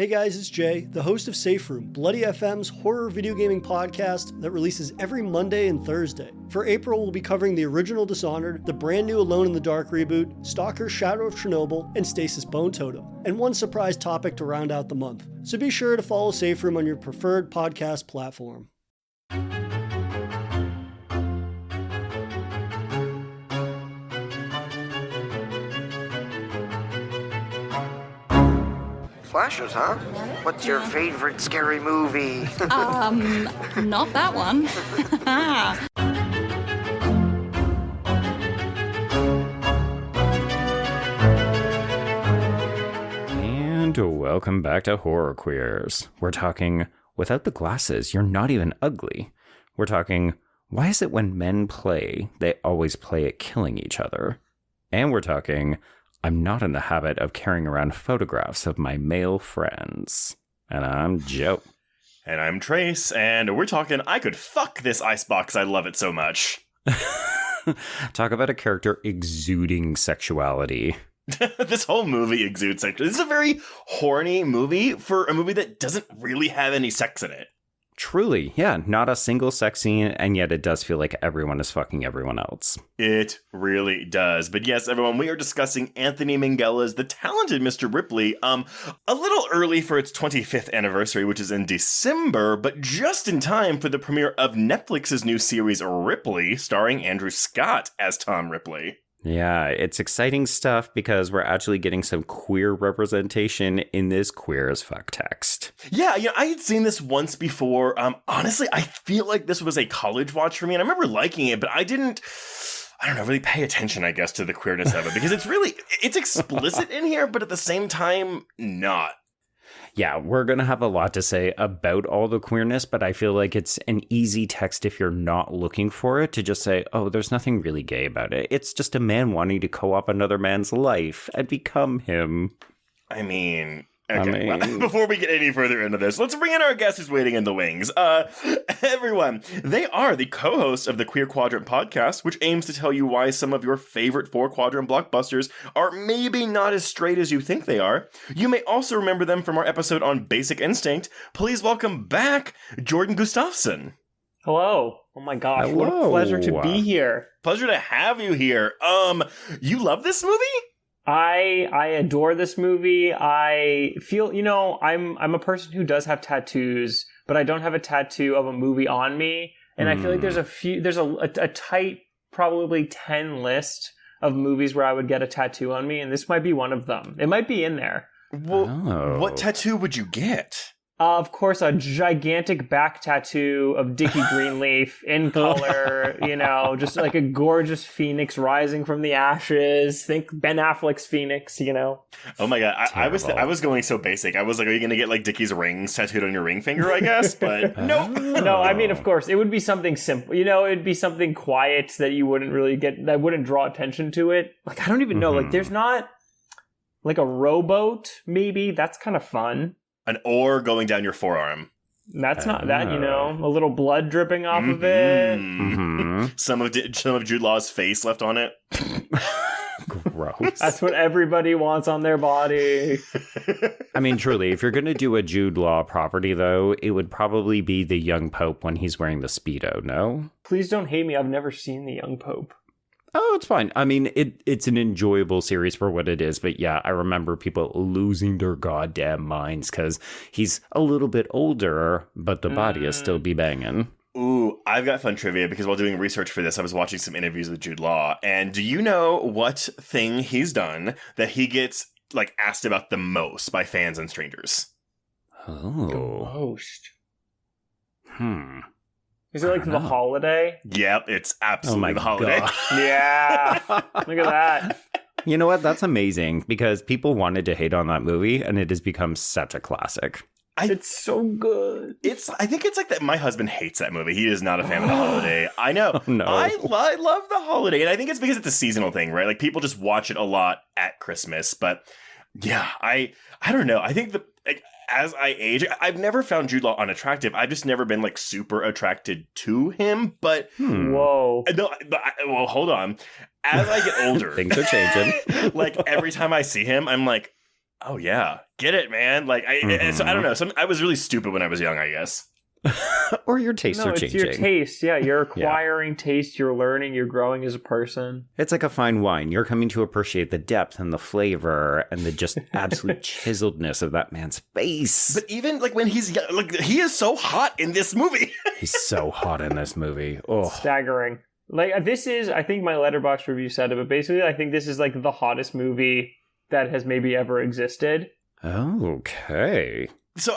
Hey guys, it's Jay, the host of Safe Room, Bloody FM's horror video gaming podcast that releases every Monday and Thursday. For April, we'll be covering the original Dishonored, the brand new Alone in the Dark reboot, Stalker Shadow of Chernobyl, and Stasis Bone Totem, and one surprise topic to round out the month. So be sure to follow Safe Room on your preferred podcast platform. Slashers, huh? What's your favorite scary movie? Not that one. And welcome back to Horror Queers. We're talking, without the glasses, you're not even ugly. We're talking, why is it when men play, they always play at killing each other? And we're talking, I'm not in the habit of carrying around photographs of my male friends. And I'm Joe. And I'm Trace, and we're talking, I could fuck this icebox, I love it so much. Talk about a character exuding sexuality. This whole movie exudes sexuality. This is a very horny movie for a movie that doesn't really have any sex in it. Truly, yeah, not a single sex scene, and yet it does feel like everyone is fucking everyone else. It really does. But yes, everyone, we are discussing Anthony Minghella's The Talented Mr. Ripley, a little early for its 25th anniversary, which is in December, but just in time for the premiere of Netflix's new series Ripley, starring Andrew Scott as Tom Ripley. Yeah, it's exciting stuff because we're actually getting some queer representation in this queer as fuck text. Yeah, I had seen this once before. Honestly, I feel like this was a college watch for me, and I remember liking it, but I don't know, really pay attention, I guess, to the queerness of it, because it's explicit in here, but at the same time, not. Yeah, we're going to have a lot to say about all the queerness, but I feel like it's an easy text if you're not looking for it to just say, oh, there's nothing really gay about it. It's just a man wanting to co-op another man's life and become him. Okay, before we get any further into this, let's bring in our guest who's waiting in the wings. Everyone, they are the co-hosts of the Queer Quadrant Podcast, which aims to tell you why some of your favorite 4-quadrant blockbusters are maybe not as straight as you think they are. You may also remember them from our episode on Basic Instinct. Please welcome back Jordan Gustafson. Hello. Oh my gosh, Hello. What a pleasure to be here. Pleasure to have you here. You love this movie? I adore this movie. I feel, I'm a person who does have tattoos, but I don't have a tattoo of a movie on me. And I feel like there's a tight, probably 10 list of movies where I would get a tattoo on me, and this might be one of them. It might be in there. Well, What tattoo would you get? Of course, a gigantic back tattoo of Dickie Greenleaf in color, just like a gorgeous phoenix rising from the ashes. Think Ben Affleck's Phoenix, Oh my god, I was going so basic. I was like, are you going to get like Dickie's rings tattooed on your ring finger, I guess? But no. No, I mean, of course, it would be something simple. It'd be something quiet that you wouldn't really get, that wouldn't draw attention to it. Like, I don't even know. Like, there's not, like a rowboat, maybe. That's kind of fun. An oar going down your forearm. That's not that, a little blood dripping off of it. Mm-hmm. Some of Jude Law's face left on it. Gross. That's what everybody wants on their body. I mean, truly, if you're going to do a Jude Law property, though, it would probably be the young Pope when he's wearing the Speedo, no? Please don't hate me. I've never seen the young Pope. Oh, it's fine. I mean, it's an enjoyable series for what it is. But yeah, I remember people losing their goddamn minds because he's a little bit older, but the body is still be banging. Ooh, I've got fun trivia because while doing research for this, I was watching some interviews with Jude Law. And do you know what thing he's done that he gets like asked about the most by fans and strangers? Oh. The most. Is it like The Holiday? Yep, it's absolutely The Holiday. Yeah. Look at that. You know what? That's amazing because people wanted to hate on that movie and it has become such a classic. It's so good. I think it's like that. My husband hates that movie. He is not a fan of The Holiday. I know. Oh, no. I love The Holiday. And I think it's because it's a seasonal thing, right? Like people just watch it a lot at Christmas. But yeah, I don't know. I think as I age, I've never found Jude Law unattractive. I've just never been like super attracted to him. But whoa, no, well, hold on. As I get older, things are changing. Like every time I see him, I'm like, oh yeah, get it, man. Like, so I don't know. I was really stupid when I was young, I guess. Or your tastes are changing. It's your taste. Yeah, you're acquiring taste. You're learning. You're growing as a person. It's like a fine wine. You're coming to appreciate the depth and the flavor and the just absolute chiseledness of that man's face. But even like when he's young, like he is so hot in this movie. He's so hot in this movie. Oh, staggering. Like this is, I think my Letterboxd review said it, but basically I think this is like the hottest movie that has maybe ever existed. Okay. So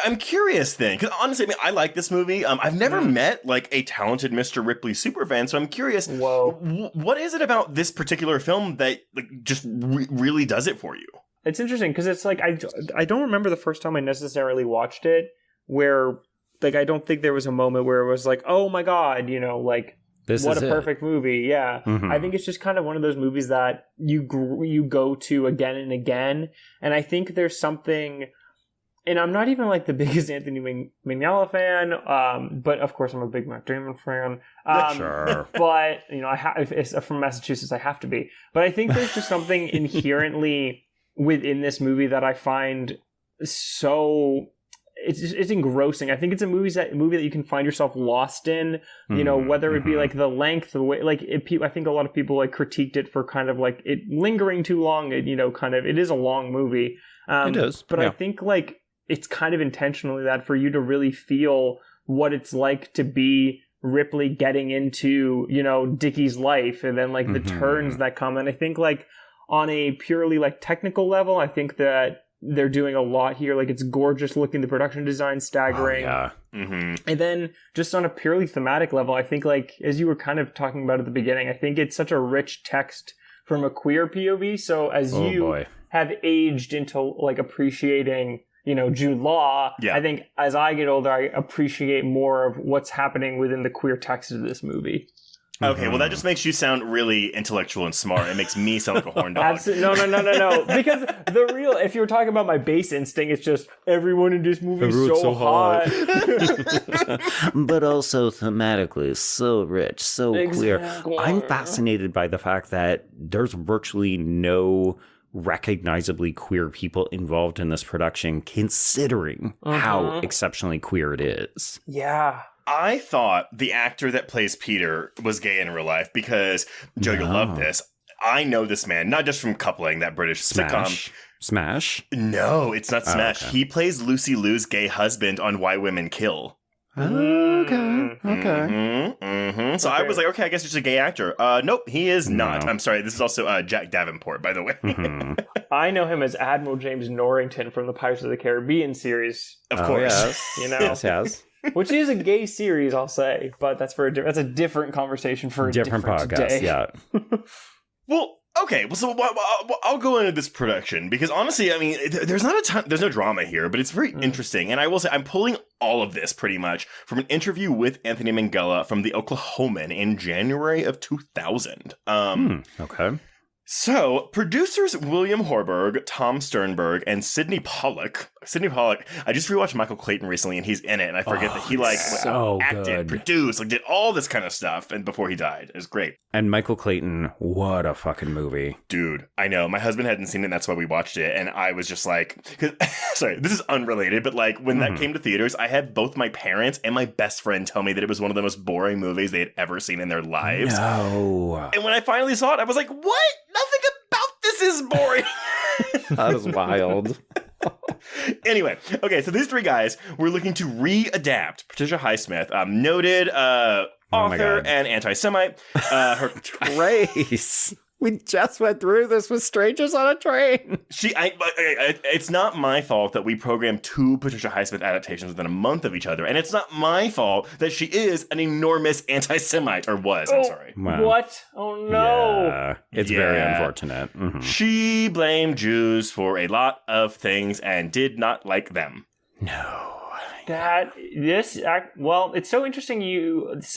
I'm curious then, because honestly, I mean, I like this movie. I've never met like a talented Mr. Ripley superfan, so I'm curious. Whoa, what is it about this particular film that like just really does it for you? It's interesting because it's like I don't remember the first time I necessarily watched it where like I don't think there was a moment where it was like, oh my god, you know, like what a perfect movie. Yeah, I think it's just kind of one of those movies that you go to again and again, and I think there's something. And I'm not even like the biggest Anthony Minghella fan, but of course I'm a big Matt Damon fan. Sure. But, you know, if it's from Massachusetts, I have to be. But I think there's just something inherently within this movie that I find so... It's engrossing. I think it's a movie that you can find yourself lost in, you know, whether it be like the length, the way, like I think a lot of people like critiqued it for kind of like it lingering too long. You know, kind of, it is a long movie. It is. But I think like, it's kind of intentionally that for you to really feel what it's like to be Ripley getting into, you know, Dickie's life and then like the turns that come. And I think like on a purely like technical level, I think that they're doing a lot here. Like it's gorgeous looking, the production design staggering. Oh, yeah. And then just on a purely thematic level, I think like, as you were kind of talking about at the beginning, I think it's such a rich text from a queer POV. So as have aged into like appreciating, you know, Jude Law, I think as I get older, I appreciate more of what's happening within the queer text of this movie. Okay, well, that just makes you sound really intellectual and smart. It makes me sound like a horn dog. Absolutely. No. Because the real, if you're talking about my base instinct, it's just everyone in this movie is so hot. But also thematically so rich, so clear. I'm fascinated by the fact that there's virtually no recognizably queer people involved in this production, considering how exceptionally queer it is. Yeah. I thought the actor that plays Peter was gay in real life because, Joe, you'll love this. I know this man, not just from Coupling, that British sitcom. Smash? No, it's not Smash. Okay. He plays Lucy Liu's gay husband on Why Women Kill. Okay. So I was like, okay, I guess it's a gay actor. Nope, he is not. No. I'm sorry. This is also Jack Davenport, by the way. I know him as Admiral James Norrington from the Pirates of the Caribbean series. Of course. Yes. You know? Yes. Which is a gay series, I'll say, but that's a different conversation for a different podcast. day. Yeah. Well, okay. Well, so I'll go into this production because honestly, I mean, there's not a ton, there's no drama here, but it's very interesting. And I will say, I'm pulling all of this pretty much from an interview with Anthony Minghella from the Oklahoman in January of 2000. Okay. So, producers William Horberg, Tom Sternberg, and Sidney Pollack. I just rewatched Michael Clayton recently, and he's in it, and I forget that he acted, produced, like did all this kind of stuff, and before he died, it was great. And Michael Clayton, what a fucking movie, dude! I know my husband hadn't seen it, and that's why we watched it, and I was just like, sorry, this is unrelated, but like when that came to theaters, I had both my parents and my best friend tell me that it was one of the most boring movies they had ever seen in their lives. No. And when I finally saw it, I was like, what? Nothing about this is boring. That is wild. Anyway, okay, so these three guys were looking to re-adapt Patricia Highsmith, noted author and anti-Semite. Her Trace. We just went through this with Strangers on a Train. It's not my fault that we programmed 2 Patricia Highsmith adaptations within a month of each other, and it's not my fault that she is an enormous anti-Semite, or was, I'm sorry. Wow. What? Oh no. Yeah, it's very unfortunate. She blamed Jews for a lot of things and did not like them. No. Well, it's so interesting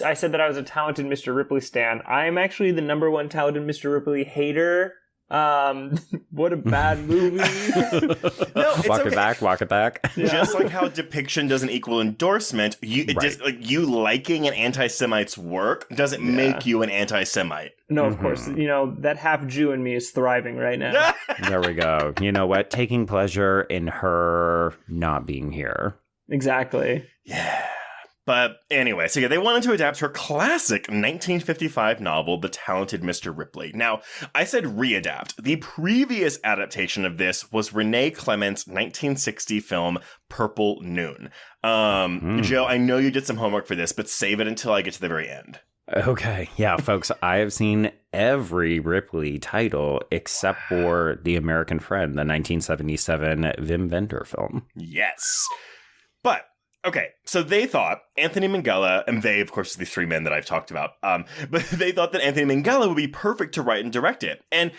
I said that I was a talented Mr. Ripley stan. I'm actually the #1 talented Mr. Ripley hater. What a bad movie. No, it's Walk okay. it back, walk it back. Just like how depiction doesn't equal endorsement, just like you liking an anti-Semite's work doesn't make you an anti-Semite. No, of course. You know, that half Jew in me is thriving right now. There we go. You know what? Taking pleasure in her not being here. Exactly. Yeah. But anyway, so yeah, they wanted to adapt her classic 1955 novel, The Talented Mr. Ripley. Now, I said readapt. The previous adaptation of this was Renee Clement's 1960 film, Purple Noon. Joe, I know you did some homework for this, but save it until I get to the very end. Okay. Yeah, folks, I have seen every Ripley title except for The American Friend, the 1977 Wim Wenders film. Yes. But okay, so they thought Anthony Minghella, and they, of course, are these three men that I've talked about, but they thought that Anthony Minghella would be perfect to write and direct it. And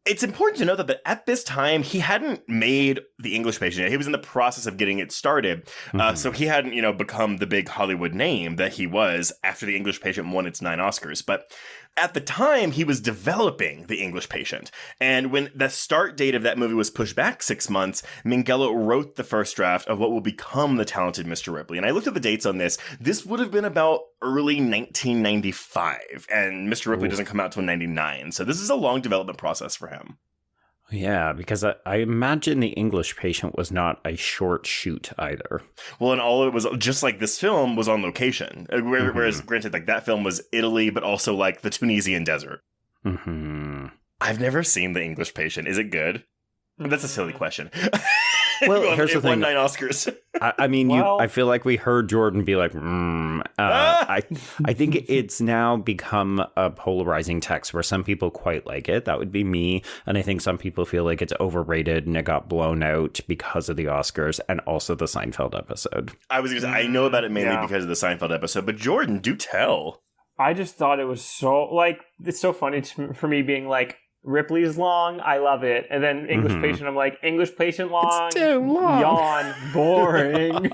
it's important to note that at this time, he hadn't made The English Patient yet. He was in the process of getting it started. So he hadn't, become the big Hollywood name that he was after The English Patient won its 9 Oscars. But at the time, he was developing The English Patient. And when the start date of that movie was pushed back 6 months, Minghella wrote the first draft of what will become The Talented Mr. Ripley. And I looked at the dates on this. This would have been about early 1995. And Mr. Ripley doesn't come out till 99. So this is a long development process for him. Yeah, because I imagine The English Patient was not a short shoot either. Well, and all it was, just like this film, was on location. Whereas, granted, like that film was Italy, but also like the Tunisian desert. I've never seen The English Patient. Is it good? That's a silly question. Well, here's the thing. It won 9 Oscars. I mean, I feel like we heard Jordan be like, I think it's now become a polarizing text where some people quite like it. That would be me. And I think some people feel like it's overrated and it got blown out because of the Oscars and also the Seinfeld episode. I know about it mainly because of the Seinfeld episode, but Jordan, do tell. I just thought it was so, it's so funny for me being like, Ripley's long, I love it. And then English Patient, I'm like, English Patient long? It's too long. Yawn. Boring.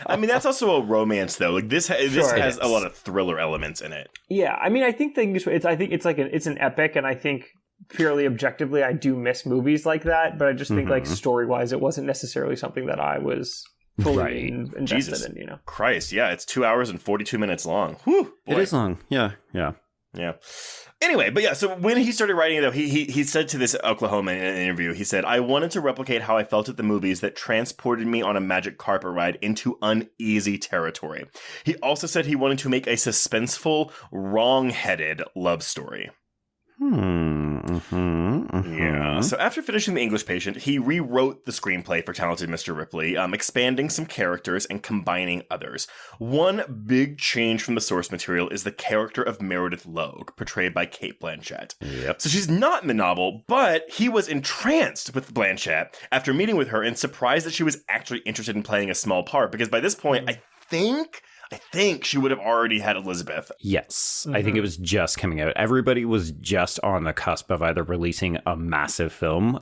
I mean, that's also a romance, though. Like this has a lot of thriller elements in it. Yeah, I mean, I think the English, it's an epic, and I think purely objectively, I do miss movies like that. But I just think, story-wise, it wasn't necessarily something that I was fully invested in. Christ, yeah, it's 2 hours and 42 minutes long. Whew, it is long. Yeah. Anyway, but yeah, so when he started writing it, though, he said to this Oklahoma in an interview, he said, I wanted to replicate how I felt at the movies that transported me on a magic carpet ride into uneasy territory. He also said he wanted to make a suspenseful, wrong-headed love story. Yeah. So after finishing The English Patient, he rewrote the screenplay for Talented Mr. Ripley, expanding some characters and combining others. One big change from the source material is the character of Meredith Logue, portrayed by Cate Blanchett. Yep. So she's not in the novel, but he was entranced with Blanchett after meeting with her and surprised that she was actually interested in playing a small part, because by this point, I think she would have already had Elizabeth. Yes. I think it was just coming out. Everybody was just on the cusp of either releasing a massive film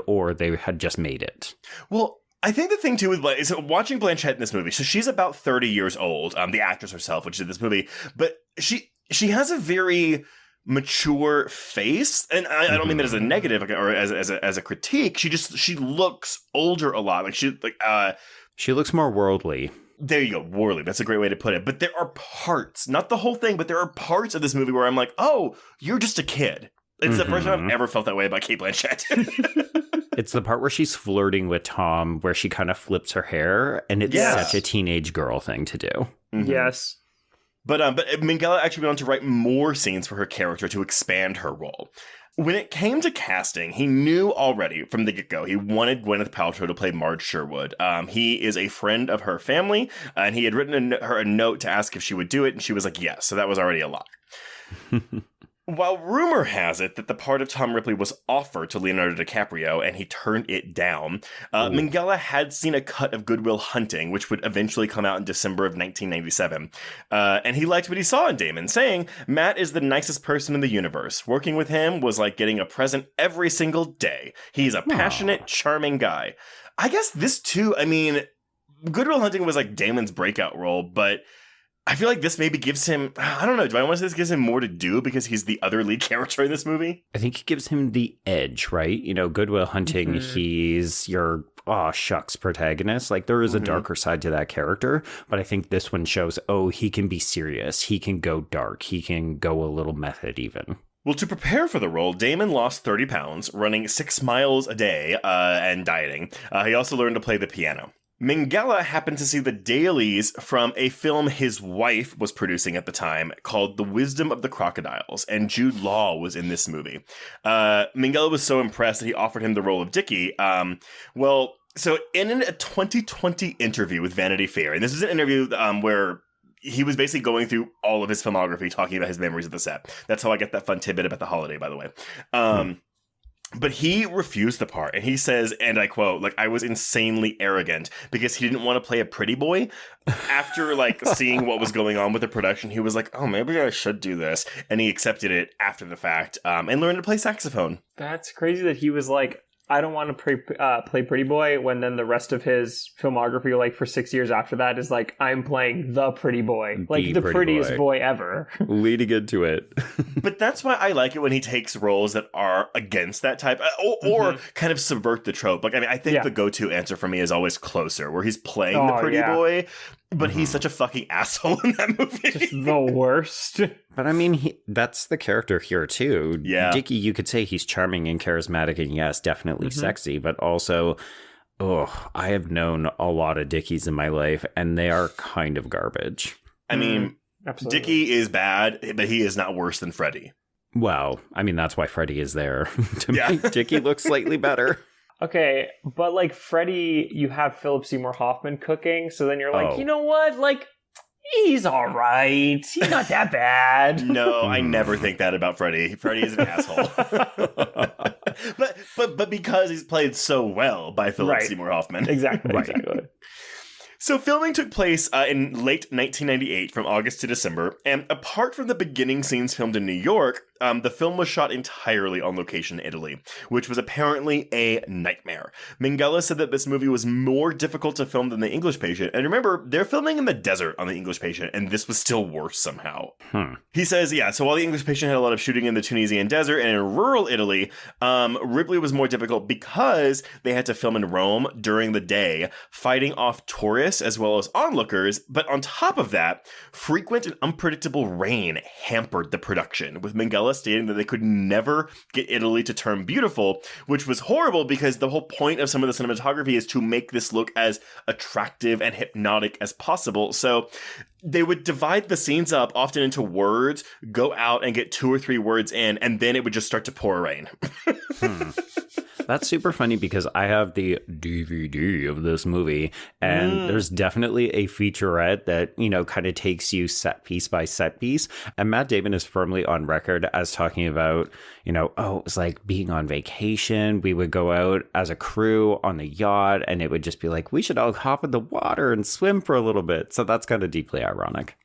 or they had just made it. Well, I think the thing, too, is watching Blanchett in this movie. So she's about 30 years old, the actress herself, which did this movie. But she has a very mature face. And I don't mean that as a negative or as a critique. She looks older a lot. She looks more worldly. There you go, worldly. That's a great way to put it. But there are parts, not the whole thing, but there are parts of this movie where I'm like, oh, you're just a kid. It's the first time I've ever felt that way about Cate Blanchett. It's the part where she's flirting with Tom, where she kind of flips her hair, and it's such a teenage girl thing to do. Yes. But Minghella actually went on to write more scenes for her character to expand her role. When it came to casting, he knew already from the get-go he wanted Gwyneth Paltrow to play Marge Sherwood. He is a friend of her family, and he had written her a note to ask if she would do it, and she was like, yes, so that was already a lock. While rumor has it that the part of Tom Ripley was offered to Leonardo DiCaprio and he turned it down, Minghella had seen a cut of Good Will Hunting, which would eventually come out in December of 1997. And he liked what he saw in Damon, saying, Matt is the nicest person in the universe. Working with him was like getting a present every single day. He's a passionate, charming guy. I guess this too, I mean, Good Will Hunting was like Damon's breakout role, but I feel like this maybe gives him, I don't know, do I want to say this gives him more to do because he's the other lead character in this movie? I think it gives him the edge, right? You know, Good Will Hunting, he's your, protagonist. Like, there is a darker side to that character, but I think this one shows, he can be serious. He can go dark. He can go a little method even. Well, to prepare for the role, Damon lost 30 pounds, running 6 miles a day and dieting. He also learned to play the piano. Minghella happened to see the dailies from a film his wife was producing at the time called The Wisdom of the Crocodiles, and Jude Law was in this movie. Minghella was so impressed that he offered him the role of Dickie. So in a 2020 interview with Vanity Fair, and this is an interview where he was basically going through all of his filmography, talking about his memories of the set. That's how I get that fun tidbit about the holiday, by the way. But he refused the part, and he says, and I quote, like, I was insanely arrogant because he didn't want to play a pretty boy. After, like, seeing what was going on with the production, he was like, oh, maybe I should do this. And he accepted it after the fact and learned to play saxophone. That's crazy that he was like, I don't want to play pretty boy, when then the rest of his filmography, like, for 6 years after that is like, I'm playing the pretty boy. Like, the prettiest boy ever. Leading into it. But that's why I like it when he takes roles that are against that type, or kind of subvert the trope. Like, I mean, I think the go-to answer for me is always Closer, where he's playing the pretty boy, but he's such a fucking asshole in that movie. Just the worst. But I mean, that's the character here too. Yeah. Dickie, you could say he's charming and charismatic and yes, definitely sexy, but also, I have known a lot of Dickies in my life and they are kind of garbage. I mean, absolutely. Dickie is bad, but he is not worse than Freddy. Well, I mean, that's why Freddy is there, to make Dickie look slightly better. Okay, but like Freddy, you have Philip Seymour Hoffman cooking, so then you're like, you know what? Like, he's all right. He's not that bad. No, I never think that about Freddy. Freddy is an asshole. but because he's played so well by Philip Seymour Hoffman. Exactly. Exactly. So filming took place in late 1998 from August to December, and apart from the beginning scenes filmed in New York, the film was shot entirely on location in Italy, which was apparently a nightmare. Minghella said that this movie was more difficult to film than The English Patient, and remember, they're filming in the desert on The English Patient, and this was still worse somehow. He says, so while The English Patient had a lot of shooting in the Tunisian desert and in rural Italy, Ripley was more difficult because they had to film in Rome during the day, fighting off tourists as well as onlookers, but on top of that, frequent and unpredictable rain hampered the production, with Minghella stating that they could never get Italy to turn beautiful, which was horrible because the whole point of some of the cinematography is to make this look as attractive and hypnotic as possible. So they would divide the scenes up often into words, go out and get 2 or 3 words in, and then it would just start to pour rain. That's super funny because I have the DVD of this movie, and there's definitely a featurette that, you know, kind of takes you set piece by set piece. And Matt Damon is firmly on record as talking about, you know, it was like being on vacation. We would go out as a crew on the yacht, and it would just be like, we should all hop in the water and swim for a little bit. So that's kind of deeply ironic.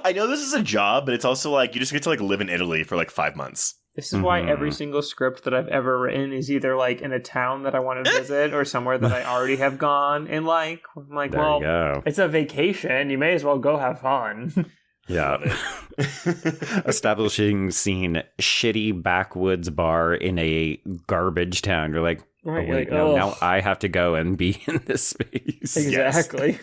I know this is a job, but it's also like you just get to like live in Italy for like 5 months. This is why every single script that I've ever written is either like in a town that I want to visit or somewhere that I already have gone and like, I'm like, There you go. It's a vacation. You may as well go have fun. Yeah. Establishing scene, shitty backwoods bar in a garbage town. You're like, Right, wait, like, no, now I have to go and be in this space. Exactly.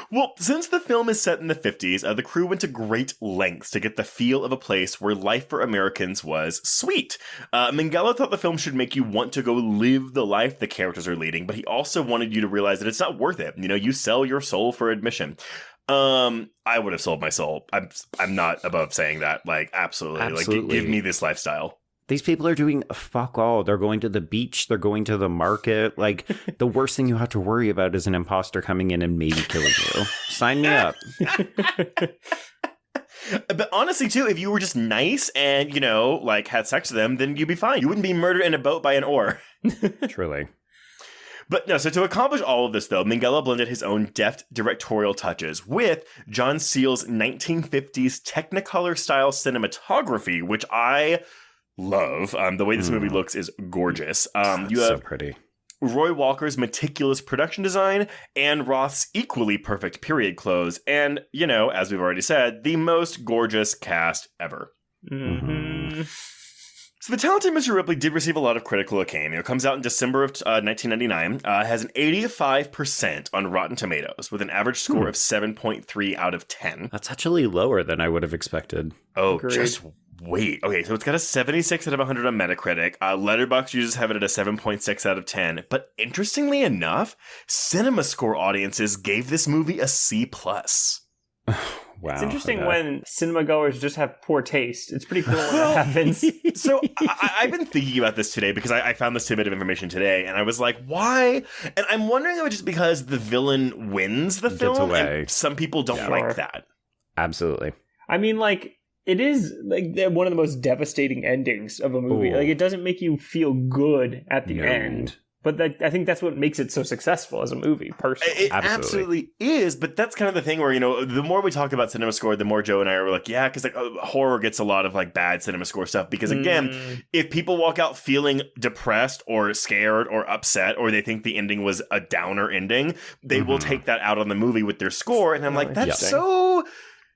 Well, since the film is set in the 50s, the crew went to great lengths to get the feel of a place where life for Americans was sweet. Minghella thought the film should make you want to go live the life the characters are leading, but he also wanted you to realize that it's not worth it. You know, you sell your soul for admission. I would have sold my soul. I'm not above saying that. Like, absolutely. Like, give me this lifestyle. These people are doing fuck all. They're going to the beach. They're going to the market. Like, the worst thing you have to worry about is an imposter coming in and maybe killing you. Sign me up. But honestly, too, if you were just nice and, you know, like had sex with them, then you'd be fine. You wouldn't be murdered in a boat by an oar. Truly. But no, so to accomplish all of this, though, Minghella blended his own deft directorial touches with John Seale's 1950s Technicolor-style cinematography, which I love. The way this movie looks is gorgeous. So pretty. Roy Walker's meticulous production design, and Roth's equally perfect period clothes, and, as we've already said, the most gorgeous cast ever. Mm-hmm. So the talented Mr. Ripley did receive a lot of critical acclaim. It comes out in December of 1999, has an 85% on Rotten Tomatoes, with an average score of 7.3 out of 10. That's actually lower than I would have expected. Oh, Agreed. just wait. Okay, so it's got a 76 out of 100 on Metacritic. Letterboxd users have it at a 7.6 out of 10. But interestingly enough, CinemaScore audiences gave this movie a C+. Wow. It's interesting when cinema goers just have poor taste. It's pretty cool when that happens. So I've been thinking about this today because I found this tidbit of information today, and I was like, why? And I'm wondering if it's just because the villain wins the film, away. and some people don't like that. Absolutely. I mean, it is one of the most devastating endings of a movie. Ooh. It doesn't make you feel good at the No. end. But I think that's what makes it so successful as a movie, personally. It absolutely is, but that's kind of the thing where, the more we talk about CinemaScore, the more Joe and I are like, yeah, because horror gets a lot of bad CinemaScore stuff. Because again, if people walk out feeling depressed or scared or upset, or they think the ending was a downer ending, they will take that out on the movie with their score. And I'm like, that's so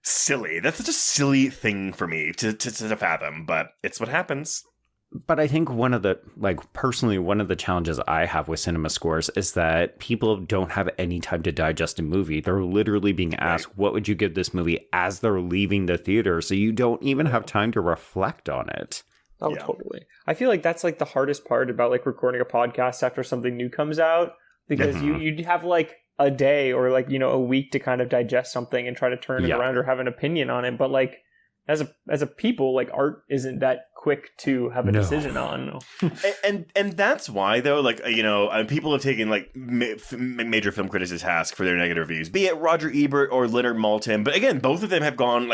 silly. That's such a silly thing for me to fathom, but it's what happens. But I think one of the challenges I have with cinema scores is that people don't have any time to digest a movie. They're literally being asked, what would you give this movie as they're leaving the theater? So you don't even have time to reflect on it. Oh, totally. I feel like that's the hardest part about recording a podcast after something new comes out, because you have a day or a week to kind of digest something and try to turn it around or have an opinion on it. But as a people, art isn't that quick to have a decision on. and that's why, though, people have taken major film critics to task for their negative reviews, be it Roger Ebert or Leonard Maltin. But again, both of them have gone,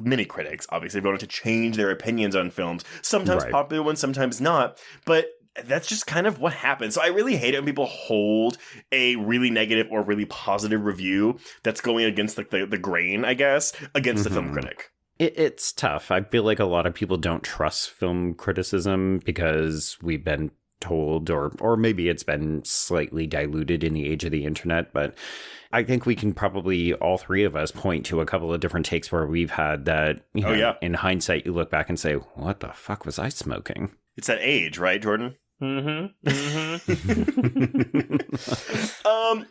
many critics obviously have gone on to change their opinions on films, sometimes popular ones, sometimes not, but that's just kind of what happens. So I really hate it when people hold a really negative or really positive review that's going against the grain, I guess, against the film critic. It's tough. I feel like a lot of people don't trust film criticism because we've been told, or maybe it's been slightly diluted in the age of the internet, but I think we can probably, all three of us, point to a couple of different takes where we've had that, in hindsight, you look back and say, what the fuck was I smoking? It's that age, right, Jordan?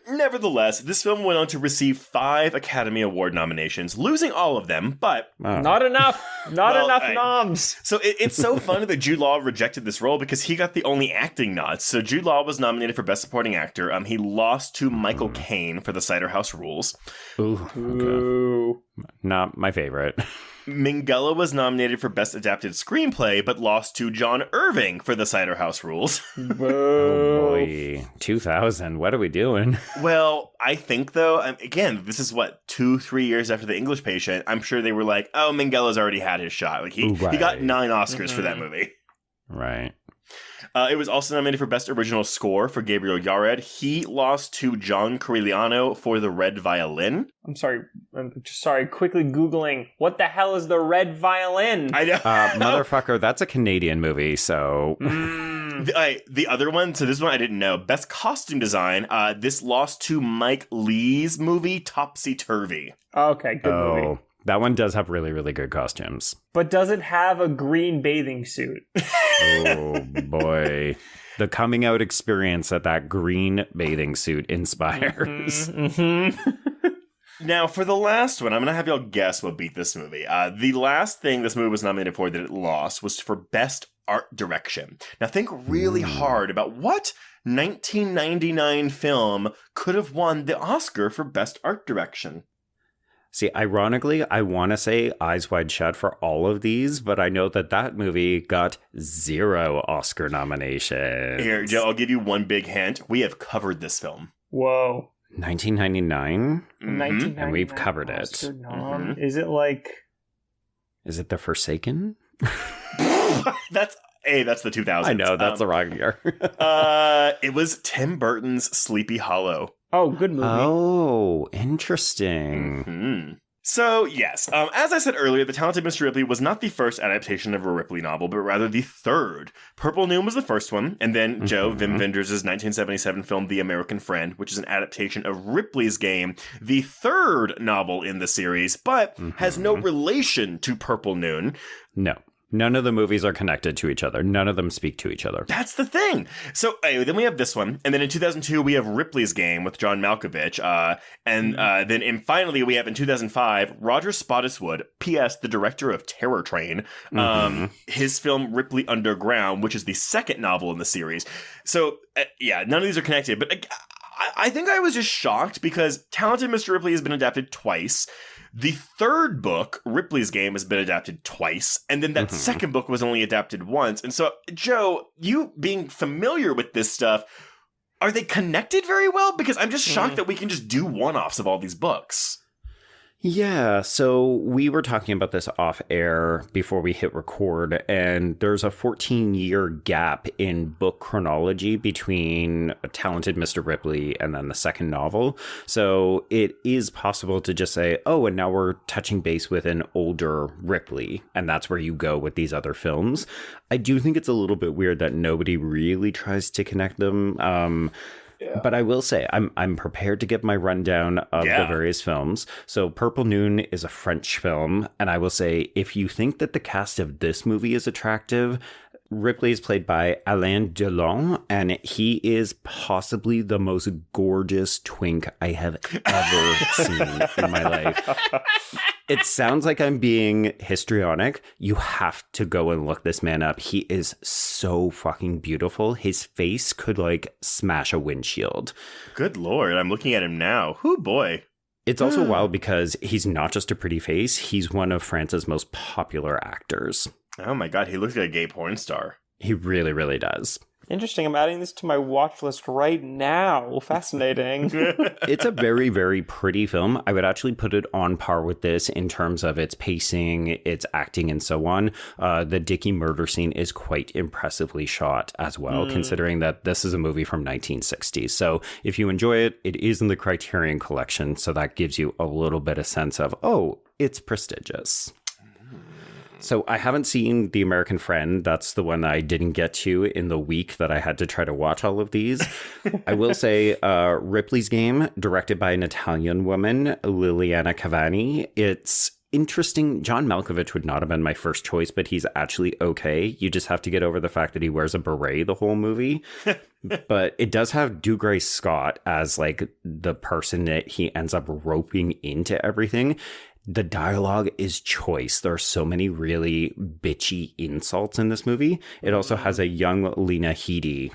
Nevertheless, this film went on to receive 5 Academy Award nominations, losing all of them, but not enough noms. So it's so funny that Jude Law rejected this role because he got the only acting nods. So Jude Law was nominated for Best Supporting Actor. He lost to Michael Caine for The Cider House Rules. Ooh, okay. Not my favorite. Minghella was nominated for Best Adapted Screenplay, but lost to John Irving for The Cider House Rules. Oh boy, 2000. What are we doing? Well, I think, though, again, this is 2-3 years after The English Patient. I'm sure they were like, oh, Minghella's already had his shot. He got 9 Oscars for that movie. Right. It was also nominated for Best Original Score for Gabriel Yared. He lost to John Corigliano for The Red Violin. I'm sorry, quickly Googling, what the hell is The Red Violin? I know. Motherfucker, that's a Canadian movie, so... The other one, so this one I didn't know. Best Costume Design, this lost to Mike Lee's movie Topsy Turvy. Okay, good movie. That one does have really, really good costumes. But does it have a green bathing suit? Oh, boy. The coming out experience that green bathing suit inspires. Now, for the last one, I'm going to have y'all guess what beat this movie. The last thing this movie was nominated for that it lost was for Best Art Direction. Now, think really hard about what 1999 film could have won the Oscar for Best Art Direction. See, ironically, I want to say Eyes Wide Shut for all of these, but I know that movie got 0 Oscar nominations. Here, Joe, I'll give you one big hint. We have covered this film. Whoa. 1999? Mm-hmm. And we've covered it. Mm-hmm. Is it The Forsaken? That's the 2000s. I know, that's the wrong year. It was Tim Burton's Sleepy Hollow. Oh, good movie. Oh, interesting. Mm-hmm. So, yes, as I said earlier, The Talented Mr. Ripley was not the first adaptation of a Ripley novel, but rather the third. Purple Noon was the first one, and then Joe, Wim Wenders' 1977 film The American Friend, which is an adaptation of Ripley's Game, the third novel in the series, but has no relation to Purple Noon. No. None of the movies are connected to each other. None of them speak to each other. That's the thing. So anyway, then we have this one. And then in 2002, we have Ripley's Game with John Malkovich. Then finally, we have in 2005, Roger Spottiswoode, P.S., the director of Terror Train, his film Ripley Underground, which is the second novel in the series. So, none of these are connected. But I think I was just shocked because Talented Mr. Ripley has been adapted twice. The third book, Ripley's Game, has been adapted twice, and then that second book was only adapted once. And so, Joe, you being familiar with this stuff, are they connected very well? Because I'm just shocked that we can just do one-offs of all these books. Yeah, so we were talking about this off air before we hit record, and there's a 14-year gap in book chronology between Talented Mr. Ripley and then the second novel. So it is possible to just say, oh, and now we're touching base with an older Ripley, and that's where you go with these other films. I do think it's a little bit weird that nobody really tries to connect them. Yeah. But I will say, I'm prepared to give my rundown of the various films. So Purple Noon is a French film. And I will say, if you think that the cast of this movie is attractive, Ripley is played by Alain Delon, and he is possibly the most gorgeous twink I have ever seen in my life. It sounds like I'm being histrionic. You have to go and look this man up. He is so fucking beautiful. His face could smash a windshield. Good Lord, I'm looking at him now. Whoo boy. It's also wild because he's not just a pretty face. He's one of France's most popular actors. Oh my God, he looks like a gay porn star. He really, really does. Interesting. I'm adding this to my watch list right now. Fascinating. It's a very, very pretty film. I would actually put it on par with this in terms of its pacing, its acting, and so on. The Dickie murder scene is quite impressively shot as well, considering that this is a movie from 1960. So if you enjoy it, it is in the Criterion Collection. So that gives you a little bit of sense of, oh, it's prestigious. So I haven't seen The American Friend. That's the one I didn't get to in the week that I had to try to watch all of these. I will say Ripley's Game, directed by an Italian woman, Liliana Cavani. It's interesting. John Malkovich would not have been my first choice, but he's actually okay. You just have to get over the fact that he wears a beret the whole movie. But it does have Dougray Scott as the person that he ends up roping into everything. The dialogue is choice. There are so many really bitchy insults in this movie. It also has a young Lena Headey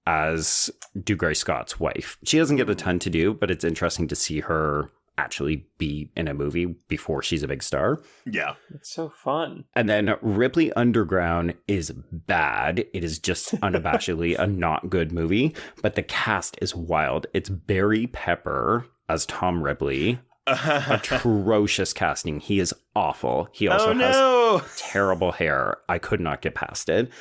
as Dougray Scott's wife. She doesn't get a ton to do, but it's interesting to see her actually be in a movie before she's a big star. Yeah. It's so fun. And then Ripley Underground is bad. It is just unabashedly a not good movie, but the cast is wild. It's Barry Pepper as Tom Ripley. Atrocious casting. He is awful. He also has terrible hair. I could not get past it.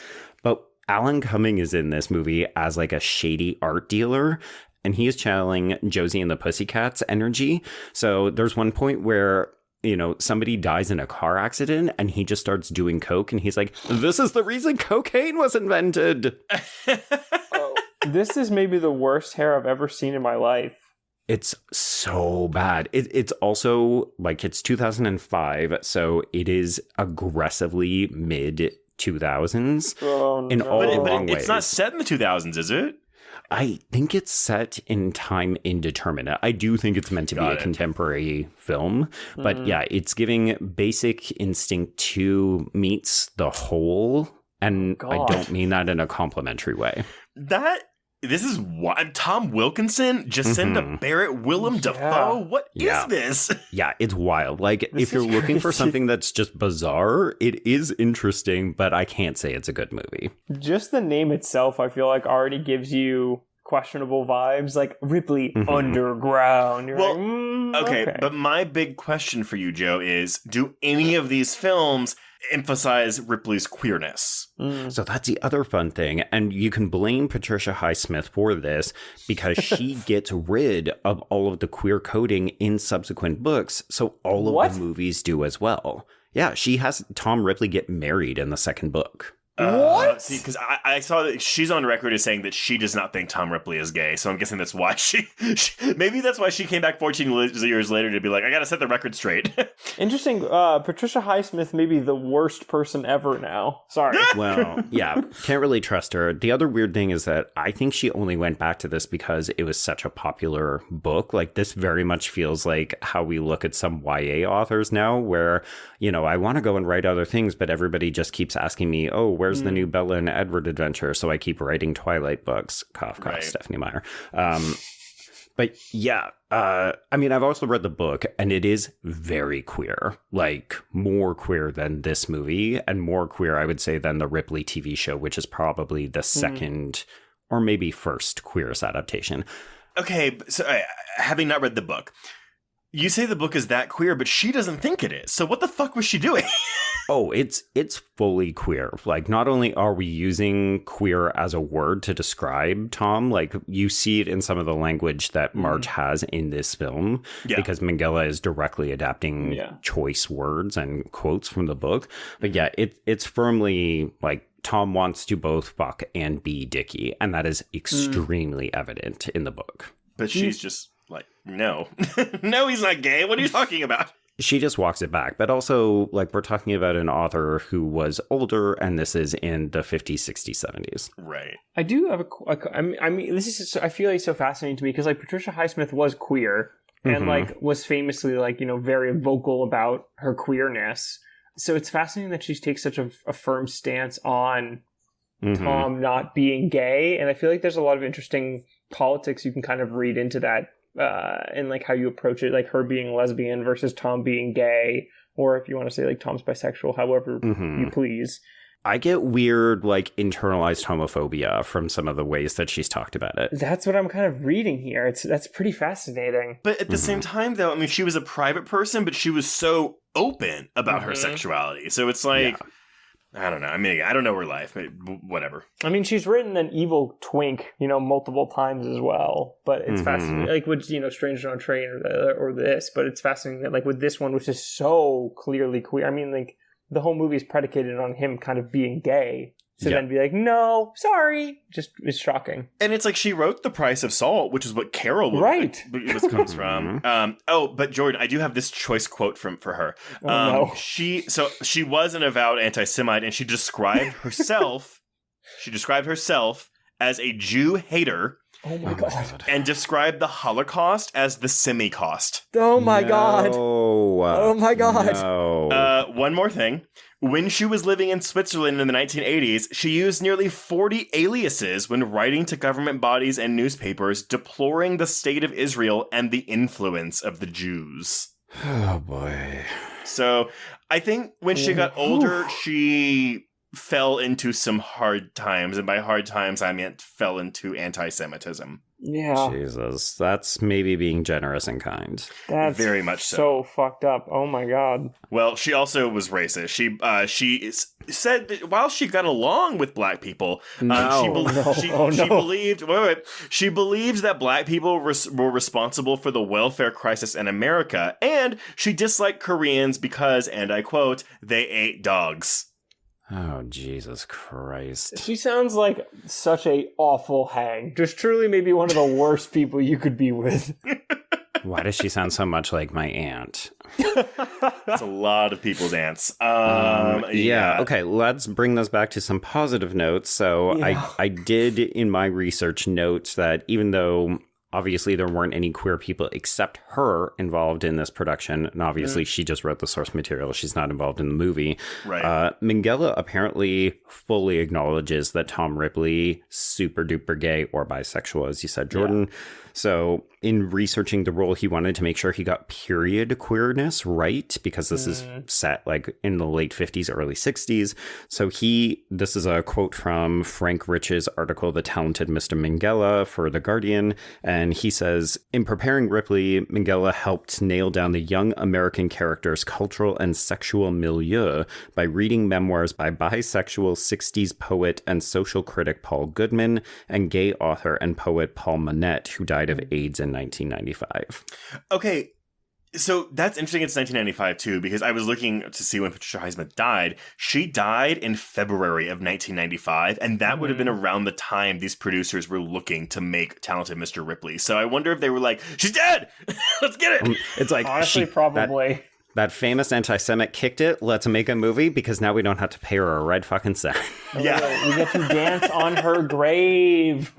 But Alan Cumming is in this movie as a shady art dealer, and he is channeling Josie and the Pussycats energy. So there's one point where somebody dies in a car accident and he just starts doing coke, and he's like, this is the reason cocaine was invented. This is maybe the worst hair I've ever seen in my life. It's so bad. It's also it's 2005, so it is aggressively mid 2000s in all the wrong ways. It's not set in the 2000s, is it? I think it's set in time indeterminate. I do think it's meant to be a contemporary film, but yeah, it's giving Basic Instinct 2 meets The Whole, and I don't mean that in a complimentary way. This is what Tom Wilkinson, Jacinda Barrett, Willem Dafoe. What is this? Yeah, it's wild. If you're looking for something that's just bizarre, it is interesting, but I can't say it's a good movie. Just the name itself, I feel already gives you questionable vibes, Ripley Underground. You're okay, but my big question for you, Joe, is: do any of these films emphasize Ripley's queerness. So that's the other fun thing. And you can blame Patricia Highsmith for this because she gets rid of all of the queer coding in subsequent books. So all of the movies do as well. Yeah, she has Tom Ripley get married in the second book. What? See, because I saw that she's on record as saying that she does not think Tom Ripley is gay. So I'm guessing that's why she maybe that's why she came back 14 years later to be like, I got to set the record straight. Interesting. Patricia Highsmith may be the worst person ever now. Sorry. Well, yeah, can't really trust her. The other weird thing is that I think she only went back to this because it was such a popular book. Like, this very much feels like how we look at some YA authors now, where, you know, I want to go and write other things, but everybody just keeps asking me, oh, where's the new Bella and Edward adventure? So I keep writing Twilight books. Cough, cough, right. Stephanie Meyer. But yeah, I mean, I've also read the book, and it is very queer, like more queer than this movie, and more queer, I would say, than the Ripley TV show, which is probably the second or maybe first queerest adaptation. Okay, so having not read the book, you say the book is that queer, but she doesn't think it is. So what the fuck was she doing? Oh, it's fully queer. Like, not only are we using queer as a word to describe Tom, like, you see it in some of the language that Marge has in this film, because Minghella is directly adapting choice words and quotes from the book. But yeah, it's firmly, like, Tom wants to both fuck and be Dickie, and that is extremely evident in the book. But she's just like, no. No, he's not gay. What are you talking about? She just walks it back. But also, like, we're talking about an author who was older, and this is in the 50s, 60s, 70s. Right. I do have I mean, this is, I feel like so fascinating to me because, like, Patricia Highsmith was queer and, like, was famously, like, you know, very vocal about her queerness. So it's fascinating that she takes such a firm stance on Tom not being gay. And I feel like there's a lot of interesting politics you can kind of read into that. And like how you approach it, like her being lesbian versus Tom being gay, or if you want to say like Tom's bisexual, however you please. I get weird, like, internalized homophobia from some of the ways that she's talked about it. That's what I'm kind of reading here. That's pretty fascinating. But at the same time, though, I mean, she was a private person, but she was so open about her sexuality. So it's like, I don't know. I mean, I don't know her life, but whatever. I mean, she's written an evil twink, you know, multiple times as well. But it's fascinating, like with, you know, Strangers on a Train or this. But it's fascinating that, like, with this one, which is so clearly queer. I mean, like, the whole movie is predicated on him kind of being gay. So then be like, no, sorry, just is shocking. And it's like she wrote The Price of Salt, which is what Carol comes from. But Jordan, I do have this choice quote for her. She was an avowed anti-Semite, and she described herself. As a Jew hater. Oh my God. And described the Holocaust as the semi-cost. Oh my God. Oh my God. No. One more thing. When she was living in Switzerland in the 1980s, she used nearly 40 aliases when writing to government bodies and newspapers, deploring the state of Israel and the influence of the Jews. Oh boy. So I think when she got older, she fell into some hard times. And by hard times, I meant fell into anti-Semitism. Yeah. Jesus, that's maybe being generous and kind. That's very much so. Fucked up. Oh my God. Well, she also was racist. She said that while she got along with black people, she believed that black people were responsible for the welfare crisis in America, and she disliked Koreans because, and I quote, they ate dogs. Oh, Jesus Christ. She sounds like such a awful hang. Just truly maybe one of the worst people you could be with. Why does she sound so much like my aunt? That's a lot of people's aunts. Okay, let's bring those back to some positive notes. So I did in my research note that even though obviously there weren't any queer people except her involved in this production, and obviously she just wrote the source material. She's not involved in the movie. Right. Minghella apparently fully acknowledges that Tom Ripley super duper gay or bisexual, as you said, Jordan. So in researching the role, he wanted to make sure he got period queerness right, because this is set like in the late 50s, early 60s. So this is a quote from Frank Rich's article, The Talented Mr. Minghella, for The Guardian. And he says, in preparing Ripley, Minghella helped nail down the young American character's cultural and sexual milieu by reading memoirs by bisexual 60s poet and social critic Paul Goodman and gay author and poet Paul Monette, who died of AIDS in 1995. Okay, so that's interesting. It's 1995 too, because I was looking to see when Patricia Highsmith died. She died in February of 1995, and that would have been around the time these producers were looking to make Talented Mr. Ripley. So I wonder if they were like, she's dead! Let's get it! It's like, honestly, probably. That famous anti-Semite kicked it. Let's make a movie because now we don't have to pay her a red fucking cent. Yeah. We get to dance on her grave.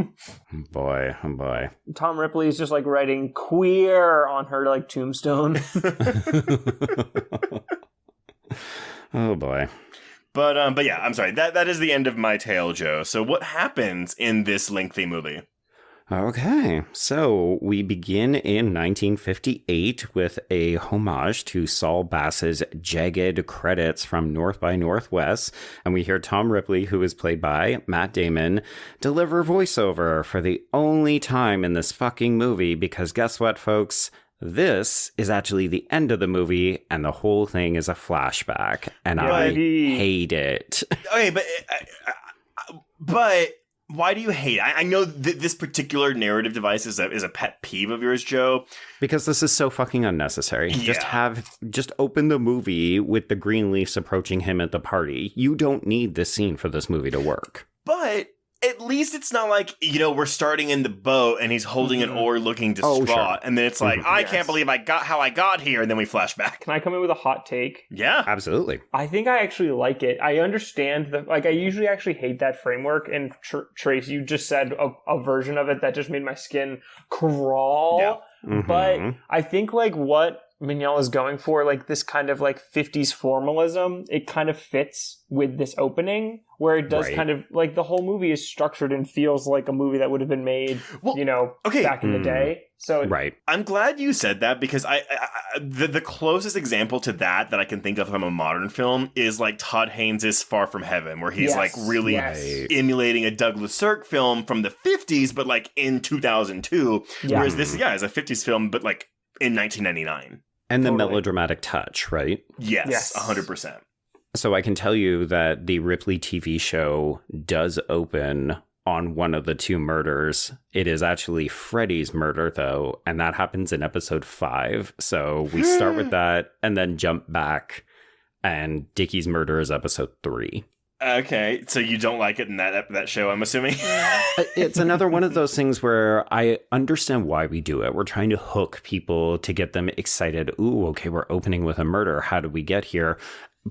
Boy, oh boy. Tom Ripley is just like writing queer on her like tombstone. Oh boy. But yeah, I'm sorry. That is the end of my tale, Joe. So what happens in this lengthy movie? Okay, so we begin in 1958 with a homage to Saul Bass's jagged credits from North by Northwest, and we hear Tom Ripley, who is played by Matt Damon, deliver voiceover for the only time in this fucking movie, because guess what, folks? This is actually the end of the movie, and the whole thing is a flashback, and I hate it. Okay, but why do you hate it? I know this particular narrative device is a pet peeve of yours, Joe. Because this is so fucking unnecessary. Yeah. Just open the movie with the Greenleafs approaching him at the party. You don't need this scene for this movie to work. But at least it's not like, we're starting in the boat and he's holding an oar looking distraught. Sure. And then it's like, I can't believe how I got here. And then we flash back. Can I come in with a hot take? Yeah. Absolutely. I think I actually like it. I understand I usually actually hate that framework. And Trace, you just said a version of it that just made my skin crawl. Yeah. Mm-hmm. But I think like what Minghella is going for, like this kind of like 50s formalism, it kind of fits with this opening where it does kind of like the whole movie is structured and feels like a movie that would have been made, back in the day. So I'm glad you said that, because the closest example to that I can think of from a modern film is like Todd Haynes' Far From Heaven, where he's like really emulating a Douglas Sirk film from the 50s, but like in 2002. Yeah. Whereas this, is a 50s film, but like in 1999. And the melodramatic touch, right? Yes, 100%. So I can tell you that the Ripley TV show does open on one of the two murders. It is actually Freddy's murder, though, and that happens in episode 5. So we start with that and then jump back, and Dickie's murder is episode 3. Okay, so you don't like it in that show, I'm assuming? It's another one of those things where I understand why we do it. We're trying to hook people to get them excited. Ooh, okay, we're opening with a murder. How did we get here?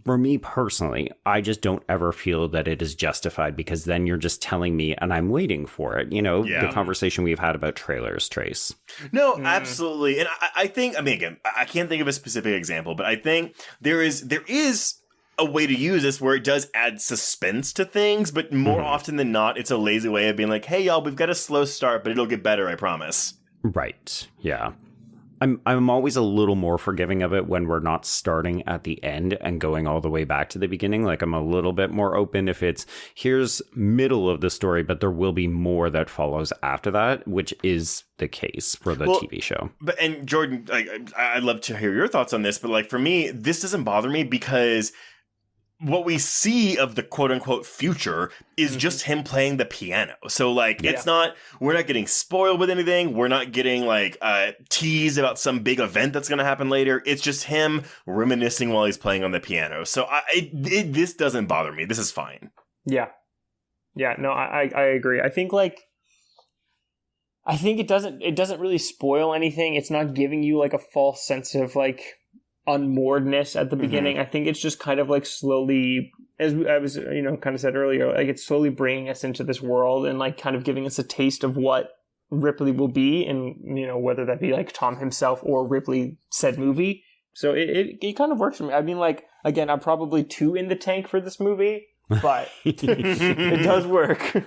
For me personally, I just don't ever feel that it is justified, because then you're just telling me and I'm waiting for it. The conversation we've had about trailers, Trace. No, absolutely. And I think, again, I can't think of a specific example, but I think there is a way to use this where it does add suspense to things, but more often than not, it's a lazy way of being like, hey, y'all, we've got a slow start, but it'll get better, I promise. Right. Yeah. I'm always a little more forgiving of it when we're not starting at the end and going all the way back to the beginning. Like, I'm a little bit more open if it's here's middle of the story, but there will be more that follows after that, which is the case for the TV show. And Jordan, I'd love to hear your thoughts on this, but for me, this doesn't bother me because what we see of the quote unquote future is just him playing the piano. So it's not, we're not getting spoiled with anything. We're not getting teased about some big event that's going to happen later. It's just him reminiscing while he's playing on the piano. So this doesn't bother me. This is fine. Yeah. Yeah. No, I agree. I think it doesn't really spoil anything. It's not giving you a false sense of unmooredness at the beginning. I think it's just kind of slowly, as I was kind of said earlier, it's slowly bringing us into this world and kind of giving us a taste of what Ripley will be, and whether that be Tom himself or Ripley said movie. So it kind of works for me. I mean, again, I'm probably too in the tank for this movie, but it does work.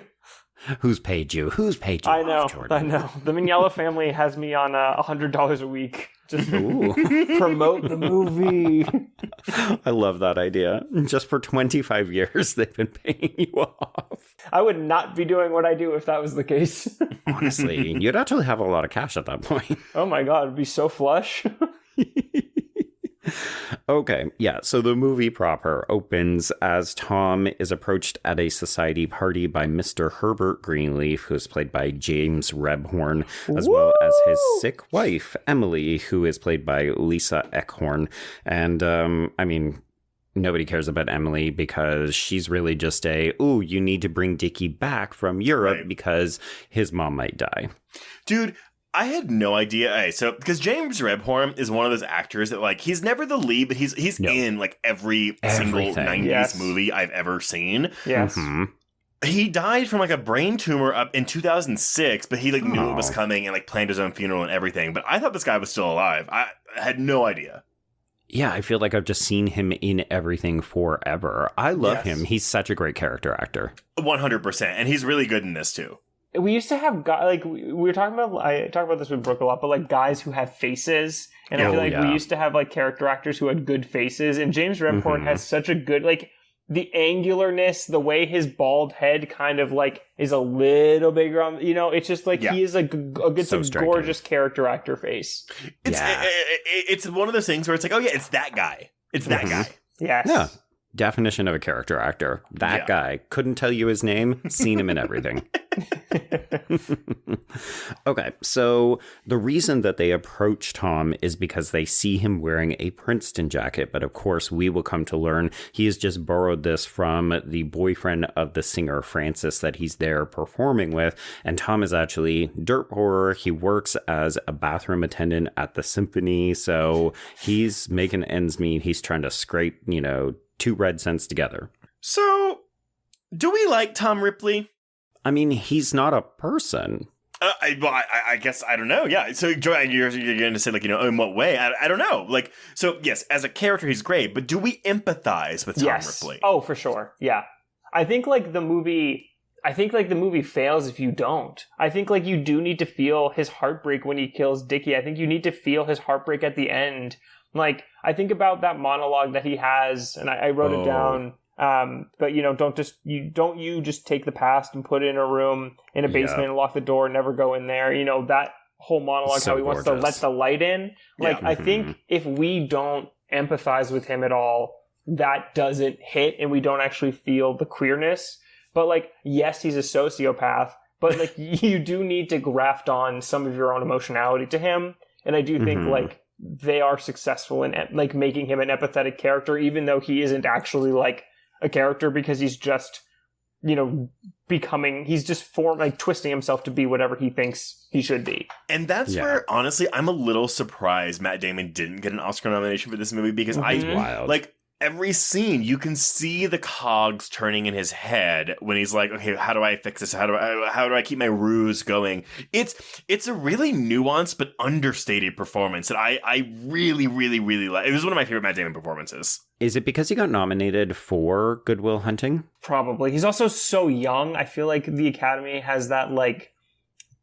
Who's paid you? Who's paid you? I know. Jordan? I know. The Minghella family has me on $100 a week. Just Ooh. promote the movie. I love that idea. Just for 25 years, they've been paying you off. I would not be doing what I do if that was the case. Honestly, you'd actually have a lot of cash at that point. Oh my god, it'd be so flush. Okay, yeah, so the movie proper opens as Tom is approached at a society party by Mr. Herbert Greenleaf, who is played by James Rebhorn, as well as his sick wife, Emily, who is played by Lisa Eckhorn. And, I mean, nobody cares about Emily because she's really just you need to bring Dickie back from Europe because his mom might die. Dude, I had no idea. All right, so because James Rebhorn is one of those actors that like he's never the lead, but he's in like every single 90s movie I've ever seen. Yes. Mm-hmm. He died from like a brain tumor up in 2006, but he like knew it was coming and like planned his own funeral and everything. But I thought this guy was still alive. I had no idea. Yeah, I feel like I've just seen him in everything forever. I love him. He's such a great character actor. 100%. And he's really good in this too. We used to have guys, like, we were talking about, I talk about this with Brooke a lot, but like guys who have faces. And I feel like we used to have like character actors who had good faces. And James Rebhorn has such a good, like, the angularness, the way his bald head kind of like is a little bigger on, you know, it's just like he is a good, so gorgeous character actor face. It's one of those things where it's like, oh yeah, it's that guy. It's that guy. Yes. Yeah. Definition of a character actor. That guy. Couldn't tell you his name. Seen him in everything. Okay, so the reason that they approach Tom is because they see him wearing a Princeton jacket. But of course, we will come to learn he has just borrowed this from the boyfriend of the singer Francis that he's there performing with. And Tom is actually dirt poor. He works as a bathroom attendant at the symphony. So he's making ends meet. He's trying to scrape, 2 red cents together. So, do we like Tom Ripley? I mean, he's not a person. I guess, I don't know. Yeah. So, Joanne, you're going to say, like, in what way? I don't know. Like, so, yes, as a character, he's great. But do we empathize with Tom Ripley? Oh, for sure. Yeah. I think, like, the movie fails if you don't. I think, like, you do need to feel his heartbreak when he kills Dickie. I think you need to feel his heartbreak at the end. Like, I think about that monologue that he has, and I wrote it down. But don't you just take the past and put it in a room in a basement and lock the door and never go in there. That whole monologue, So how he wants to let the light in. Like, I think if we don't empathize with him at all, that doesn't hit and we don't actually feel the queerness. But like, yes, he's a sociopath, but like you do need to graft on some of your own emotionality to him. And I do think like they are successful in like making him an empathetic character, even though he isn't actually like a character, because he's just, he's just twisting himself to be whatever he thinks he should be. And that's where, honestly, I'm a little surprised Matt Damon didn't get an Oscar nomination for this movie, because every scene, you can see the cogs turning in his head when he's like, okay, how do I fix this? How do I keep my ruse going? It's a really nuanced but understated performance that I really, really, really like. It was one of my favorite Matt Damon performances. Is it because he got nominated for Good Will Hunting? Probably. He's also so young. I feel like the Academy has that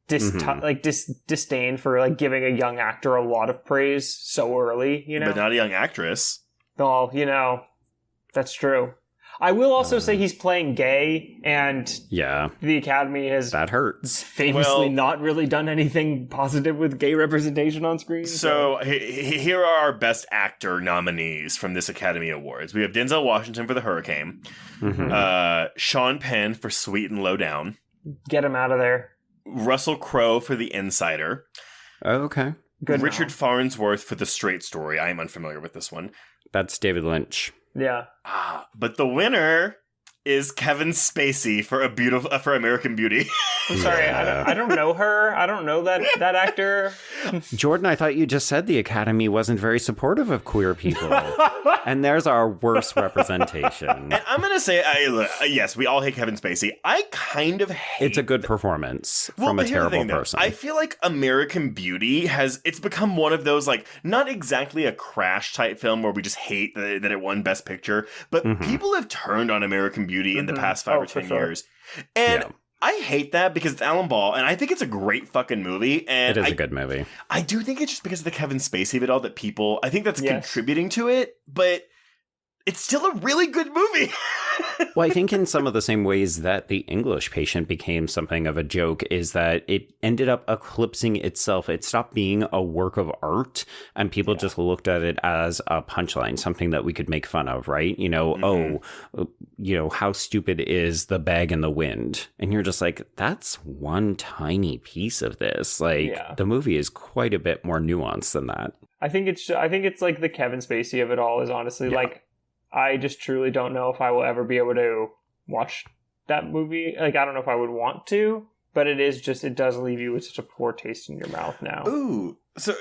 disdain for like giving a young actor a lot of praise so early, But not a young actress. Oh, that's true. I will also say he's playing gay, and the Academy has that hurts. Famously not really done anything positive with gay representation on screen. So here are our Best Actor nominees from this Academy Awards. We have Denzel Washington for The Hurricane, Sean Penn for Sweet and Low Down. Get him out of there. Russell Crowe for The Insider. Oh, okay. Good. Richard Farnsworth for The Straight Story. I am unfamiliar with this one. That's David Lynch. Yeah. But the winner is Kevin Spacey for for American Beauty. I'm sorry, I don't know her. I don't know that actor. Jordan, I thought you just said the Academy wasn't very supportive of queer people. And there's our worst representation. And I'm going to say, yes, we all hate Kevin Spacey. I kind of hate... It's a good performance from a terrible person. I feel like American Beauty it's become one of those, like, not exactly a Crash type film where we just hate that it won Best Picture, but people have turned on American Beauty in the past 5 or 10 years. And I hate that because it's Alan Ball, and I think it's a great fucking movie. And it is a good movie. I do think it's just because of the Kevin Spacey of it all that I think that's contributing to it, but it's still a really good movie. Well, I think in some of the same ways that The English Patient became something of a joke is that it ended up eclipsing itself. It stopped being a work of art, and people just looked at it as a punchline, something that we could make fun of, right? How stupid is The Bag in the Wind? And you're just like, that's one tiny piece of this. The movie is quite a bit more nuanced than that. I think it's like the Kevin Spacey of it all is honestly like, I just truly don't know if I will ever be able to watch that movie. Like, I don't know if I would want to, but it does leave you with such a poor taste in your mouth now. Ooh. So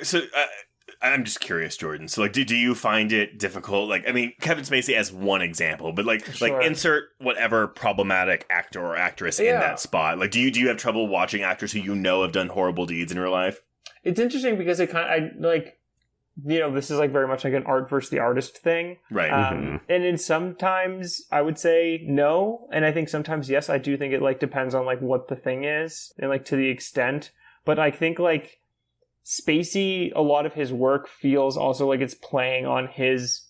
I'm just curious, Jordan. So, like, do you find it difficult? Like, I mean, Kevin Spacey as one example, but like insert whatever problematic actor or actress in that spot. Like, do you have trouble watching actors who have done horrible deeds in real life? It's interesting because it this is like very much like an art versus the artist thing. Right. And then sometimes I would say no. And I think sometimes yes, I do think it like depends on like what the thing is and like to the extent. But I think like Spacey, a lot of his work feels also like it's playing on his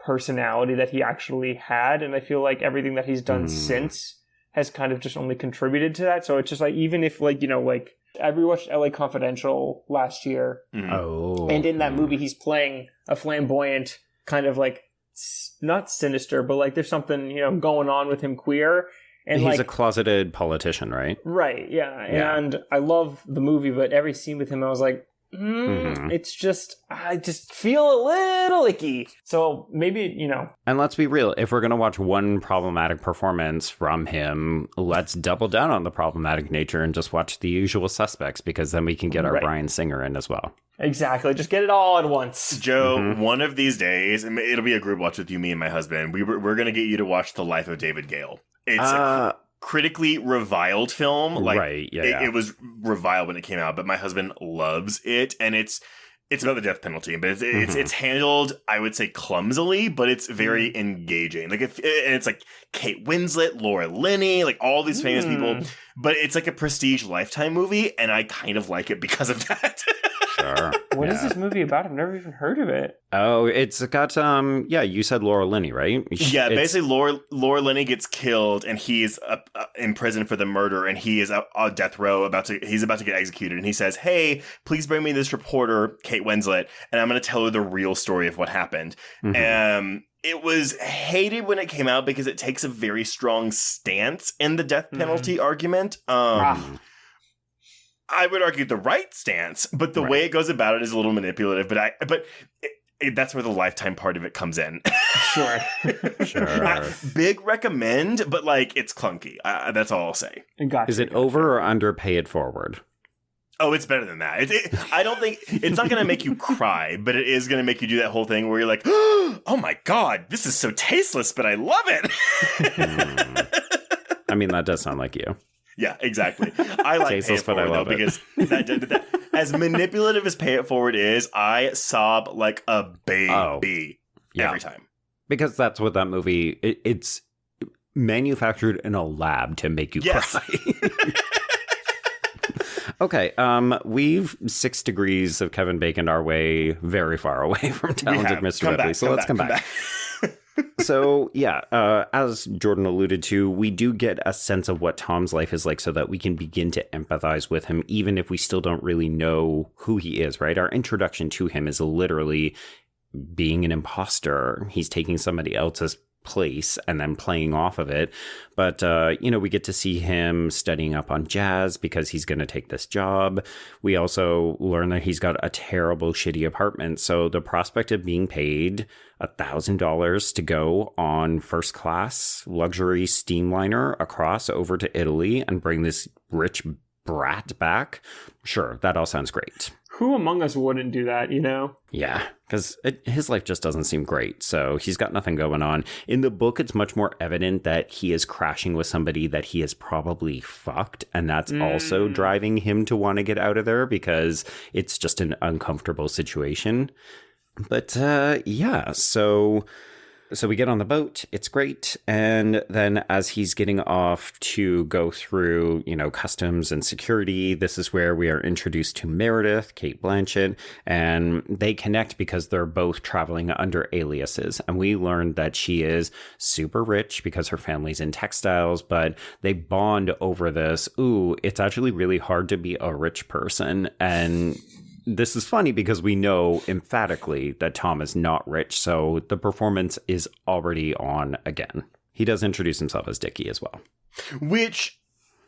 personality that he actually had. And I feel like everything that he's done since has kind of just only contributed to that. So it's just like, even if like, I rewatched LA Confidential last year. Oh. And in that movie, he's playing a flamboyant kind of like, not sinister, but like there's something, going on with him queer. And he's a closeted politician, right? Right, yeah. And I love the movie, but every scene with him, I was like, it's just, I just feel a little icky. So maybe, And let's be real, if we're going to watch one problematic performance from him, let's double down on the problematic nature and just watch The Usual Suspects, because then we can get our Bryan Singer in as well. Exactly. Just get it all at once. Joe, one of these days, and it'll be a group watch with you, me, and my husband, we're going to get you to watch The Life of David Gale. It's a critically reviled film. It was reviled when it came out, but my husband loves it, and it's about the death penalty, but it's handled, I would say, clumsily, but it's very engaging. Like it's like Kate Winslet, Laura Linney, like all these famous people, but it's like a prestige Lifetime movie, and I kind of like it because of that. Sure. What is this movie about? I've never even heard of it. Oh, it's got you said Laura Linney, right? Yeah, basically Laura Linney gets killed, and he's in prison for the murder, and he is on death row he's about to get executed, and he says, "Hey, please bring me this reporter, Kate Winslet, and I'm going to tell her the real story of what happened." It was hated when it came out because it takes a very strong stance in the death penalty argument. I would argue the right stance, but the way it goes about it is a little manipulative. But that's where the Lifetime part of it comes in. Sure. Big recommend, but like it's clunky. That's all I'll say. Gotcha, is it over or under Pay It Forward? Oh, it's better than that. I don't think it's not going to make you cry, but it is going to make you do that whole thing where you're like, "Oh my god, this is so tasteless, but I love it." I mean, that does sound like you. Yeah, exactly. I like Tasteless, Pay It Forward, though, because that, as manipulative as Pay It Forward is, I sob like a baby every time. Because that's what that movie, it's manufactured in a lab to make you cry. Okay, we've 6 degrees of Kevin Bacon our way, very far away from talented Mr. Ripley. So let's come back. So, as Jordan alluded to, we do get a sense of what Tom's life is like so that we can begin to empathize with him, even if we still don't really know who he is, right? Our introduction to him is literally being an imposter. He's taking somebody else's place and then playing off of it. But, we get to see him studying up on jazz because he's going to take this job. We also learn that he's got a terrible, shitty apartment. So the prospect of being paid $1,000 to go on first class luxury steamliner across over to Italy and bring this rich brat back. Sure, that all sounds great. Who among us wouldn't do that, Yeah, because his life just doesn't seem great, so he's got nothing going on. In the book, it's much more evident that he is crashing with somebody that he has probably fucked, and that's also driving him to want to get out of there because it's just an uncomfortable situation. But, so So we get on the boat. It's great. And then as he's getting off to go through, customs and security, this is where we are introduced to Meredith, Cate Blanchett, and they connect because they're both traveling under aliases. And we learned that she is super rich because her family's in textiles, but they bond over this. Ooh, it's actually really hard to be a rich person. And this is funny because we know emphatically that Tom is not rich, so the performance is already on again. He does introduce himself as Dickie as well. Which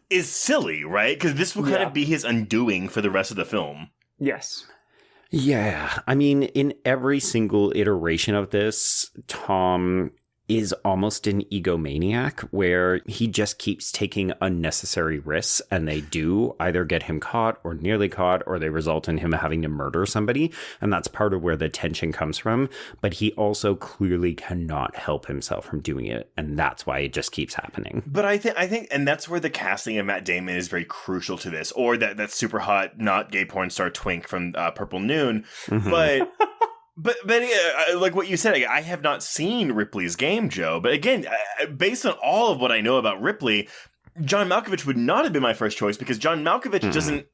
is silly, right? Because this will kind of be his undoing for the rest of the film. Yes. Yeah. I mean, in every single iteration of this, Tom is almost an egomaniac where he just keeps taking unnecessary risks, and they do either get him caught or nearly caught, or they result in him having to murder somebody. And that's part of where the tension comes from. But he also clearly cannot help himself from doing it. And that's why it just keeps happening. But I think, and that's where the casting of Matt Damon is very crucial to this, or that super hot, not gay porn star twink from Purple Noon. Mm-hmm. But like what you said, I have not seen Ripley's Game, Joe. But again, based on all of what I know about Ripley, John Malkovich would not have been my first choice because John Malkovich doesn't.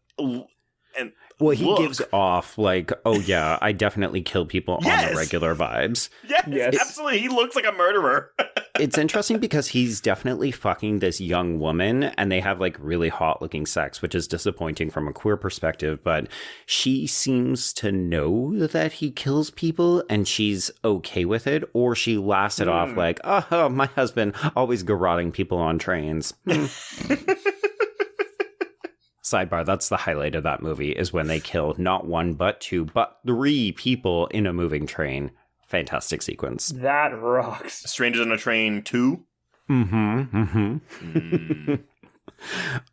Well, he gives off like, oh yeah, I definitely kill people on the regular vibes. Yes, absolutely. He looks like a murderer. It's interesting because he's definitely fucking this young woman and they have like really hot looking sex, which is disappointing from a queer perspective. But she seems to know that he kills people and she's okay with it. Or she laughs it off like, oh, my husband always garroting people on trains. Sidebar, that's the highlight of that movie is when they kill not one, but two, but three people in a moving train. Fantastic sequence. That rocks. Strangers on a Train 2?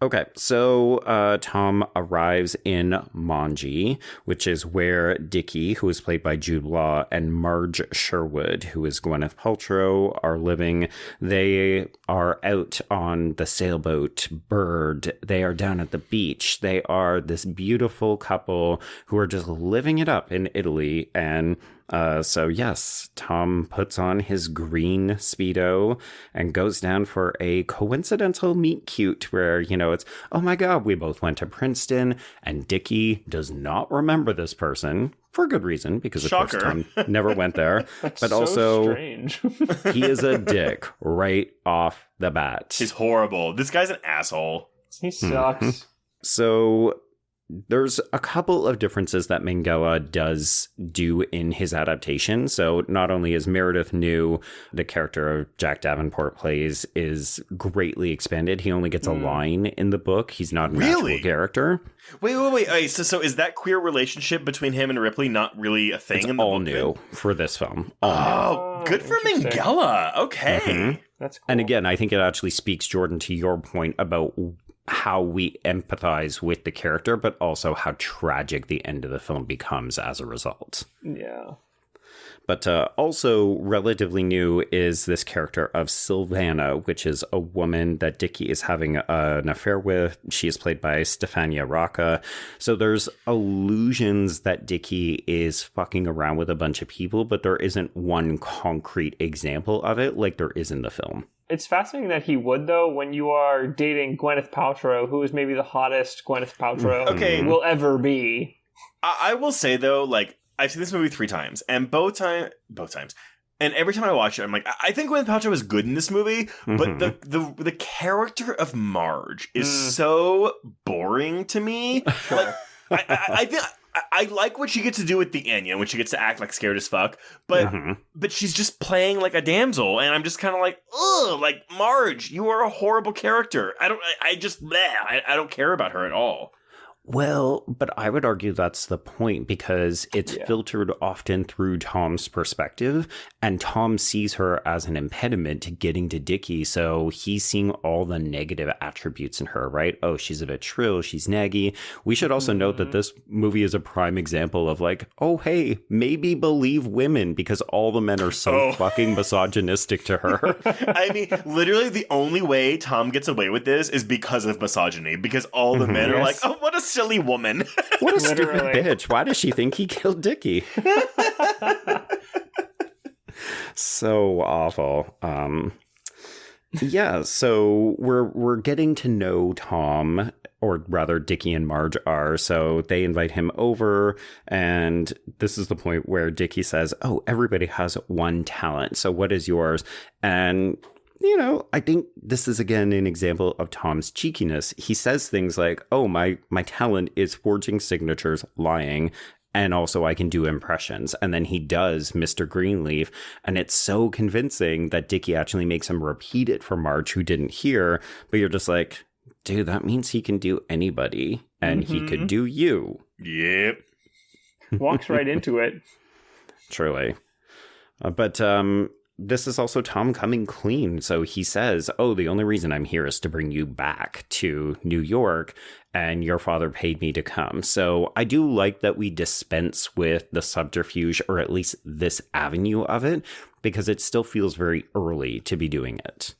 Okay, so Tom arrives in Manji, which is where Dickie, who is played by Jude Law, and Marge Sherwood, who is Gwyneth Paltrow, are living. They are out on the sailboat Bird. They are down at the beach. They are this beautiful couple who are just living it up in Italy. And so yes, Tom puts on his green Speedo and goes down for a coincidental meet cute where, it's, oh my God, we both went to Princeton, and Dickie does not remember this person for good reason because of course Tom never went there. But so also strange. He is a dick right off the bat. He's horrible. This guy's an asshole. He sucks. So there's a couple of differences that Minghella does do in his adaptation. So not only is Meredith new, the character of Jack Davenport plays is greatly expanded. He only gets a line in the book. He's not an actual character. Wait. So is that queer relationship between him and Ripley not really a thing in the book? All new for this film. Good for Minghella. Okay. That's cool. And again, I think it actually speaks, Jordan, to your point about how we empathize with the character, but also how tragic the end of the film becomes as a result. Yeah. But also relatively new is this character of Sylvana, which is a woman that Dickie is having an affair with. She is played by Stefania Rocca. So there's allusions that Dickie is fucking around with a bunch of people, but there isn't one concrete example of it like there is in the film. It's fascinating that he would, though, when you are dating Gwyneth Paltrow, who is maybe the hottest Gwyneth Paltrow will ever be. I will say, though, like, I've seen this movie 3 times, and both times, and every time I watch it, I'm like, I think Gwyneth Paltrow is good in this movie, but the character of Marge is so boring to me. Like, I think I like what she gets to do at the end, when she gets to act like scared as fuck, but she's just playing like a damsel, and I'm just kind of like, ugh, like, Marge, you are a horrible character. I don't care about her at all. Well, but I would argue that's the point because it's filtered often through Tom's perspective, and Tom sees her as an impediment to getting to Dickie, so he's seeing all the negative attributes in her, right? Oh, she's a bit shrill, she's naggy. We should also note that this movie is a prime example of like, oh, hey, maybe believe women because all the men are so fucking misogynistic to her. I mean, literally the only way Tom gets away with this is because of misogyny, because all the men are like, oh, what a silly woman. What a stupid bitch. Why does she think he killed Dickie? So awful. Yeah, so we're getting to know Tom, or rather Dickie and Marge are. So they invite him over, and this is the point where Dickie says, "Oh, everybody has one talent. So what is yours?" And I think this is again an example of Tom's cheekiness. He says things like, "Oh, my talent is forging signatures, lying, and also I can do impressions." And then he does Mr. Greenleaf, and it's so convincing that Dickie actually makes him repeat it for Marge, who didn't hear. But you're just like, dude, that means he can do anybody, and he could do you. Yep. Walks right into it. Truly. But this is also Tom coming clean. So he says, "Oh, the only reason I'm here is to bring you back to New York, and your father paid me to come." So I do like that we dispense with the subterfuge, or at least this avenue of it, because it still feels very early to be doing it.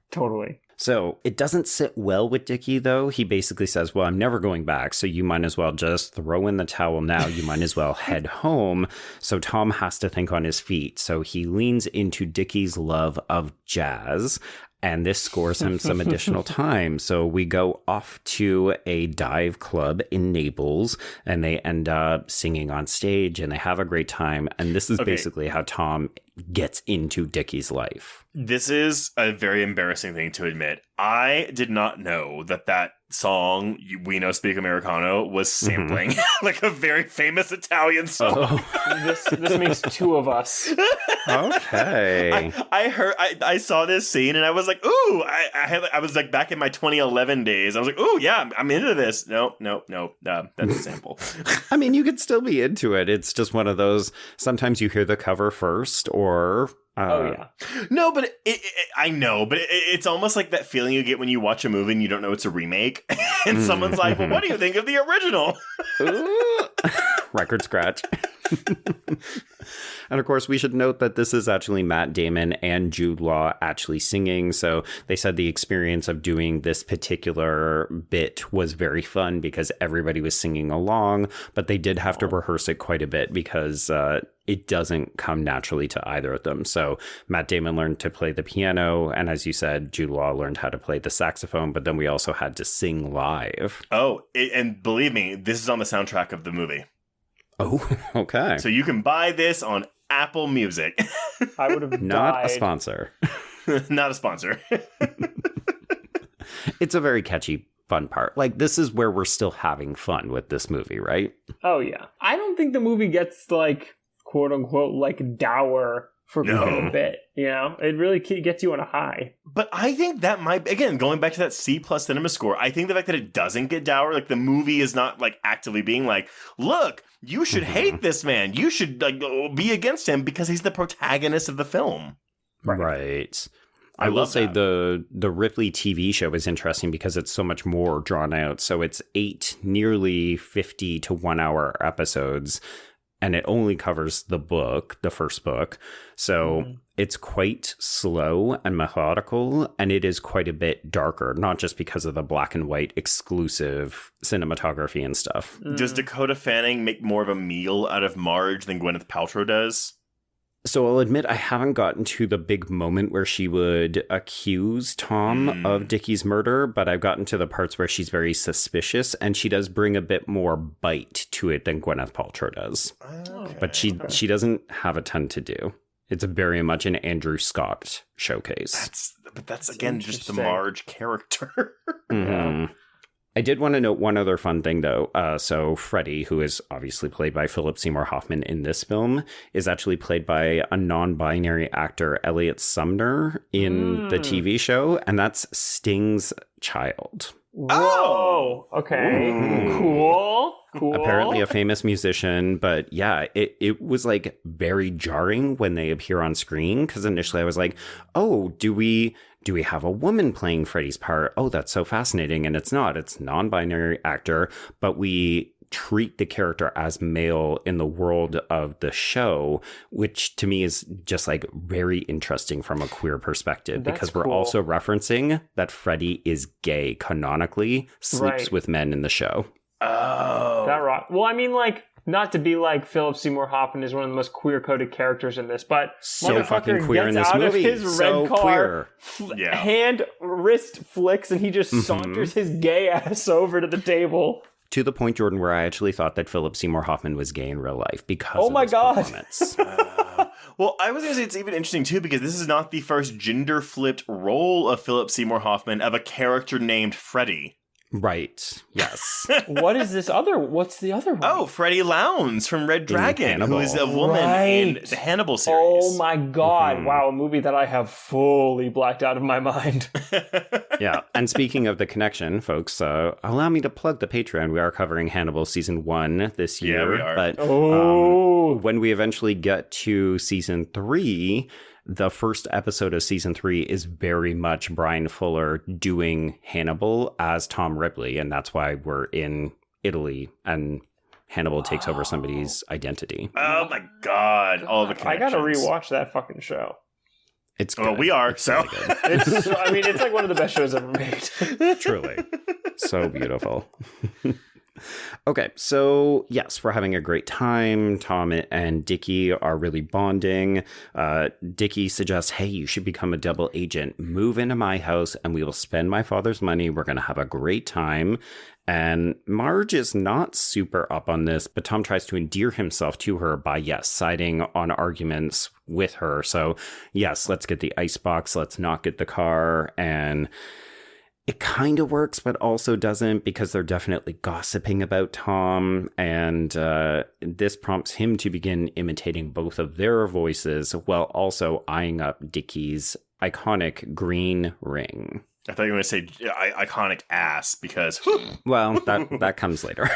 Totally. So it doesn't sit well with Dickie, though. He basically says, "Well, I'm never going back, so you might as well just throw in the towel now. You might as well head home." So Tom has to think on his feet. So he leans into Dickie's love of jazz, and this scores him some additional time. So we go off to a dive club in Naples, and they end up singing on stage, and they have a great time. And this is basically how Tom gets into Dickie's life. This is a very embarrassing thing to admit. I did not know that song, We Know Speak Americano, was sampling like a very famous Italian song. This makes two of us. Okay. I saw this scene and I was like, ooh, I was like back in my 2011 days. I was like, ooh, yeah, I'm into this. No, that's a sample. I mean, you could still be into it. It's just one of those, sometimes you hear the cover first, or No, but I know, but it's almost like that feeling you get when you watch a movie and you don't know it's a remake, and someone's like, "Well, what do you think of the original?" Record scratch. And of course, we should note that this is actually Matt Damon and Jude Law actually singing. So they said the experience of doing this particular bit was very fun because everybody was singing along, but they did have to rehearse it quite a bit because it doesn't come naturally to either of them. So Matt Damon learned to play the piano, and as you said, Jude Law learned how to play the saxophone, but then we also had to sing live. And believe me, this is on the soundtrack of the movie. Oh, okay. So you can buy this on Apple Music. I would have Not a sponsor. Not a sponsor. It's a very catchy, fun part. Like, this is where we're still having fun with this movie, right? Oh, yeah. I don't think the movie gets, like, quote unquote, like, dour for being a bit. You know, it really gets you on a high. But I think that might, again, going back to that C+ cinema score, I think the fact that it doesn't get dour, like the movie is not like actively being like, look, you should hate this man. You should like be against him because he's the protagonist of the film. Right. I will say the Ripley TV show is interesting because it's so much more drawn out. So it's 8 nearly 50 to 1 hour episodes, and it only covers the book, the first book. So it's quite slow and methodical, and it is quite a bit darker, not just because of the black and white exclusive cinematography and stuff. Does Dakota Fanning make more of a meal out of Marge than Gwyneth Paltrow does? So I'll admit I haven't gotten to the big moment where she would accuse Tom of Dickie's murder, but I've gotten to the parts where she's very suspicious, and she does bring a bit more bite to it than Gwyneth Paltrow does. Okay. But she doesn't have a ton to do. It's very much an Andrew Scott showcase. That's again just the Marge character. Yeah. I did want to note one other fun thing, though. So Freddie, who is obviously played by Philip Seymour Hoffman in this film, is actually played by a non-binary actor, Elliot Sumner, in the TV show, and that's Sting's child. Whoa! Okay. Cool. Apparently a famous musician, but yeah, it was like very jarring when they appear on screen, because initially I was like, oh, do we have a woman playing Freddie's part? Oh, that's so fascinating. And it's not. It's non-binary actor, but we treat the character as male in the world of the show, which to me is just like very interesting from a queer perspective, because we're also referencing that Freddie is gay canonically, sleeps with men in the show. Oh. That rock. Well, I mean, like, not to be like Philip Seymour Hoffman is one of the most queer-coded characters in this, but so fucking queer gets in this out movie. of his So red car, queer. hand, wrist flicks, and he just saunters his gay ass over to the table. To the point, Jordan, where I actually thought that Philip Seymour Hoffman was gay in real life because Oh of my his God. performance. Well, I was going to say it's even interesting, too, because this is not the first gender-flipped role of Philip Seymour Hoffman of a character named Freddy. Right. Yes. What's the other one? Oh, Freddie Lowndes from Red Dragon, Hannibal. who is a woman in the Hannibal series. Oh my God. Wow, a movie that I have fully blacked out of my mind. Yeah. And speaking of the connection, folks, allow me to plug the Patreon. We are covering Hannibal season 1 this year. Yeah, we are. But when we eventually get to season 3, the first episode of season 3 is very much Brian Fuller doing Hannibal as Tom Ripley. And that's why we're in Italy and Hannibal takes over somebody's identity. Oh my God. All the I connections. gotta rewatch that fucking show. It's good. Well, we are, so. Really good. It's like one of the best shows ever made. Truly. So beautiful. Okay, so yes, we're having a great time. Tom and Dickie are really bonding. Dickie suggests, hey, you should become a double agent. Move into my house and we will spend my father's money. We're going to have a great time. And Marge is not super up on this, but Tom tries to endear himself to her by, yes, siding on arguments with her. So, yes, let's get the icebox. Let's not get the car. And it kind of works, but also doesn't because they're definitely gossiping about Tom. And this prompts him to begin imitating both of their voices while also eyeing up Dickie's iconic green ring. I thought you were going to say iconic ass because... Well, that comes later.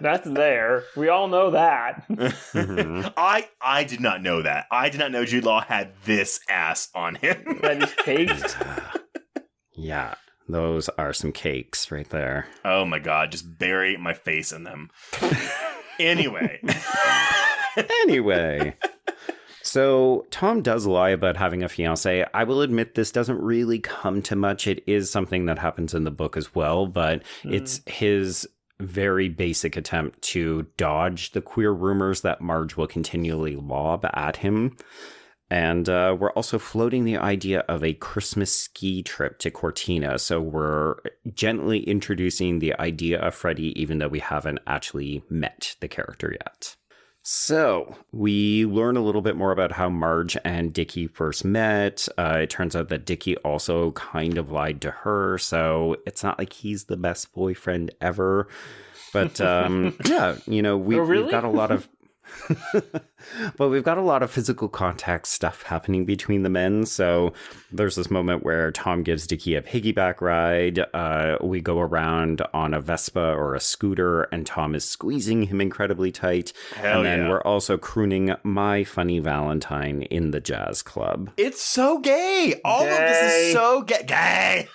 That's there. We all know that. I did not know that. I did not know Jude Law had this ass on him. That is caked. Yeah, those are some cakes right there. Oh my God, just bury my face in them. Anyway. So Tom does lie about having a fiance. I will admit this doesn't really come to much. It is something that happens in the book as well, but it's his very basic attempt to dodge the queer rumors that Marge will continually lob at him. And we're also floating the idea of a Christmas ski trip to Cortina. So we're gently introducing the idea of Freddy, even though we haven't actually met the character yet. So we learn a little bit more about how Marge and Dickie first met. It turns out that Dickie also kind of lied to her. So it's not like he's the best boyfriend ever. But yeah, you know, we've got a lot of... But we've got a lot of physical contact stuff happening between the men. So there's this moment where Tom gives Dickie a piggyback ride. We go around on a Vespa or a scooter, and Tom is squeezing him incredibly tight. Hell and then yeah. we're also crooning My Funny Valentine in the jazz club. It's so gay. All of this is so gay.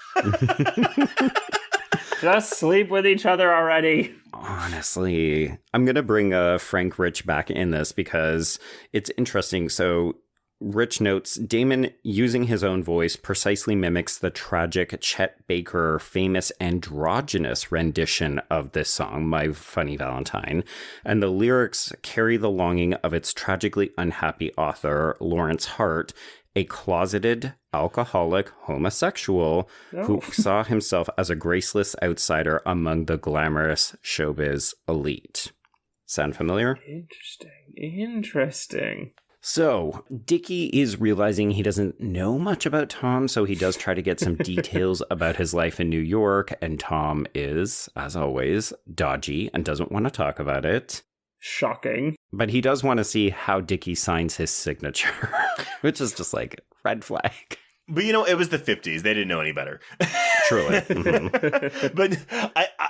Just sleep with each other already. Honestly, I'm going to bring Frank Rich back in this because it's interesting. So Rich notes, Damon, using his own voice, precisely mimics the tragic Chet Baker famous androgynous rendition of this song, My Funny Valentine. And the lyrics carry the longing of its tragically unhappy author, Lawrence Hart, a closeted, alcoholic homosexual who saw himself as a graceless outsider among the glamorous showbiz elite. Sound familiar? Interesting. So, Dickie is realizing he doesn't know much about Tom, so he does try to get some details about his life in New York, and Tom is, as always, dodgy and doesn't want to talk about it. Shocking. But he does want to see how Dickie signs his signature, which is just like red flag. But you know, it was the 50s. They didn't know any better. Truly. Mm-hmm. But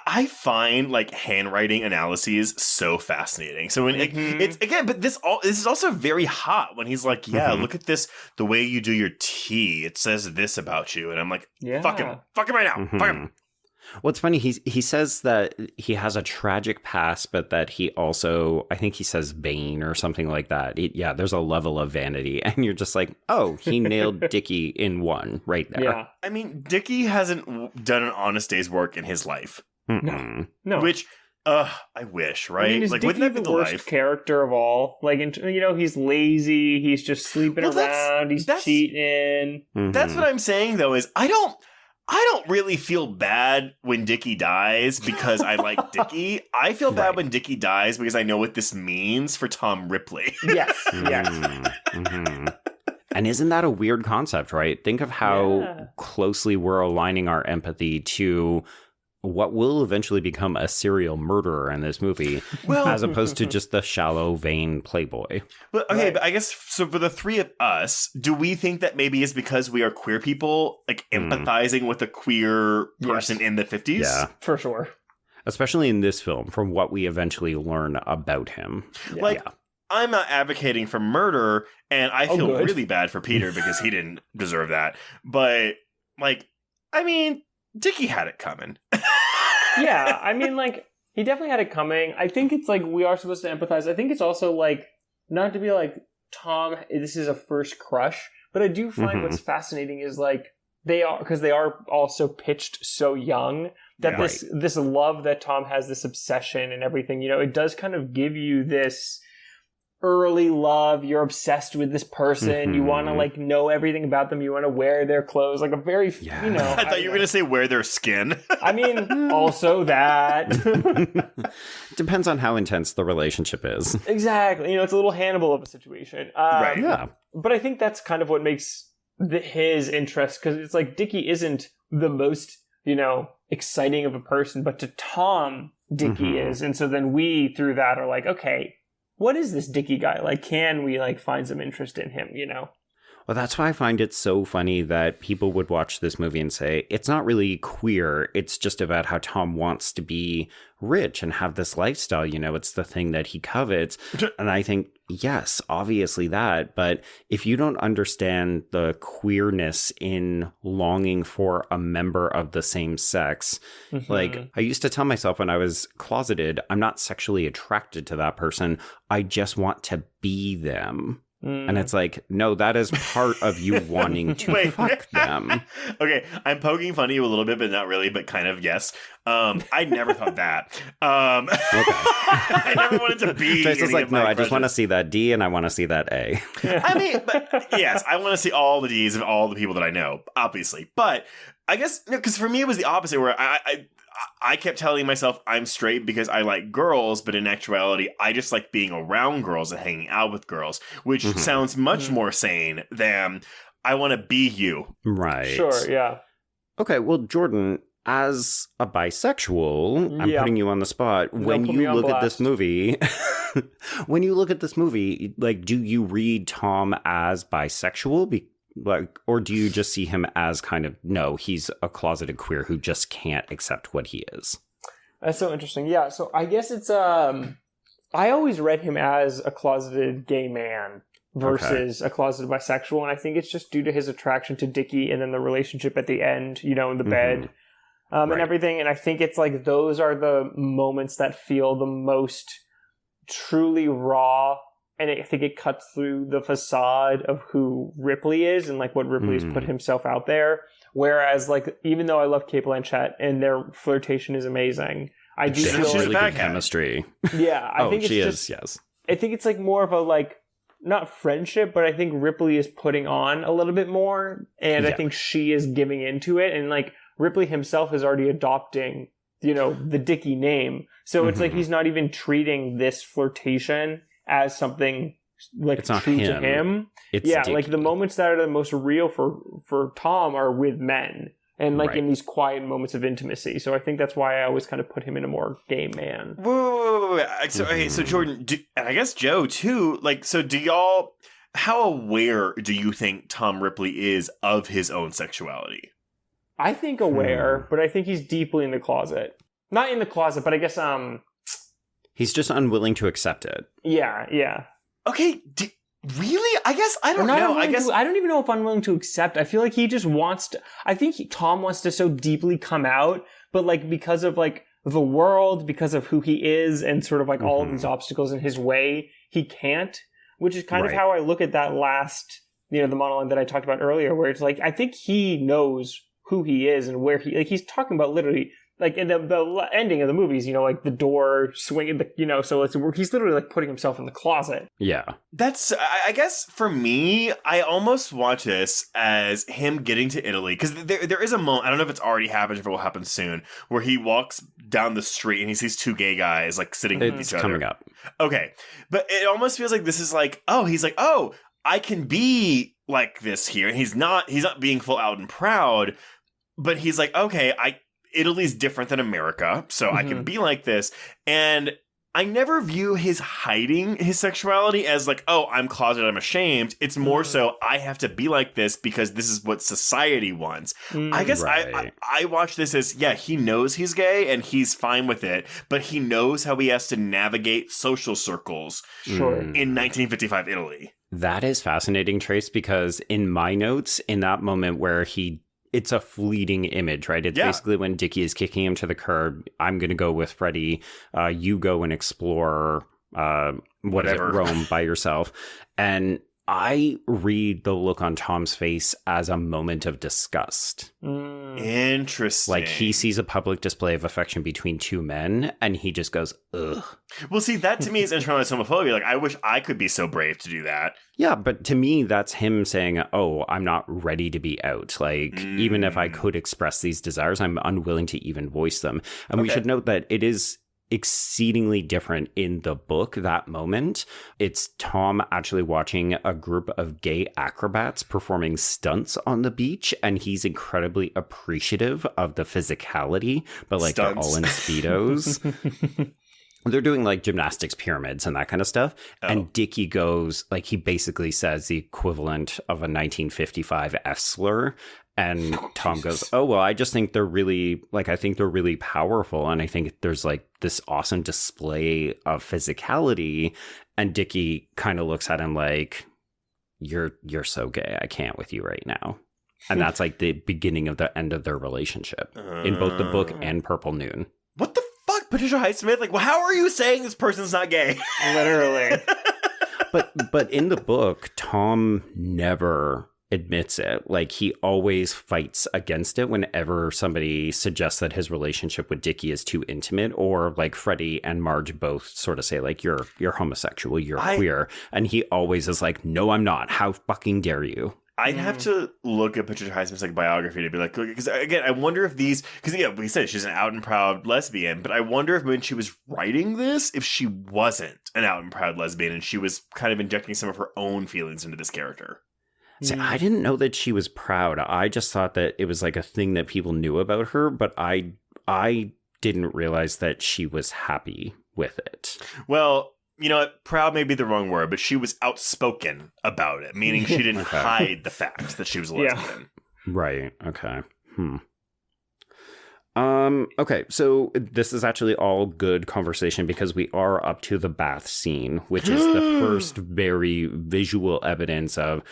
I find like handwriting analyses so fascinating. So when it's again, but this is also very hot when he's like, yeah, look at this, the way you do your T. It says this about you. And I'm like, fuck him right now. Fuck him. Well, it's funny. He says that he has a tragic past, but that he also, I think he says vain or something like that. Yeah, there's a level of vanity. And you're just like, oh, he nailed Dickie in one right there. Yeah. I mean, Dickie hasn't done an honest day's work in his life. No. Which I wish, right? I mean, is like, Dickie wouldn't that be the the worst life? character of all? Like, he's lazy. He's just sleeping around. He's cheating. That's what I'm saying, though, is I don't really feel bad when Dickie dies because I like Dickie. I feel bad when Dickie dies because I know what this means for Tom Ripley. Yes. And isn't that a weird concept, right? Think of how closely we're aligning our empathy to what will eventually become a serial murderer in this movie, as opposed to just the shallow, vain playboy. But okay, but I guess, so for the three of us, do we think that maybe it's because we are queer people, like, empathizing with a queer person in the 50s? Yeah. For sure. Especially in this film, from what we eventually learn about him. I'm not advocating for murder, and I feel really bad for Peter because he didn't deserve that. But, like, I mean, Dickie had it coming. Yeah, I mean, like, he definitely had it coming. I think it's like we are supposed to empathize. I think it's also like, not to be like, Tom, this is a first crush, but I do find what's fascinating is like, they are also pitched so young that this love that Tom has, this obsession and everything, it does kind of give you this early love. You're obsessed with this person. You want to like know everything about them. You want to wear their clothes, like a very I thought you were going to say wear their skin. I mean, also that. Depends on how intense the relationship is. Exactly. It's a little Hannibal of a situation. Right. Yeah. But I think that's kind of what makes his interest, because it's like Dickie isn't the most, exciting of a person, but to Tom, Dickie is. And so then we, through that, are like, okay, what is this Dickie guy? Like, can we like find some interest in him, Well, that's why I find it so funny that people would watch this movie and say, it's not really queer. It's just about how Tom wants to be rich and have this lifestyle. It's the thing that he covets. And I think, yes, obviously that. But if you don't understand the queerness in longing for a member of the same sex, like I used to tell myself when I was closeted, I'm not sexually attracted to that person. I just want to be them. And it's like, no, that is part of you wanting to fuck them. Okay, I'm poking fun at you a little bit, but not really, but kind of, yes. I never thought that. I never wanted to be. Jason's like, no, I just want to see that D and I want to see that A. I mean, but yes, I want to see all the Ds of all the people that I know, obviously. But I guess, because for me, it was the opposite, where I kept telling myself I'm straight because I like girls, but in actuality, I just like being around girls and hanging out with girls, which sounds much more sane than I want to be you. Right. Sure, yeah. Okay, well, Jordan, as a bisexual, I'm putting you on the spot. When you look at this movie, like, do you read Tom as bisexual? Or do you just see him as kind of, no, he's a closeted queer who just can't accept what he is? That's so interesting. Yeah, so I guess it's, I always read him as a closeted gay man versus a closeted bisexual, and I think it's just due to his attraction to Dickie and then the relationship at the end, in the bed and everything, and I think it's like those are the moments that feel the most truly raw. And I think it cuts through the facade of who Ripley is and like what Ripley has put himself out there. Whereas, like, even though I love Cate Blanchett and their flirtation is amazing, I do feel she's really good chemistry. Yeah, I think she it's is. Yes, I think it's like more of a like not friendship, but I think Ripley is putting on a little bit more, and I think she is giving into it, and like Ripley himself is already adopting, the Dickie name, so it's like he's not even treating this flirtation as something like it's not true him. to him. It's Dickie. Like the moments that are the most real for Tom are with men and like in these quiet moments of intimacy. So I think that's why I always kind of put him in a more gay man. Wait. So, okay, so Jordan, and I guess Joe too, like, so do y'all, how aware do you think Tom Ripley is of his own sexuality? I think aware, but I think he's deeply in the closet. Not in the closet, but I guess, he's just unwilling to accept it. Yeah. Okay, really? I guess I don't know. I don't even know if I'm willing to accept. I feel like he just wants to. I think Tom wants to so deeply come out, but like because of like the world, because of who he is, and sort of like all of these obstacles in his way, he can't. Which is kind of how I look at that last, the monologue that I talked about earlier, where it's like I think he knows who he is and where he's talking about literally like in the ending of the movies, you know, like the door swinging, you know, so he's literally like putting himself in the closet. Yeah. That's, I guess for me, I almost watch this as him getting to Italy, because there is a moment, I don't know if it's already happened, if it will happen soon, where he walks down the street and he sees two gay guys like sitting with each other. It's coming up. Okay. But it almost feels like this is like, he's like, I can be like this here. And he's not being full out and proud, but he's like, okay, Italy's different than America, so I can be like this. And I never view his hiding his sexuality as like, I'm closeted, I'm ashamed. It's more so I have to be like this because this is what society wants. I guess I watch this as, he knows he's gay and he's fine with it, but he knows how he has to navigate social circles in 1955 Italy. That is fascinating, Trace, because in my notes, in that moment where it's a fleeting image, right? It's basically when Dickie is kicking him to the curb. I'm going to go with Freddie. You go and explore Rome by yourself. And I read the look on Tom's face as a moment of disgust. Interesting. Like he sees a public display of affection between two men and he just goes, ugh. Well, see, that to me is internalized homophobia. Like, I wish I could be so brave to do that. Yeah, but to me, that's him saying, I'm not ready to be out. Like, even if I could express these desires, I'm unwilling to even voice them. And we should note that it is exceedingly different in the book, that moment. It's Tom actually watching a group of gay acrobats performing stunts on the beach, and he's incredibly appreciative of the physicality, but like stunts. They're all in Speedos. They're doing like gymnastics pyramids and that kind of stuff. And Dickie goes, like, he basically says the equivalent of a 1955 F-slur. And Tom goes, I just think they're really, I think they're really powerful. And I think there's like this awesome display of physicality. And Dickie kind of looks at him like, you're so gay. I can't with you right now. And that's like the beginning of the end of their relationship in both the book and Purple Noon. What the fuck, Patricia Highsmith? Like, well, how are you saying this person's not gay? Literally. But in the book, Tom never admits it. Like, he always fights against it whenever somebody suggests that his relationship with Dickie is too intimate, or like Freddie and Marge both sort of say like, you're homosexual, you're queer. And he always is like, no, I'm not. How fucking dare you? I'd have to look at Patricia Highsmith's like biography to be like, because again, I wonder if we said she's an out and proud lesbian, but I wonder if when she was writing this, if she wasn't an out and proud lesbian and she was kind of injecting some of her own feelings into this character. See, I didn't know that she was proud. I just thought that it was like a thing that people knew about her, but I didn't realize that she was happy with it. Well, you know what? Proud may be the wrong word, but she was outspoken about it, meaning she didn't hide the fact that she was a lesbian. Right. Okay. Okay, so this is actually all good conversation because we are up to the bath scene, which is the first very visual evidence of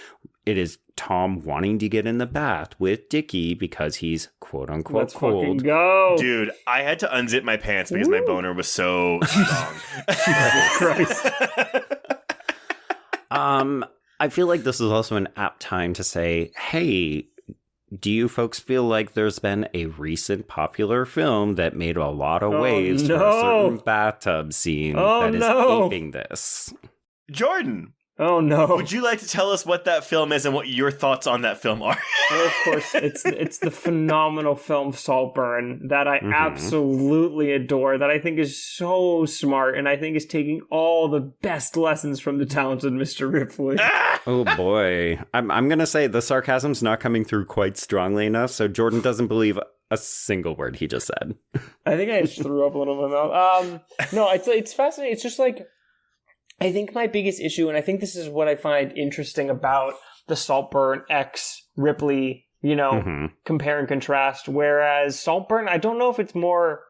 it is Tom wanting to get in the bath with Dickie because he's quote unquote Let's cold. Fucking go. Dude, I had to unzip my pants because my boner was so strong. Christ. I feel like this is also an apt time to say, hey, do you folks feel like there's been a recent popular film that made a lot of waves for a certain bathtub scene that is aping this? Jordan! Oh, no. Would you like to tell us what that film is and what your thoughts on that film are? Well, of course, it's the phenomenal film Saltburn that I absolutely adore, that I think is so smart, and I think is taking all the best lessons from the talented Mr. Ripley. Oh, boy. I'm going to say the sarcasm's not coming through quite strongly enough, so Jordan doesn't believe a single word he just said. I think I just threw up a little in my mouth. No, it's fascinating. It's just like, I think my biggest issue, and I think this is what I find interesting about the Saltburn X Ripley, compare and contrast. Whereas Saltburn, I don't know if it's more,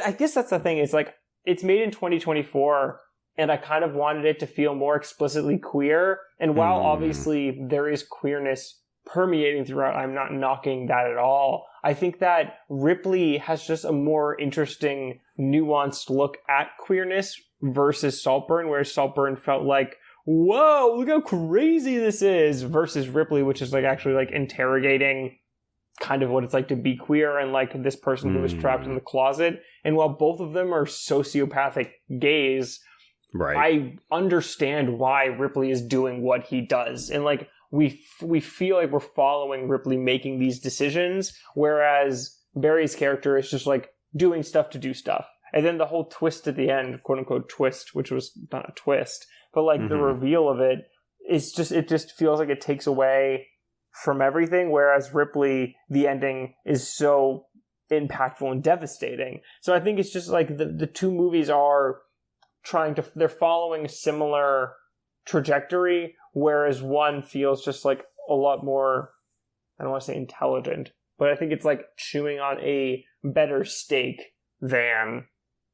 I guess that's the thing. It's like, it's made in 2024, and I kind of wanted it to feel more explicitly queer. And while obviously there is queerness permeating throughout, I'm not knocking that at all. I think that Ripley has just a more interesting, nuanced look at queerness versus Saltburn, where Saltburn felt like, whoa, look how crazy this is, versus Ripley, which is like actually like interrogating kind of what it's like to be queer and like this person who was trapped in the closet. And while both of them are sociopathic gays, I understand why Ripley is doing what he does. And like we feel like we're following Ripley making these decisions, whereas Barry's character is just like doing stuff to do stuff. And then the whole twist at the end, quote unquote twist, which was not a twist, but like the reveal of it is just, it just feels like it takes away from everything, whereas Ripley, the ending is so impactful and devastating. So I think it's just like the two movies are they're following a similar trajectory, whereas one feels just like a lot more, I don't want to say intelligent, but I think it's like chewing on a better steak than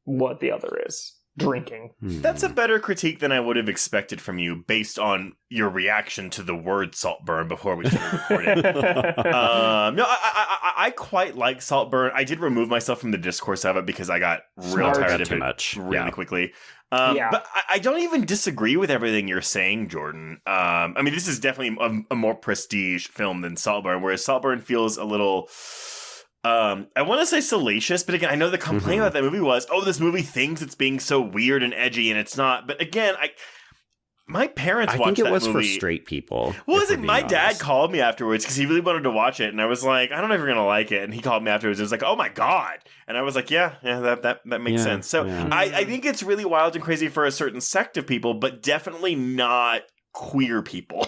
what the other is. Drinking. That's a better critique than I would have expected from you based on your reaction to the word Saltburn before we started recording. No, I quite like Saltburn. I did remove myself from the discourse of it because I got real tired of it really quickly. But I don't even disagree with everything you're saying, Jordan. I mean, this is definitely a more prestige film than Saltburn, whereas Saltburn feels a little... I want to say salacious, but again, I know the complaint about that movie was, this movie thinks it's being so weird and edgy, and it's not. But again, my parents watched that movie. I think it was for straight people. Well, my dad called me afterwards because he really wanted to watch it, and I was like, I don't know if you're gonna like it. And he called me afterwards. It was like, oh my god, and I was like, yeah, that makes sense. So I think it's really wild and crazy for a certain sect of people, but definitely not queer people.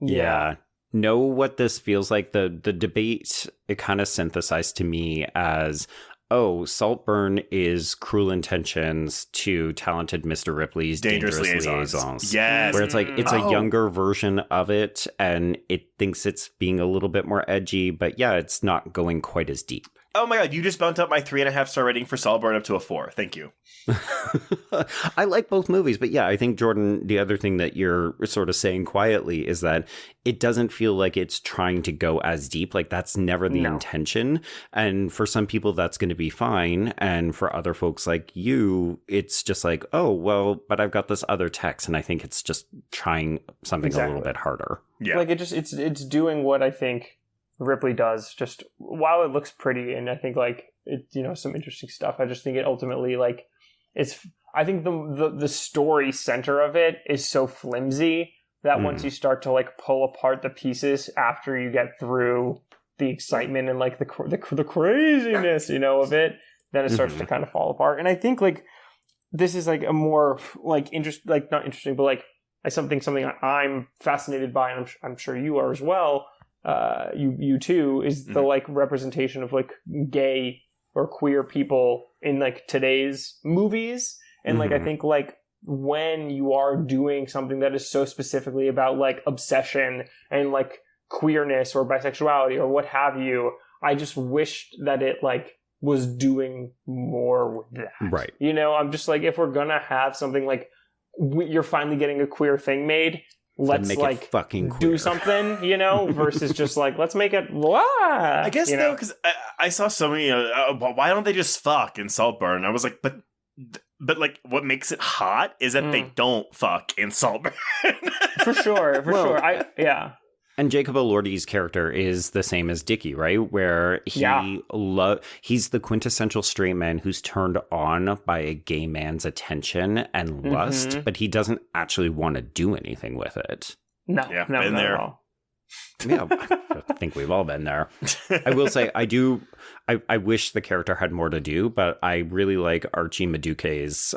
Yeah. Know what this feels like. The debate, it kind of synthesized to me as, Saltburn is Cruel Intentions to talented Mr. Ripley's Dangerous Liaisons. Yes. Where it's like, it's a younger version of it, and it thinks it's being a little bit more edgy, but yeah, it's not going quite as deep. Oh my god, you just bumped up my 3.5-star rating for Saltburn up to a 4. Thank you. I like both movies, but yeah, I think, Jordan, the other thing that you're sort of saying quietly is that it doesn't feel like it's trying to go as deep. Like, that's never the intention. And for some people, that's going to be fine. And for other folks like you, it's just like, but I've got this other text, and I think it's just trying something a little bit harder. Yeah. Like, it's doing what I think Ripley does, just while it looks pretty, and I think like it, some interesting stuff. I just think it ultimately like I think the story center of it is so flimsy that once you start to like pull apart the pieces after you get through the excitement and like the craziness, of it, then it starts to kind of fall apart. And I think like this is like a more like not interesting, but like something I'm fascinated by, and I'm sure you are as well. You too, is the like representation of like gay or queer people in like today's movies. And like I think like when you are doing something that is so specifically about like obsession and like queerness or bisexuality or what have you, I just wished that it like was doing more with that. Right. I'm just like, if we're gonna have something like you're finally getting a queer thing made, let's make like it fucking queer. Do something, versus just like, let's make it I guess though, because I saw so many why don't they just fuck in Saltburn? I was like, but like what makes it hot is that they don't fuck in Saltburn. for sure And Jacob Elordi's character is the same as Dickie, right? Where he's the quintessential straight man who's turned on by a gay man's attention and lust, but he doesn't actually want to do anything with it. No, been there. At all. Yeah, I think we've all been there. I will say, I wish the character had more to do, but I really like Archie Maduke's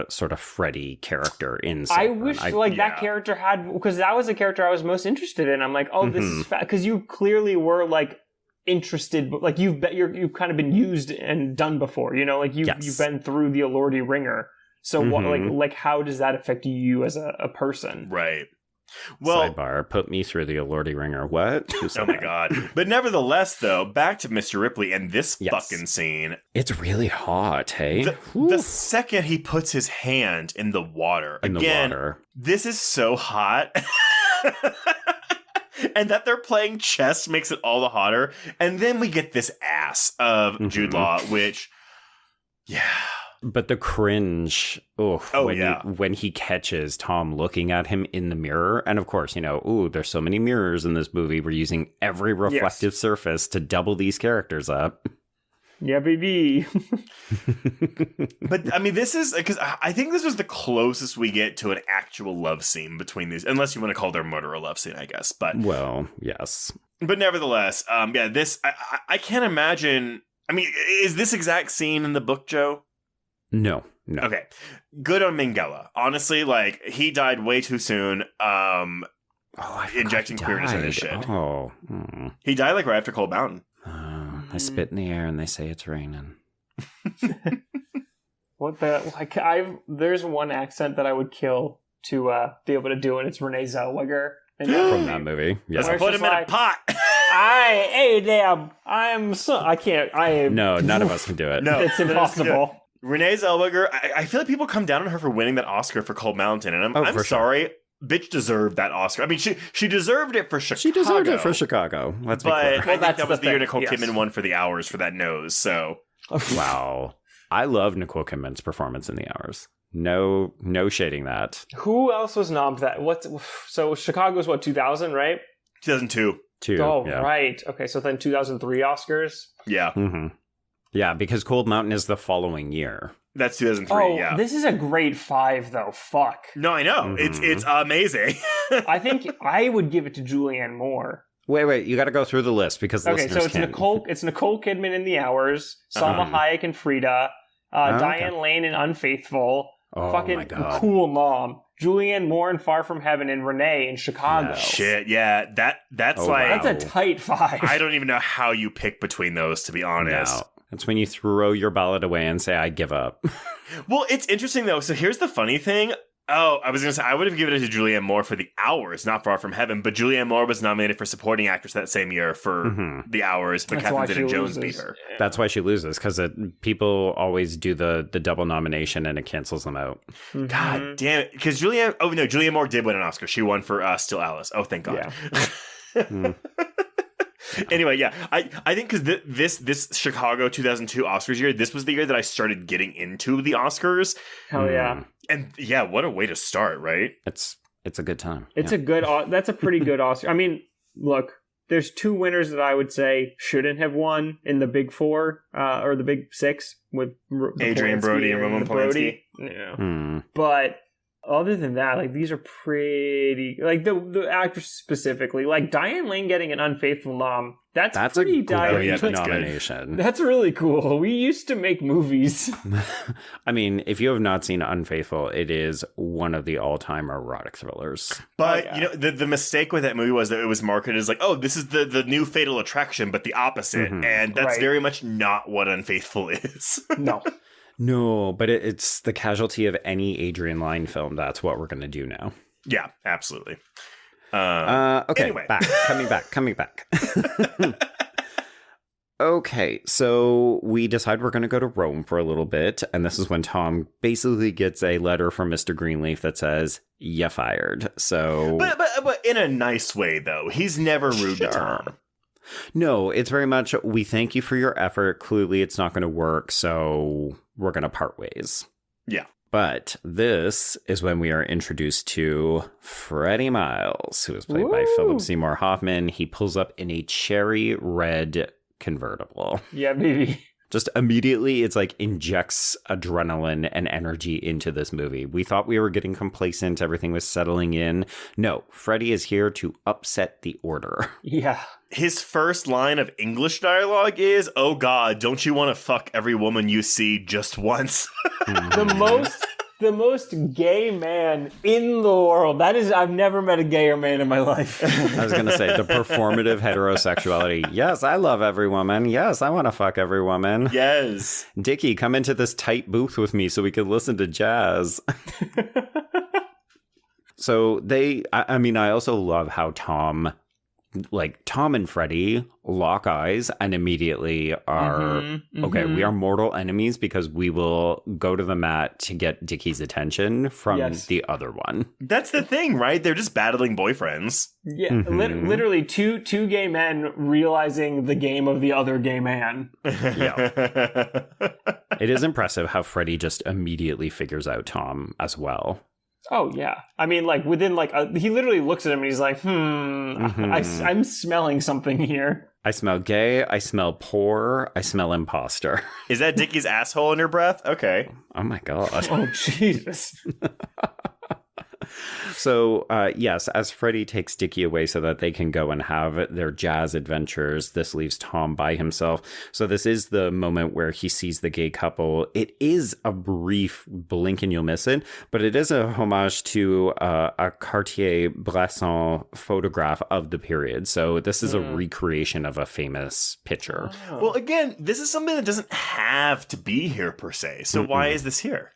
sort of Freddy character in Saltburn. I wish that character had, because that was the character I was most interested in. I'm like, this is because you clearly were like interested, but like you've kind of been used and done before, like you've been through the Elordi ringer. So what, like how does that affect you as a person? Right. Well, sidebar, put me through the Elordi ringer. What? Oh my god. But nevertheless, though, back to Mr. Ripley and this fucking scene. It's really hot, hey? The second he puts his hand in the water. This is so hot. And that they're playing chess makes it all the hotter. And then we get this ass of Jude Law, which... But the cringe, when he catches Tom looking at him in the mirror. And of course, there's so many mirrors in this movie. We're using every reflective surface to double these characters up. Yeah, baby. But I mean, this is because I think this was the closest we get to an actual love scene between these, unless you want to call their murder a love scene, I guess. But well, yes. But nevertheless, this I can't imagine. I mean, is this exact scene in the book, Joe? No. Okay, good on Minghella. Honestly, like he died way too soon. Injecting queerness in his shit. He died like right after Cold Mountain. I spit in the air and they say it's raining. There's one accent that I would kill to be able to do, and it's Renee Zellweger. From that movie. Yeah. Let's put him in a pot. No, none of us can do it. No, it's impossible. Renee Zellweger, I feel like people come down on her for winning that Oscar for Cold Mountain, and I'm sorry. Sure. Bitch deserved that Oscar. I mean, she deserved it for Chicago. She deserved it for Chicago. Let's be clear. But I think that was the year Nicole Kidman won for The Hours for that nose. So wow, I love Nicole Kidman's performance in The Hours. No shading that. Who else was nominated for that? So Chicago's 2000, right? 2002. Oh, yeah. Right. Okay, so then 2003 Oscars. Yeah. Mm-hmm. Yeah, because Cold Mountain is the following year. That's 2003, yeah. This is a great 5, though. Fuck. No, I know. Mm-hmm. It's amazing. I think I would give it to Julianne Moore. Wait. You got to go through the list because the listeners so it's Nicole Kidman in The Hours, Salma Hayek and Frida, Diane Lane in Unfaithful, fucking Cool Mom, Julianne Moore in Far From Heaven, and Renee in Chicago. Yeah, shit, yeah. That's that's a tight 5. I don't even know how you pick between those, to be honest. No. That's when you throw your ballot away and say, I give up. Well, it's interesting, though. So here's the funny thing. Oh, I was going to say, I would have given it to Julianne Moore for The Hours, not Far From Heaven, but Julianne Moore was nominated for Supporting Actress that same year for The Hours, but Catherine Zeta-Jones beat her. Yeah. That's why she loses, because people always do the double nomination and it cancels them out. Mm-hmm. God damn it. Because Julianne Moore did win an Oscar. She won for Still Alice. Oh, thank God. Yeah. Anyway, yeah, I think because this Chicago 2002 Oscars year, this was the year that I started getting into the Oscars. Hell yeah. And yeah, what a way to start, right? It's a good time. That's a pretty good Oscar. I mean, look, there's 2 winners that I would say shouldn't have won in the Big 4 or the Big 6 with Adrian Brody and Roman Polanski. Yeah. But other than that, like, these are pretty, like, the actress specifically, like Diane Lane getting an Unfaithful nom. That's pretty a great nomination. That's really cool. We used to make movies. I mean, if you have not seen Unfaithful, it is one of the all-time erotic thrillers. But the mistake with that movie was that it was marketed as like, oh, this is the new Fatal Attraction, but the opposite, and that's very much not what Unfaithful is. No, but it's the casualty of any Adrian Lyne film. That's what we're going to do now. Yeah, absolutely. Okay, anyway. Coming back. Okay, so we decide we're going to go to Rome for a little bit, and this is when Tom basically gets a letter from Mr. Greenleaf that says, "You fired." So, but in a nice way, though. He's never rude to Tom. No, it's very much, we thank you for your effort. Clearly, it's not going to work, so we're going to part ways. Yeah. But this is when we are introduced to Freddie Miles, who is played by Philip Seymour Hoffman. He pulls up in a cherry red convertible. Yeah, baby. Just immediately, it's like injects adrenaline and energy into this movie. We thought we were getting complacent. Everything was settling in. No, Freddie is here to upset the order. Yeah. His first line of English dialogue is, "Oh God, don't you want to fuck every woman you see just once?" The most gay man in the world. I've never met a gayer man in my life. I was going to say, the performative heterosexuality. Yes, I love every woman. Yes, I want to fuck every woman. Yes. Dickie, come into this tight booth with me so we can listen to jazz. So I also love how Tom like Tom and Freddy lock eyes and immediately are okay, we are mortal enemies because we will go to the mat to get Dickie's attention from the other one. That's the thing, right? They're just battling boyfriends. Yeah, literally two gay men realizing the game of the other gay man. Yeah. It is impressive how Freddy just immediately figures out Tom as well. Oh, yeah. I mean, like, within, like, he literally looks at him and he's like, I'm smelling something here. I smell gay, I smell poor, I smell imposter. Is that Dickie's asshole in her breath? Okay. Oh my God. Oh, Jesus. So, yes, as Freddy takes Dickie away so that they can go and have their jazz adventures, this leaves Tom by himself. So this is the moment where he sees the gay couple. It is a brief blink and you'll miss it, but it is a homage to a Cartier-Bresson photograph of the period. So this is a recreation of a famous picture. Oh. Well, again, this is something that doesn't have to be here per se. So why is this here?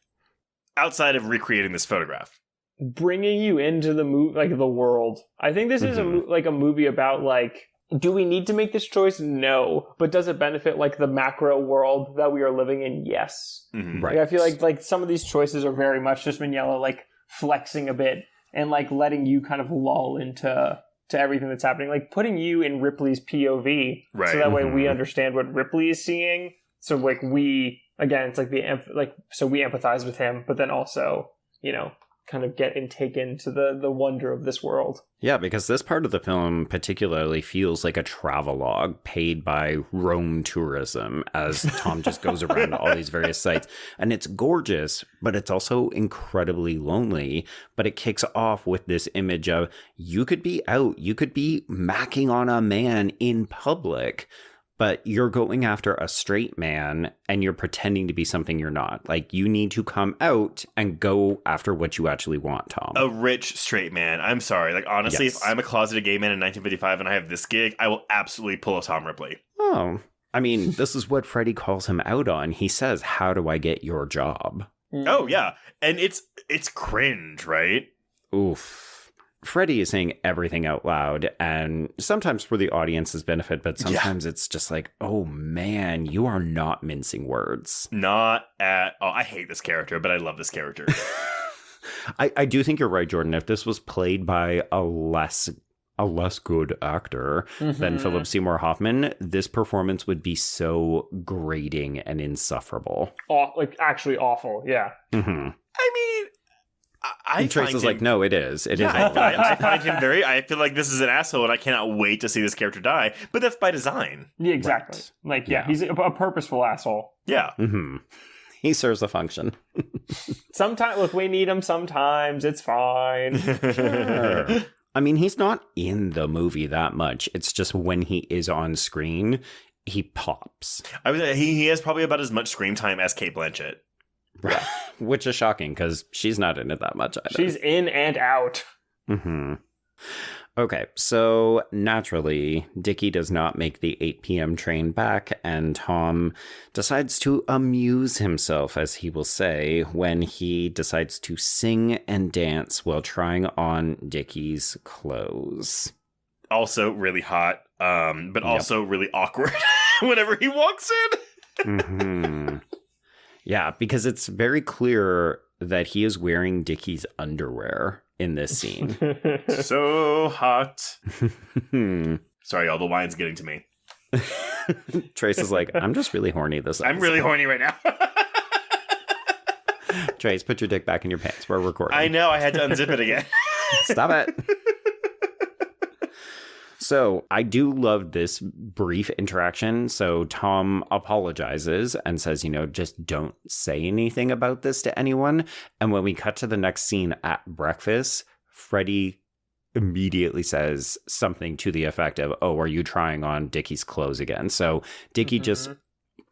Outside of recreating this photograph. Bringing you into the like the world. I think this is a movie about like, do we need to make this choice? No. But does it benefit like the macro world that we are living in? Yes. Right. Like, I feel like some of these choices are very much just Minghella like flexing a bit and like letting you kind of lull into everything that's happening, like putting you in Ripley's POV, right? So that way we understand what Ripley is seeing. So like we again, it's like so we empathize with him, but then also, you know, kind of get and take into the wonder of this world. Yeah, because this part of the film particularly feels like a travelogue paid by Rome tourism as Tom just goes around all these various sites. And it's gorgeous, but it's also incredibly lonely. But it kicks off with this image of you could be out, you could be macking on a man in public, but you're going after a straight man and you're pretending to be something you're not. Like, you need to come out and go after what you actually want, Tom. A rich straight man. I'm sorry. Like, honestly, if I'm a closeted gay man in 1955 and I have this gig, I will absolutely pull a Tom Ripley. Oh, I mean, this is what Freddy calls him out on. He says, "How do I get your job?" Oh, yeah. And it's cringe, right? Oof. Freddy is saying everything out loud, and sometimes for the audience's benefit, but sometimes it's just like, oh man, you are not mincing words. Not at all. I hate this character, but I love this character. I do think you're right, Jordan. If this was played by a less good actor than Philip Seymour Hoffman, this performance would be so grating and insufferable. Like, actually awful, yeah. Mm-hmm. I mean, And Trace is like, no, it is. It is. I find him I feel like this is an asshole and I cannot wait to see this character die. But that's by design. Yeah, exactly. Right. Like, he's a purposeful asshole. Yeah. Mm-hmm. He serves a function. Sometimes, look, we need him sometimes. It's fine. Sure. I mean, he's not in the movie that much. It's just when he is on screen, he pops. He has probably about as much screen time as Cate Blanchett. Right. Which is shocking because she's not in it that much either. She's in and out. Mm-hmm. Okay, so naturally, Dickie does not make the 8 p.m. train back, and Tom decides to amuse himself, as he will say, when he decides to sing and dance while trying on Dickie's clothes. Also really hot, but also really awkward whenever he walks in. Mm-hmm. Yeah, because it's very clear that he is wearing Dickie's underwear in this scene. So hot. Sorry, all the wine's getting to me. Trace is like, I'm just really horny this episode. I'm really horny right now. Trace, put your dick back in your pants. We're recording. I know, I had to unzip it again. Stop it. So I do love this brief interaction. So Tom apologizes and says, just don't say anything about this to anyone. And when we cut to the next scene at breakfast, Freddy immediately says something to the effect of, oh, are you trying on Dickie's clothes again? So Dickie just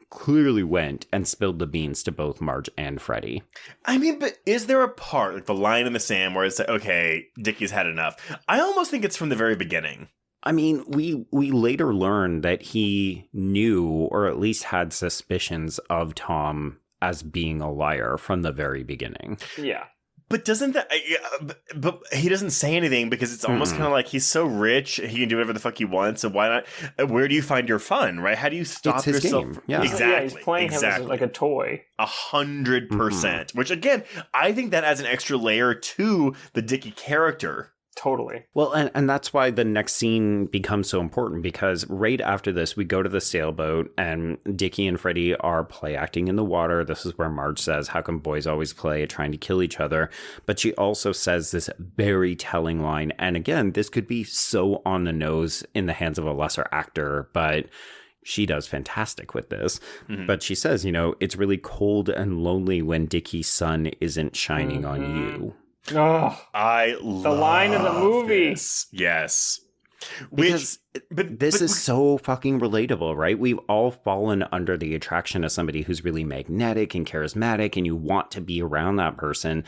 clearly went and spilled the beans to both Marge and Freddy. I mean, but is there a part, like the line in the sand, where it's like, okay, Dickie's had enough? I almost think it's from the very beginning. I mean, we later learned that he knew, or at least had suspicions of Tom as being a liar from the very beginning. Yeah. But doesn't that? But he doesn't say anything because it's almost kind of like he's so rich, he can do whatever the fuck he wants. So why not? Where do you find your fun, right? How do you stop yourself? Game. Yeah, exactly. Yeah, he's playing him as like a toy. 100%. Which again, I think that adds an extra layer to the Dickie character. Totally. Well, and that's why the next scene becomes so important, because right after this, we go to the sailboat and Dickie and Freddie are play acting in the water. This is where Marge says, how come boys always play trying to kill each other? But she also says this very telling line. And again, this could be so on the nose in the hands of a lesser actor, but she does fantastic with this. But she says, it's really cold and lonely when Dickie's sun isn't shining on you. Oh, I love the line of the movie. This. Yes. Because this is so fucking relatable, right? We've all fallen under the attraction of somebody who's really magnetic and charismatic, and you want to be around that person.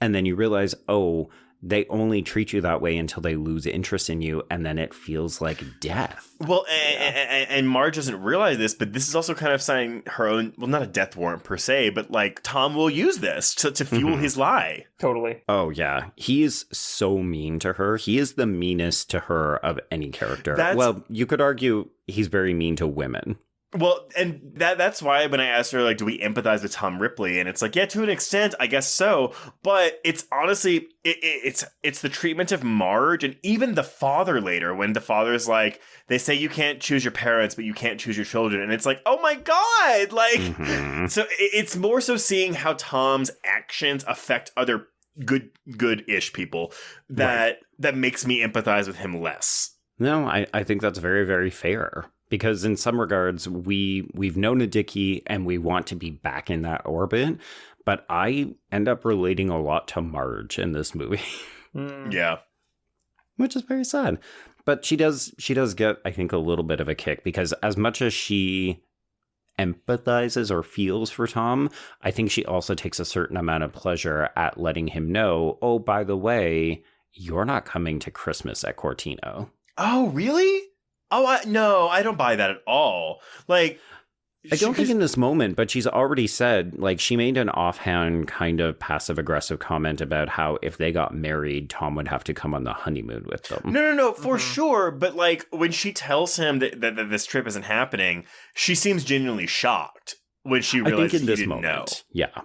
And then you realize, oh, they only treat you that way until they lose interest in you, and then it feels like death. Well, and Marge doesn't realize this, but this is also kind of signing her own, well, not a death warrant per se, but like Tom will use this to fuel his lie. Totally. Oh, yeah. He is so mean to her. He is the meanest to her of any character. Well, you could argue he's very mean to women. Well, and that's why when I asked her, like, do we empathize with Tom Ripley? And it's like, yeah, to an extent, I guess so. But it's honestly, it's the treatment of Marge and even the father later, when the father's like, they say you can't choose your parents, but you can't choose your children. And it's like, oh my God! Like, so it's more so seeing how Tom's actions affect other good-ish people that makes me empathize with him less. No, I think that's very, very fair. Because in some regards, we've known a Dickie and we want to be back in that orbit. But I end up relating a lot to Marge in this movie. Yeah. Which is very sad. But she does get, I think, a little bit of a kick. Because as much as she empathizes or feels for Tom, I think she also takes a certain amount of pleasure at letting him know, oh, by the way, you're not coming to Christmas at Cortino. Oh, really? Oh, no, I don't buy that at all. Like, I don't think in this moment, but she's already said, like, she made an offhand kind of passive-aggressive comment about how if they got married, Tom would have to come on the honeymoon with them. No, for sure. But, like, when she tells him that this trip isn't happening, she seems genuinely shocked when she realizes he didn't know. Yeah.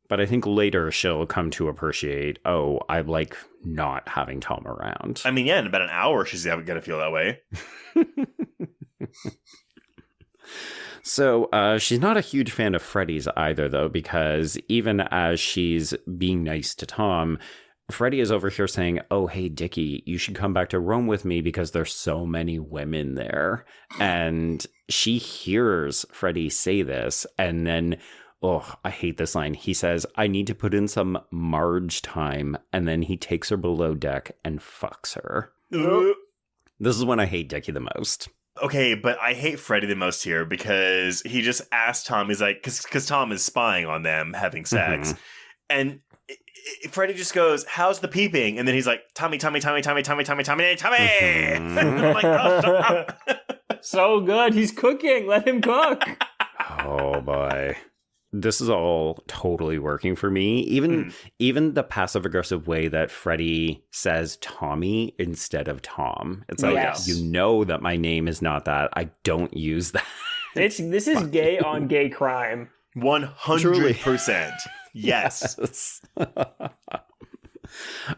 But I think later she'll come to appreciate, oh, I like not having Tom around. I mean, yeah, in about an hour she's going to feel that way. So she's not a huge fan of Freddie's either, though, because even as she's being nice to Tom, Freddie is over here saying, oh, hey, Dickie, you should come back to Rome with me because there's so many women there. And she hears Freddie say this, and then... oh, I hate this line. He says, I need to put in some Marge time, and then he takes her below deck and fucks her. This is when I hate Dickie the most. Okay, but I hate Freddie the most here because he just asked Tom, he's like, because Tom is spying on them having sex. And Freddie just goes, how's the peeping? And then he's like, Tommy. I'm like, oh, stop. So good. He's cooking. Let him cook. Oh, boy. This is all totally working for me. Even the passive-aggressive way that Freddie says Tommy instead of Tom. It's like, you know that my name is not that. I don't use that. This is gay on gay crime. 100%. Yes.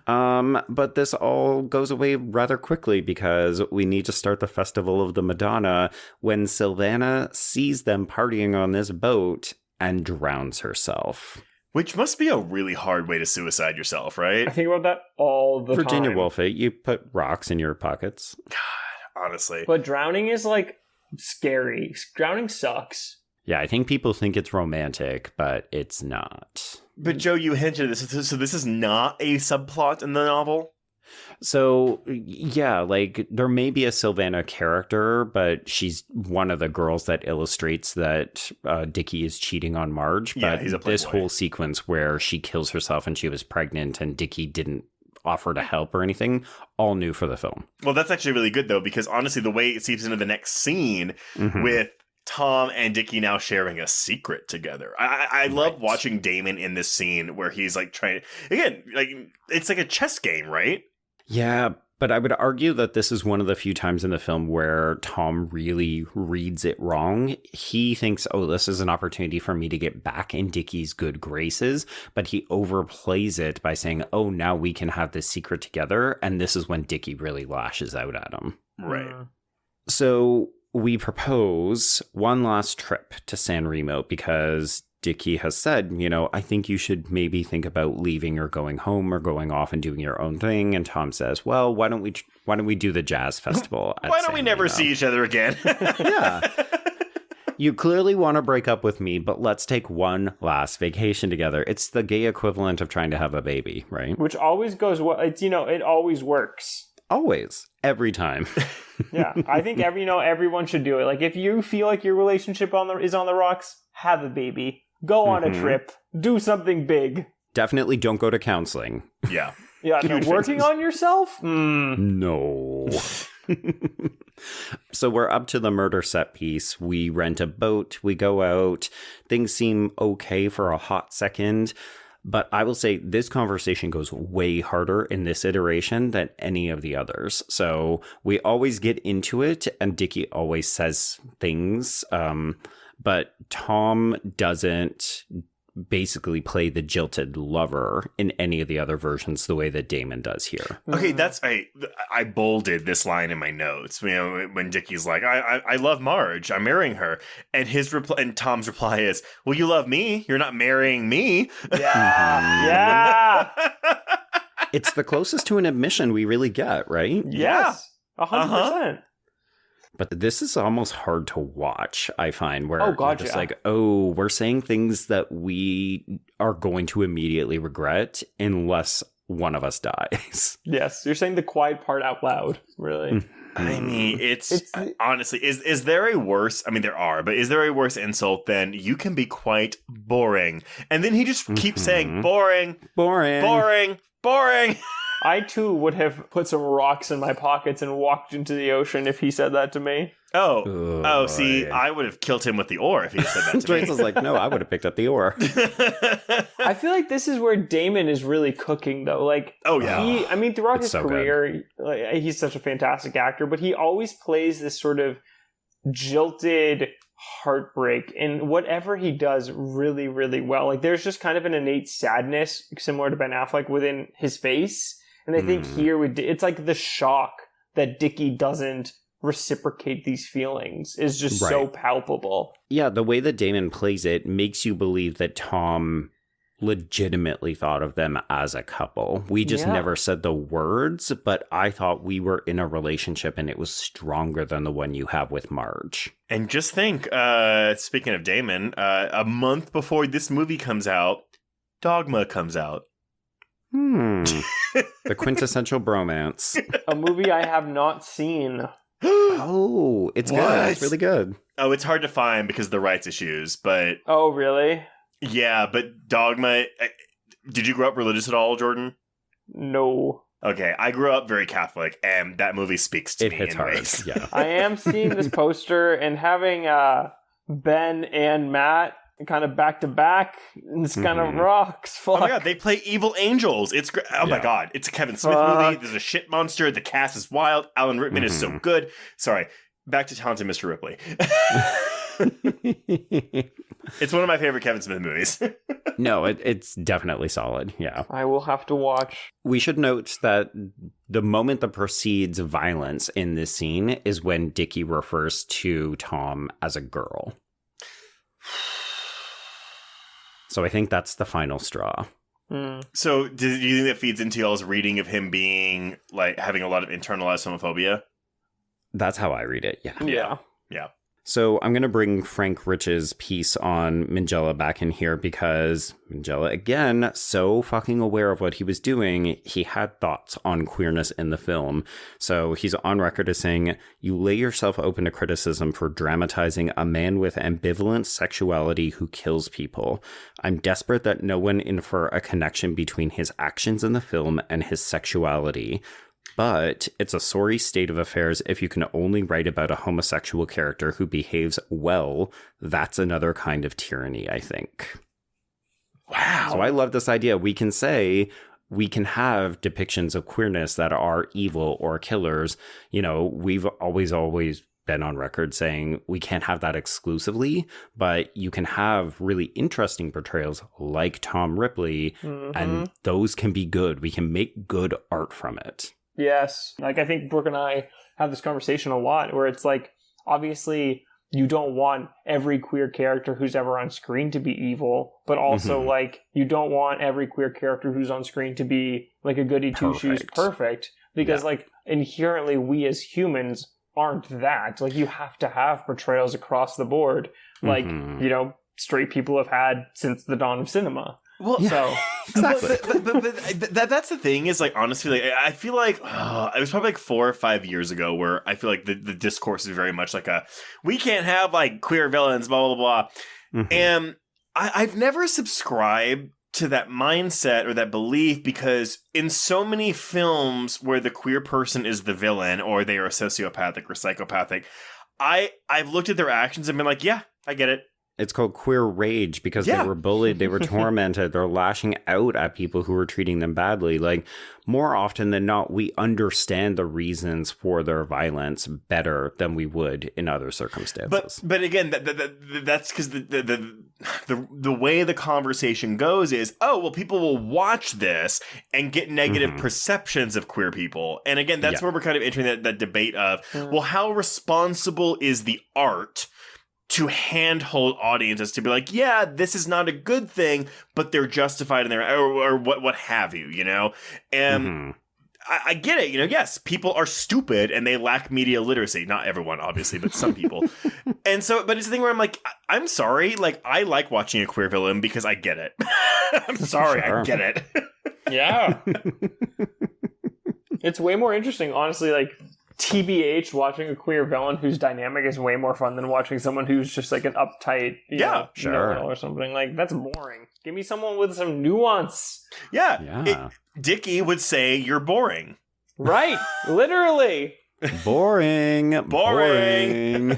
But this all goes away rather quickly because we need to start the Festival of the Madonna when Sylvana sees them partying on this boat and drowns herself. Which must be a really hard way to suicide yourself, right? I think about that all the time. Virginia Woolf, you put rocks in your pockets. God, honestly. But drowning is, like, scary. Drowning sucks. Yeah, I think people think it's romantic, but it's not. But Joe, you hinted at this. So this is not a subplot in the novel? So, yeah, like, there may be a Sylvana character, but she's one of the girls that illustrates that Dickie is cheating on Marge. Yeah, but he's a playboy. This whole sequence where she kills herself and she was pregnant and Dickie didn't offer to help or anything, all new for the film. Well, that's actually really good, though, because honestly, the way it seeps into the next scene with Tom and Dickie now sharing a secret together. I love watching Damon in this scene where he's like trying, again, like it's like a chess game, right? Yeah, but I would argue that this is one of the few times in the film where Tom really reads it wrong. He thinks, oh, this is an opportunity for me to get back in Dickie's good graces, but he overplays it by saying, oh, now we can have this secret together. And this is when Dickie really lashes out at him. Right. So we propose one last trip to San Remo because Dickie has said, you know, I think you should maybe think about leaving or going home or going off and doing your own thing. And Tom says, well, why don't we do the jazz festival? Why don't we never see each other again? Yeah. You clearly want to break up with me, but let's take one last vacation together. It's the gay equivalent of trying to have a baby, right? Which always goes well. It's, you know, it always works. Always. Every time. Yeah. I think everyone should do it. Like, if you feel like your relationship is on the rocks, have a baby. Go on a trip. Do something big. Definitely don't go to counseling. Yeah. Yeah. No, working on yourself? No. So we're up to the murder set piece. We rent a boat. We go out. Things seem okay for a hot second. But I will say this conversation goes way harder in this iteration than any of the others. So we always get into it, and Dickie always says things. But Tom doesn't basically play the jilted lover in any of the other versions the way that Damon does here. Okay, that's I bolded this line in my notes. You know, when Dickie's like, I love Marge, I'm marrying her, and Tom's reply is, well, you love me, you're not marrying me. Yeah, yeah. It's the closest to an admission we really get, right? Yes, 100%. But this is almost hard to watch, I find, where God, it's like, oh, we're saying things that we are going to immediately regret unless one of us dies. Yes, you're saying the quiet part out loud, really. I mean, it's honestly, is there a worse, I mean, there are, but is there a worse insult than you can be quite boring? And then he just keeps saying, boring, boring, boring, boring. I, too, would have put some rocks in my pockets and walked into the ocean if he said that to me. See, I would have killed him with the oar if he had said that to me. Trace was like, no, I would have picked up the oar. I feel like this is where Damon is really cooking, though. Like, throughout his career, he's such a fantastic actor, but he always plays this sort of jilted heartbreak in whatever he does really, really well. Like, there's just kind of an innate sadness, similar to Ben Affleck, within his face. And I think here, it's like the shock that Dickie doesn't reciprocate these feelings is just so palpable. Yeah, the way that Damon plays it makes you believe that Tom legitimately thought of them as a couple. We just never said the words, but I thought we were in a relationship and it was stronger than the one you have with Marge. And just think, speaking of Damon, a month before this movie comes out, Dogma comes out. The quintessential bromance. A movie I have not seen. Oh, it's good. It's really good. Oh, it's hard to find because of the rights issues, but... Oh, really? Yeah, but Dogma... Did you grow up religious at all, Jordan? No. Okay, I grew up very Catholic, and that movie speaks to me. It hits hard, ways. yeah. I am seeing this poster, and having Ben and Matt kind of back to back, it's kind of rocks. Fuck. Oh my god, they play evil angels. It's great. Oh my god, it's a Kevin Smith movie. There's a shit monster. The cast is wild. Alan Rickman is so good. Sorry, back to Talented Mr. Ripley. It's one of my favorite Kevin Smith movies. No, it's definitely solid. Yeah, I will have to watch. We should note that the moment that precedes violence in this scene is when Dickie refers to Tom as a girl. So I think that's the final straw. So do you think that feeds into y'all's reading of him being, like, having a lot of internalized homophobia? That's how I read it, yeah. Yeah. So I'm going to bring Frank Rich's piece on Minghella back in here because Minghella, again, so fucking aware of what he was doing, he had thoughts on queerness in the film. So he's on record as saying, you lay yourself open to criticism for dramatizing a man with ambivalent sexuality who kills people. I'm desperate that no one infer a connection between his actions in the film and his sexuality. But it's a sorry state of affairs if you can only write about a homosexual character who behaves well. That's another kind of tyranny, I think. Wow. So I love this idea. We can say we can have depictions of queerness that are evil or killers. You know, we've always been on record saying we can't have that exclusively, but you can have really interesting portrayals like Tom Ripley, and those can be good. We can make good art from it. Yes. Like, I think Brooke and I have this conversation a lot where it's like, obviously, you don't want every queer character who's ever on screen to be evil, but also, like, you don't want every queer character who's on screen to be, like, a goody two-shoes perfect. Because, like, inherently, we as humans aren't that. Like, you have to have portrayals across the board. Like, you know, straight people have had since the dawn of cinema. Well, so exactly. But that's the thing is, like, honestly, like, I feel like it was probably like 4 or 5 years ago where I feel like the discourse is very much like we can't have like queer villains, blah, blah, blah. And I've never subscribed to that mindset or that belief, because in so many films where the queer person is the villain or they are sociopathic or psychopathic, I've looked at their actions and been like, yeah, I get it. It's called queer rage because they were bullied, they were tormented, they're lashing out at people who were treating them badly. Like, more often than not, we understand the reasons for their violence better than we would in other circumstances. But again, that's because the way the conversation goes is, oh, well, people will watch this and get negative perceptions of queer people. And again, that's where we're kind of entering that debate of, well, how responsible is the art to handhold audiences to be like, yeah, this is not a good thing, but they're justified in their, or what have you, you know? And I get it, you know, yes, people are stupid and they lack media literacy. Not everyone, obviously, but some people. And so, but it's the thing where I'm like, I'm sorry, like, I like watching a queer villain because I get it. I'm sorry, I get it. yeah. It's way more interesting, honestly, like, TBH, watching a queer villain whose dynamic is way more fun than watching someone who's just like an uptight, villain or something. Like, that's boring. Give me someone with some nuance. Yeah. Dickie would say you're boring. Right. Literally. Boring. And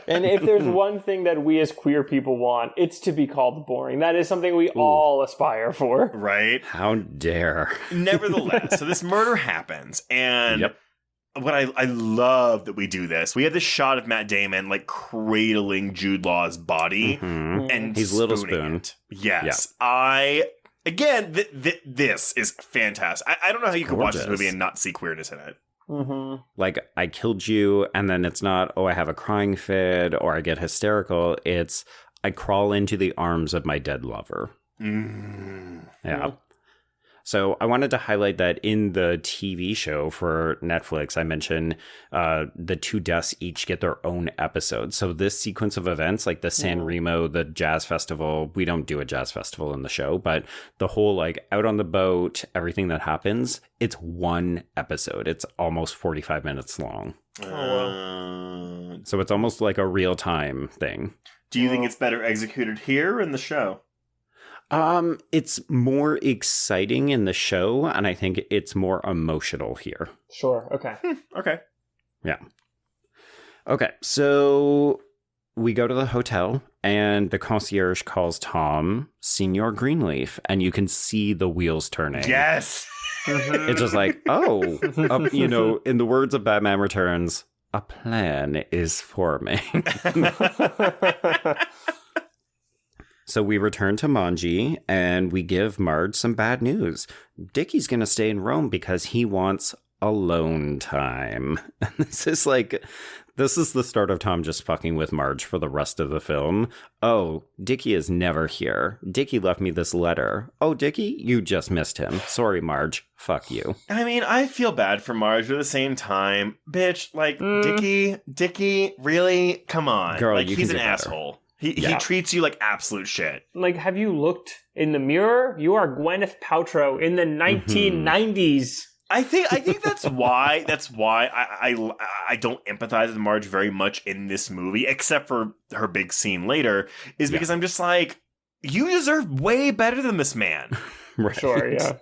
if there's one thing that we as queer people want, it's to be called boring. That is something we all aspire for. Right. How dare. Nevertheless, so this murder happens, and what I love that we do this. We have this shot of Matt Damon like cradling Jude Law's body and he's little spoon. It. Yes. Again, this is fantastic. I don't know how you could watch this movie and not see queerness in it. Like, I killed you, and then it's not, oh, I have a crying fit or I get hysterical. It's, I crawl into the arms of my dead lover. Yeah. So I wanted to highlight that in the TV show for Netflix, I mentioned the 2 deaths each get their own episode. So this sequence of events, like the San Remo, the jazz festival, we don't do a jazz festival in the show, but the whole, like, out on the boat, everything that happens, it's one episode. It's almost 45 minutes long. So it's almost like a real-time thing. Do you think it's better executed here or in the show? It's more exciting in the show, and I think it's more emotional here. Sure. Okay. Okay. Yeah. Okay, so we go to the hotel, and the concierge calls Tom Senor Greenleaf, and you can see the wheels turning. Yes! It's just like, you know, in the words of Batman Returns, a plan is forming. So we return to Manji, and we give Marge some bad news. Dickie's going to stay in Rome because he wants alone time. And this is the start of Tom just fucking with Marge for the rest of the film. Oh, Dickie is never here. Dickie left me this letter. Oh, Dickie, you just missed him. Sorry, Marge. Fuck you. I mean, I feel bad for Marge, but at the same time, bitch, like, Dickie, really? Come on. Girl, like, you he's can an get better. asshole. He treats you like absolute shit. Like, have you looked in the mirror? You are Gwyneth Paltrow in the 1990s. I think that's why I don't empathize with Marge very much in this movie, except for her big scene later, is because I'm just like, you deserve way better than this man. Right. Sure, yeah.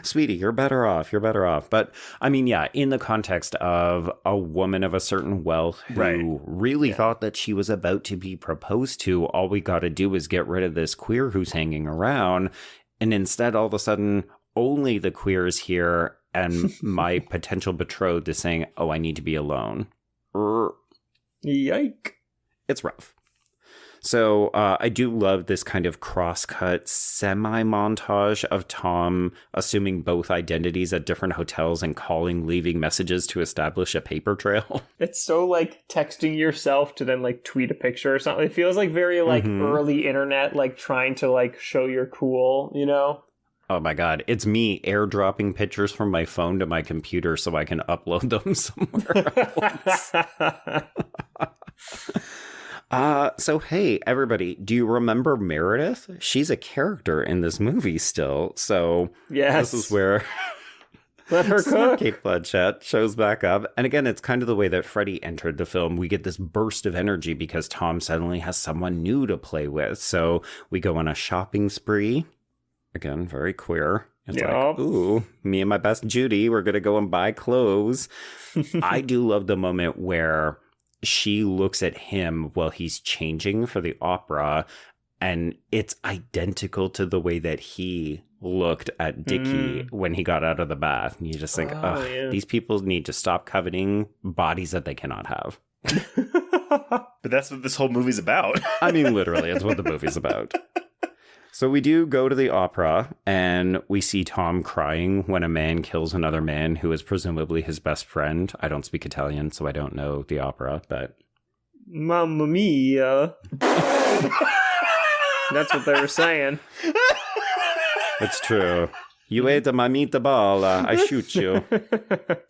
Sweetie, you're better off. You're better off. But I mean, yeah, in the context of a woman of a certain wealth who really thought that she was about to be proposed to, all we got to do is get rid of this queer who's hanging around. And instead, all of a sudden, only the queer is here and my potential betrothed is saying, oh, I need to be alone. Yike. It's rough. So I do love this kind of cross-cut semi-montage of Tom assuming both identities at different hotels and calling, leaving messages to establish a paper trail. It's so like texting yourself to then like tweet a picture or something. It feels like very like early internet, like trying to like show you're cool, you know? Oh my God. It's me airdropping pictures from my phone to my computer so I can upload them somewhere else. So, hey, everybody, do you remember Meredith? She's a character in this movie still. So, yes. This is where let her cook. Cate Blanchett shows back up. And again, it's kind of the way that Freddie entered the film. We get this burst of energy because Tom suddenly has someone new to play with. So we go on a shopping spree. Again, very queer. It's like, ooh, me and my best Judy, we're going to go and buy clothes. I do love the moment where she looks at him while he's changing for the opera, and it's identical to the way that he looked at Dickie when he got out of the bath. And you just think, these people need to stop coveting bodies that they cannot have. But that's what this whole movie's about. I mean, literally, it's what the movie's about. So we do go to the opera, and we see Tom crying when a man kills another man who is presumably his best friend. I don't speak Italian, so I don't know the opera, but... Mamma mia. That's what they were saying. It's true. You ate a mamita ball, I shoot you.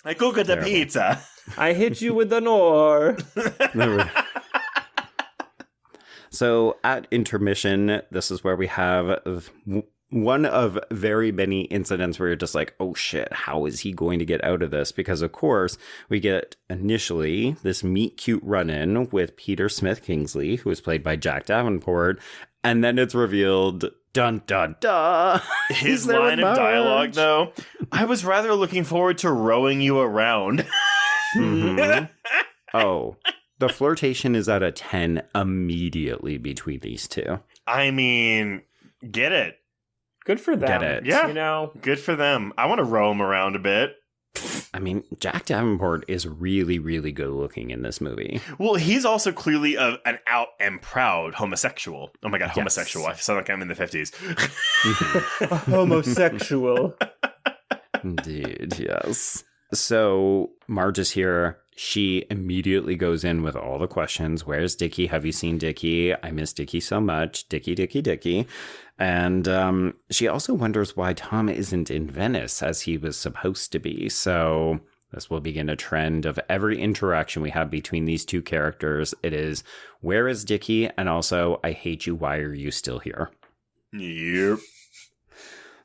I cook the pizza. I hit you with an oar. So at intermission, this is where we have one of very many incidents where you're just like, oh shit, how is he going to get out of this? Because of course, we get initially this meet cute run-in with Peter Smith Kingsley, who is played by Jack Davenport, and then it's revealed, dun dun dun. His line of dialogue, though, I was rather looking forward to rowing you around. Oh. The flirtation is at a 10 immediately between these two. I mean, get it. Good for them. Get it. Yeah. You know? Good for them. I want to row him around a bit. I mean, Jack Davenport is really, really good looking in this movie. Well, he's also clearly an out and proud homosexual. Oh my God, homosexual. I sound like I'm in the 50s. Homosexual. Indeed, yes. So Marge is here. She immediately goes in with all the questions. Where's Dickie? Have you seen Dickie? I miss Dickie so much. Dickie, Dickie, Dickie. And she also wonders why Tom isn't in Venice as he was supposed to be. So this will begin a trend of every interaction we have between these two characters. It is, where is Dickie? And also, I hate you. Why are you still here? Yep.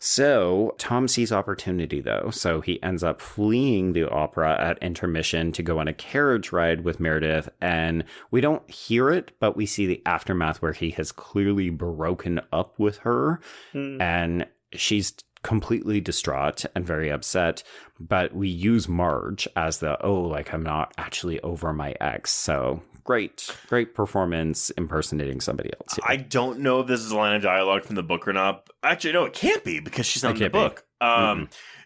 So Tom sees opportunity, though. So he ends up fleeing the opera at intermission to go on a carriage ride with Meredith. And we don't hear it, but we see the aftermath where he has clearly broken up with her. And she's completely distraught and very upset. But we use Marge as I'm not actually over my ex. So great performance impersonating somebody else here. I don't know if this is a line of dialogue from the book or not. Actually, no, it can't be because she's not in the book.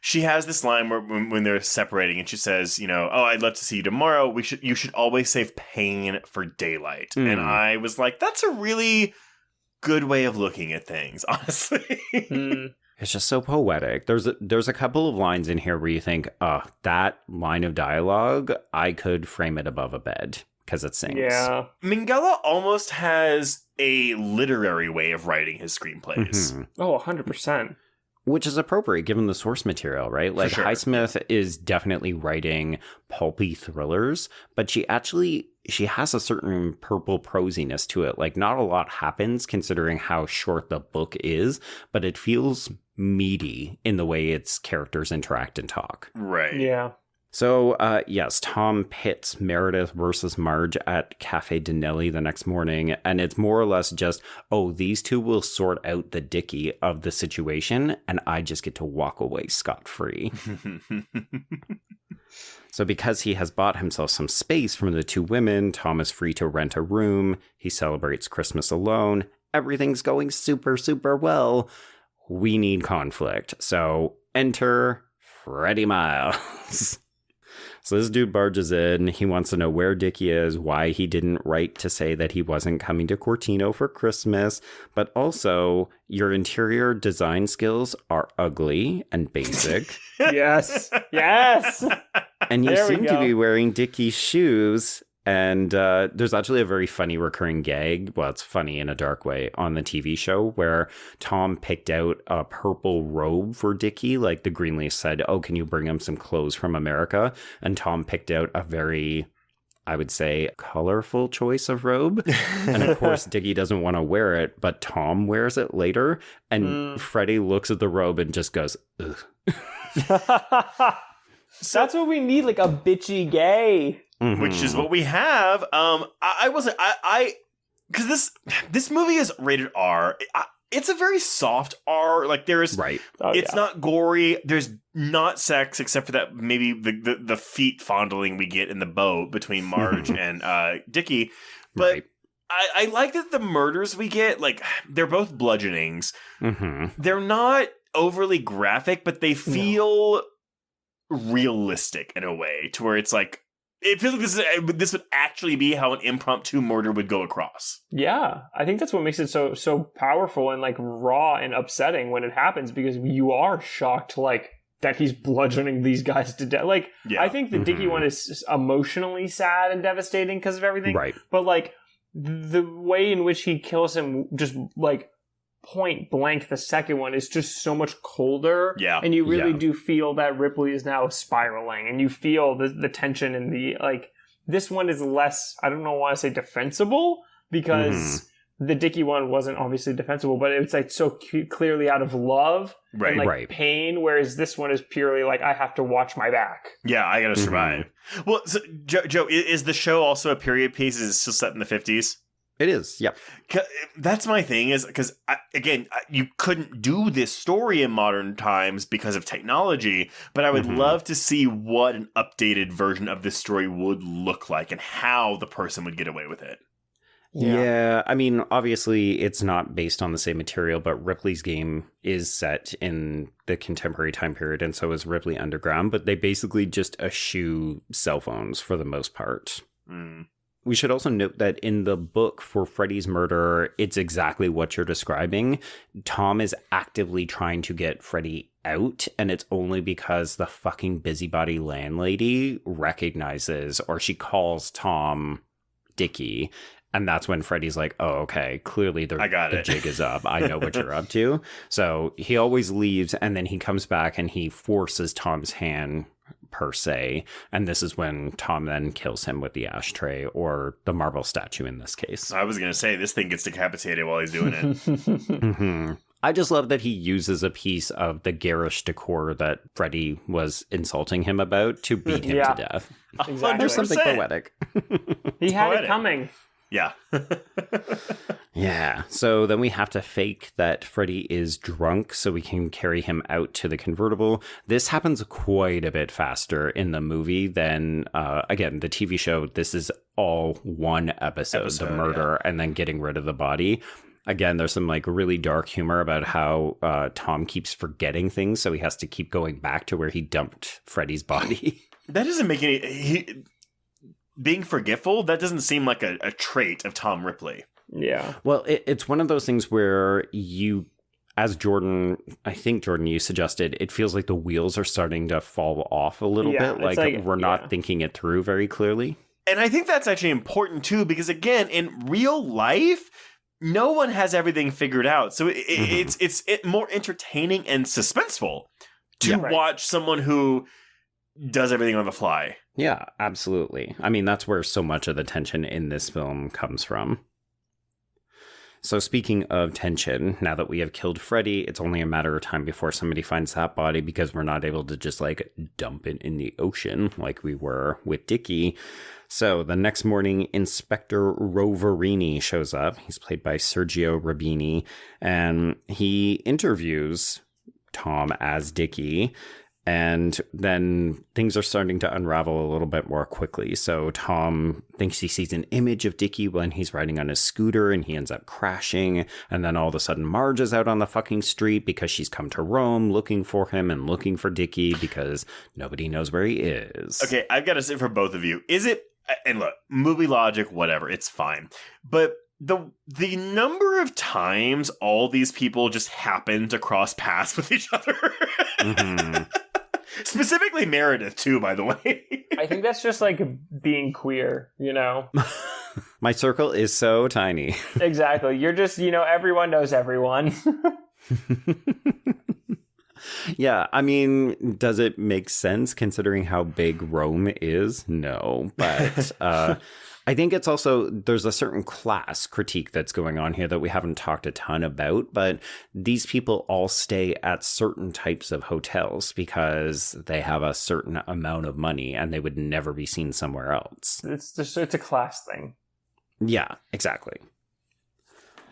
She has this line where when they're separating and she says, I'd love to see you tomorrow. You should always save pain for daylight. And I was like, that's a really good way of looking at things, honestly. It's just so poetic. There's a couple of lines in here where you think, that line of dialogue, I could frame it above a bed. Because it sings. Yeah. Minghella almost has a literary way of writing his screenplays. Oh, 100%. Which is appropriate given the source material, right? Like, sure. Highsmith is definitely writing pulpy thrillers, but she has a certain purple prosiness to it. Like, not a lot happens considering how short the book is, but it feels meaty in the way its characters interact and talk. Right. Yeah. So, yes, Tom pits Meredith versus Marge at Cafe Danelli the next morning, and it's more or less just, oh, these two will sort out the Dickie of the situation, and I just get to walk away scot-free. So because he has bought himself some space from the two women, Tom is free to rent a room. He celebrates Christmas alone. Everything's going super, super well. We need conflict. So enter Freddie Miles. So this dude barges in. He wants to know where Dickie is, why he didn't write to say that he wasn't coming to Cortino for Christmas, but also your interior design skills are ugly and basic. Yes. And you There we seem to go. be wearing Dickie's shoes. And there's actually a very funny recurring gag. Well, it's funny in a dark way on the TV show where Tom picked out a purple robe for Dickie. Like the Greenleaf said, oh, can you bring him some clothes from America? And Tom picked out a very, I would say, colorful choice of robe. And of course, Dickie doesn't want to wear it, but Tom wears it later. And Freddie looks at the robe and just goes, ugh. That's what we need, like a bitchy gay. Which is what we have. Because this movie is rated R. It's a very soft R. Like there's, Right. It's not gory. There's not sex except for that maybe the feet fondling we get in the boat between Marge and Dickie. But Right. I like that the murders we get, like they're both bludgeonings. They're not overly graphic, but they feel realistic in a way to where it's like. It feels like this would actually be how an impromptu murder would go across. Yeah, I think that's what makes it so powerful and like raw and upsetting when it happens, because you are shocked like that he's bludgeoning these guys to death. Like I think the Dickie one is emotionally sad and devastating because of everything. Right. But like the way in which he kills him, just like point blank, the second one is just so much colder. Yeah. And you really do feel that Ripley is now spiraling, and you feel the tension in the, like, this one is less, I don't know why I say defensible, because the Dickie one wasn't obviously defensible, but it's like so clearly out of love and like pain, whereas this one is purely like, I have to watch my back. Yeah, I gotta survive. Well, so, Joe, is the show also a period piece? Is it still set in the 50s? It is, yep. That's my thing, is because, again, you couldn't do this story in modern times because of technology, but I would love to see what an updated version of this story would look like and how the person would get away with it. Yeah, I mean, obviously it's not based on the same material, but Ripley's game is set in the contemporary time period, and so is Ripley Underground, but they basically just eschew cell phones for the most part. We should also note that in the book for Freddy's murder, it's exactly what you're describing. Tom is actively trying to get Freddy out, and it's only because the fucking busybody landlady recognizes, or she calls Tom Dickie, and that's when Freddy's like, oh, okay, clearly the jig is up. I know what you're up to. So he always leaves, and then he comes back and he forces Tom's hand, per se, and this is when Tom then kills him with the ashtray, or the marble statue in this case. I was gonna say, this thing gets decapitated while he's doing it. I just love that he uses a piece of the garish decor that Freddy was insulting him about to beat him to death. Exactly. There's something poetic. He had it coming. Yeah. Yeah. So then we have to fake that Freddy is drunk so we can carry him out to the convertible. This happens quite a bit faster in the movie than, again, the TV show. This is all one episode, the murder, and then getting rid of the body. Again, there's some like really dark humor about how Tom keeps forgetting things, so he has to keep going back to where he dumped Freddy's body. That doesn't make any... being forgetful, that doesn't seem like a trait of Tom Ripley. Yeah. Well, it's one of those things where you, as Jordan, I think Jordan, you suggested, it feels like the wheels are starting to fall off a little bit. Like we're not thinking it through very clearly. And I think that's actually important too, because again, in real life, no one has everything figured out. So it's more entertaining and suspenseful to watch someone who does everything on the fly. Yeah, absolutely. I mean, that's where so much of the tension in this film comes from. So speaking of tension, now that we have killed Freddy, it's only a matter of time before somebody finds that body because we're not able to just like dump it in the ocean like we were with Dickie. So the next morning, Inspector Roverini shows up. He's played by Sergio Rabini, and he interviews Tom as Dickie. And then things are starting to unravel a little bit more quickly. So Tom thinks he sees an image of Dickie when he's riding on his scooter and he ends up crashing. And then all of a sudden Marge is out on the fucking street because she's come to Rome looking for him and looking for Dickie because nobody knows where he is. Okay, I've got to say for both of you, is it, and look, movie logic, whatever, it's fine. But the number of times all these people just happen to cross paths with each other. Mm-hmm. Specifically Meredith, too, by the way. I think that's just like being queer, you know? My circle is so tiny. Exactly. You're just, everyone knows everyone. Yeah, I mean, does it make sense considering how big Rome is? No, but I think it's also, there's a certain class critique that's going on here that we haven't talked a ton about, but these people all stay at certain types of hotels because they have a certain amount of money and they would never be seen somewhere else. It's a class thing. Yeah, exactly.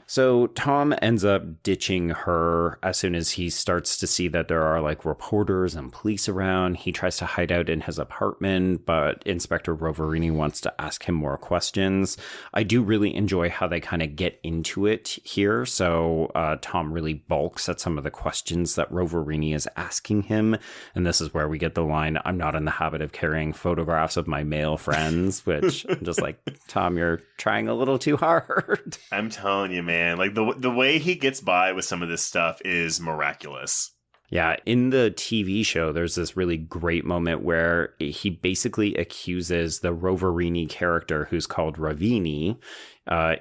So Tom ends up ditching her as soon as he starts to see that there are like reporters and police around. He tries to hide out in his apartment, but Inspector Roverini wants to ask him more questions. I do really enjoy how they kind of get into it here. So Tom really balks at some of the questions that Roverini is asking him. And this is where we get the line, "I'm not in the habit of carrying photographs of my male friends," which I'm just like, Tom, you're trying a little too hard. I'm telling you, man. Like the way he gets by with some of this stuff is miraculous. Yeah, in the TV show, there's this really great moment where he basically accuses the Roverini character, who's called Ravini.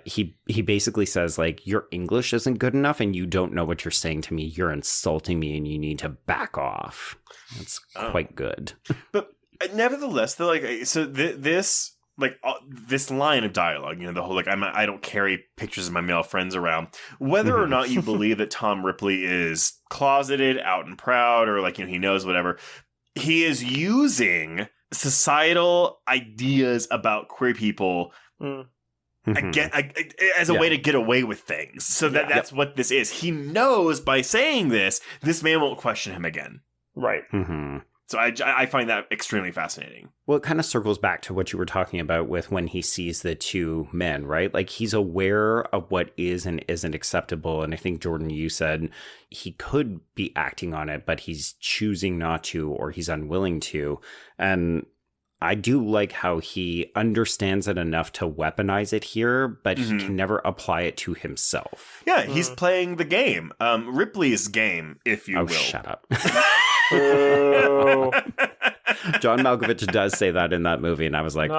He basically says, like, your English isn't good enough and you don't know what you're saying to me. You're insulting me and you need to back off. That's quite good. But nevertheless, they're like, so this... like this line of dialogue, the whole like I don't carry pictures of my male friends around. Whether or not you believe that Tom Ripley is closeted, out and proud, or like he knows whatever, he is using societal ideas about queer people as a way to get away with things. So that's what this is. He knows by saying this man won't question him again. Right. Mm-hmm. So I find that extremely fascinating. Well, it kind of circles back to what you were talking about with when he sees the two men, right? Like, he's aware of what is and isn't acceptable. And I think, Jordan, you said he could be acting on it, but he's choosing not to, or he's unwilling to. And I do like how he understands it enough to weaponize it here, but he can never apply it to himself. Yeah, he's playing the game. Ripley's game, if you will. Shut up. John Malkovich does say that in that movie, and I was like,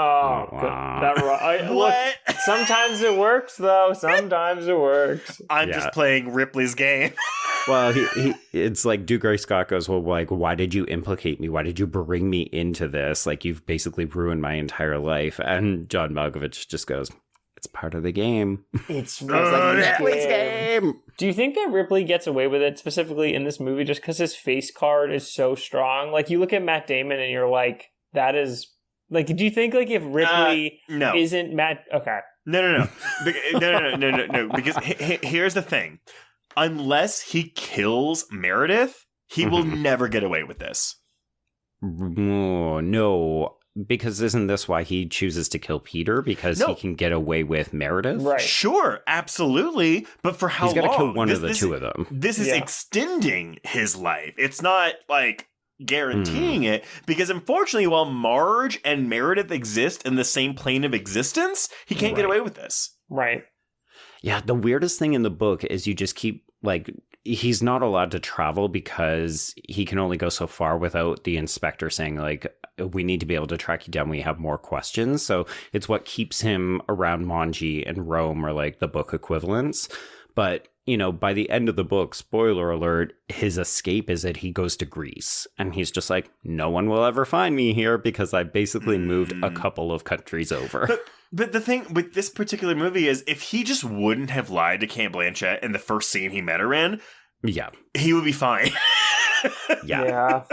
What? Sometimes it works, though. Sometimes it works. I'm just playing Ripley's game. Well, it's like Dougray Scott goes, well, like, why did you implicate me? Why did you bring me into this? Like, you've basically ruined my entire life. And John Malkovich just goes, it's part of the game. It's Ripley's game. Do you think that Ripley gets away with it specifically in this movie just because his face card is so strong? Like, you look at Matt Damon and you're like, that is... Like, do you think, like, if Ripley isn't Matt... Okay. No. No. Because here's the thing. Unless he kills Meredith, he will never get away with this. No, because isn't this why he chooses to kill Peter? Because he can get away with Meredith? Right. Sure, absolutely. But for how long? He's got to kill one of the two of them. This is extending his life. It's not, like, guaranteeing it. Because, unfortunately, while Marge and Meredith exist in the same plane of existence, he can't get away with this. Right. Yeah, the weirdest thing in the book is you just keep, like, he's not allowed to travel because he can only go so far without the inspector saying, like, we need to be able to track you down. We have more questions. So it's what keeps him around Manji and Rome, or like the book equivalents. But, you know, by the end of the book, spoiler alert, his escape is that he goes to Greece. And he's just like, no one will ever find me here because I basically moved a couple of countries over. But the thing with this particular movie is if he just wouldn't have lied to Cate Blanchett in the first scene he met her in, he would be fine. Yeah.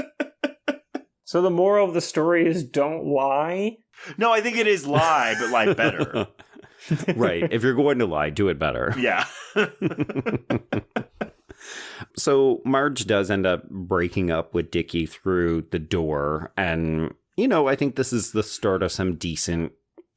So the moral of the story is don't lie? No, I think it is lie, but lie better. Right. If you're going to lie, do it better. Yeah. So Marge does end up breaking up with Dickie through the door. And, you know, I think this is the start of some decent,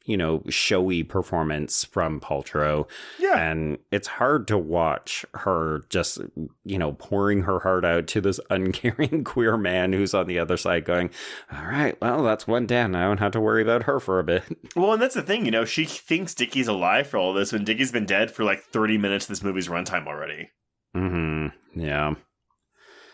you know, showy performance from Paltrow. Yeah. And it's hard to watch her just, you know, pouring her heart out to this uncaring queer man who's on the other side going, all right, well, that's one down. I don't have to worry about her for a bit. Well, and that's the thing, you know, she thinks Dickie's alive for all this when Dickie's been dead for like 30 minutes of this movie's runtime already. Mm-hmm. Yeah.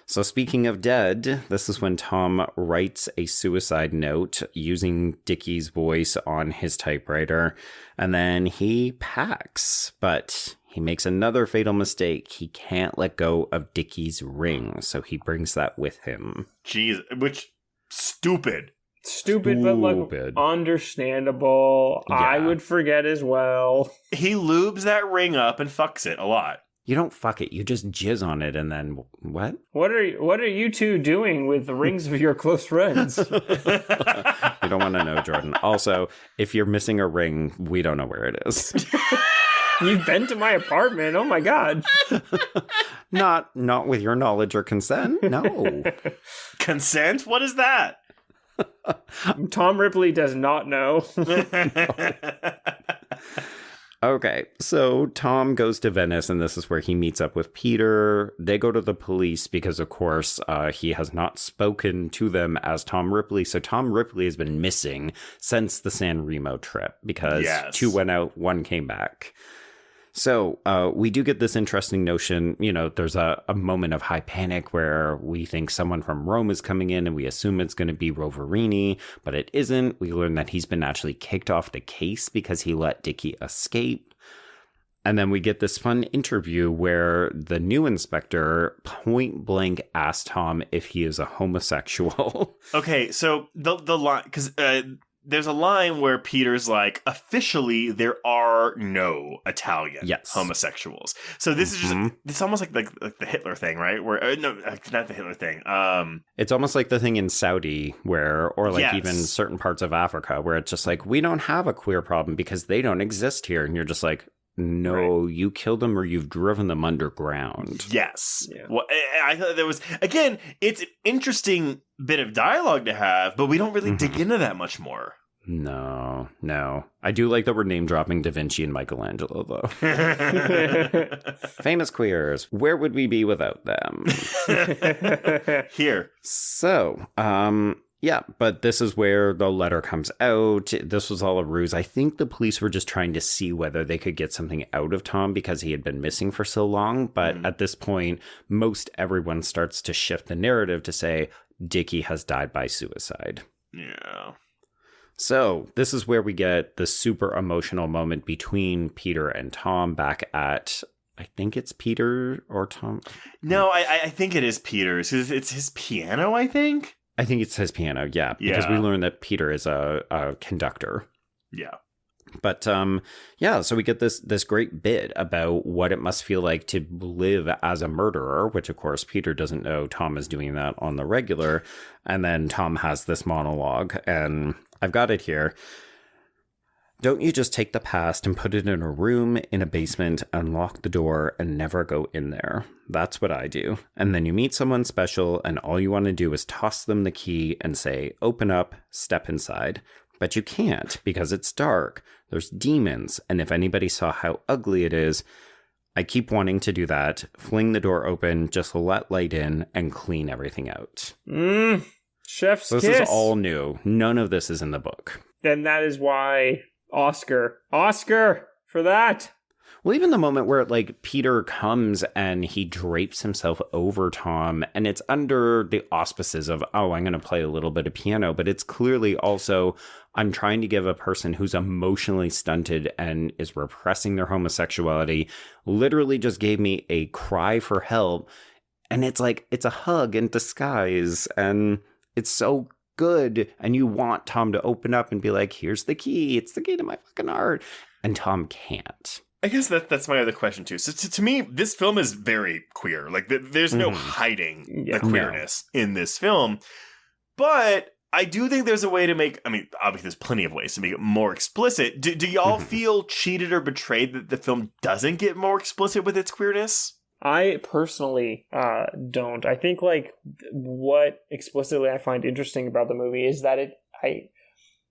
So speaking of dead, this is when Tom writes a suicide note using Dickie's voice on his typewriter, and then he packs, but he makes another fatal mistake. He can't let go of Dickie's ring, so he brings that with him. Jeez, which, stupid. Stupid, but like understandable. Yeah. I would forget as well. He lubes that ring up and fucks it a lot. You don't fuck it. You just jizz on it and then what? What are you two doing with the rings of your close friends? You don't want to know, Jordan. Also, if you're missing a ring, we don't know where it is. You've been to my apartment. Oh my God. Not with your knowledge or consent. No. Consent? What is that? Tom Ripley does not know. Okay, so Tom goes to Venice, and this is where he meets up with Peter. They go to the police because, of course, he has not spoken to them as Tom Ripley. So Tom Ripley has been missing since the San Remo trip because 2 went out, 1 came back. So we do get this interesting notion, you know, there's a moment of high panic where we think someone from Rome is coming in and we assume it's going to be Roverini, but it isn't. We learn that he's been actually kicked off the case because he let Dickie escape. And then we get this fun interview where the new inspector point blank asks Tom if he is a homosexual. Okay, so the line, because there's a line where Peter's like, officially, there are no Italian homosexuals. So this is just, it's almost like the Hitler thing, right? Where no, not the Hitler thing. It's almost like the thing in Saudi where, or like even certain parts of Africa where it's just like, we don't have a queer problem because they don't exist here. And you're just like, no, you killed them or you've driven them underground. Yes. Yeah. Well, I thought there was, again, it's an interesting bit of dialogue to have, but we don't really dig into that much more. No. I do like that we're name dropping Da Vinci and Michelangelo, though. Famous queers. Where would we be without them? Here. So, yeah, but this is where the letter comes out. This was all a ruse. I think the police were just trying to see whether they could get something out of Tom because he had been missing for so long. But at this point, most everyone starts to shift the narrative to say Dickie has died by suicide. Yeah. So this is where we get the super emotional moment between Peter and Tom back at, I think it's Peter or Tom. No, I think it is Peter's. It's his piano, I think. I think it says piano, yeah, because we learned that Peter is a conductor. Yeah. But, so we get this great bit about what it must feel like to live as a murderer, which, of course, Peter doesn't know Tom is doing that on the regular. And then Tom has this monologue, and I've got it here. Don't you just take the past and put it in a room in a basement and lock the door and never go in there? That's what I do. And then you meet someone special and all you want to do is toss them the key and say, open up, step inside. But you can't because it's dark. There's demons. And if anybody saw how ugly it is, I keep wanting to do that. Fling the door open, just let light in and clean everything out. Chef's kiss. This is all new. None of this is in the book. Then that is why... Oscar for that. Well, even the moment where, like, Peter comes and he drapes himself over Tom, and it's under the auspices of, oh, I'm going to play a little bit of piano, but it's clearly also, I'm trying to give a person who's emotionally stunted and is repressing their homosexuality, literally just gave me a cry for help. And it's like, it's a hug in disguise, and it's so good. And you want Tom to open up and be like, here's the key. It's the key to my fucking heart. And Tom can't. I guess that's my other question, too. So to me, this film is very queer. Like, there's no hiding the queerness in this film. But I do think there's a way to make, I mean, obviously there's plenty of ways to make it more explicit. Do y'all feel cheated or betrayed that the film doesn't get more explicit with its queerness? I personally don't. I think, like, what explicitly I find interesting about the movie is that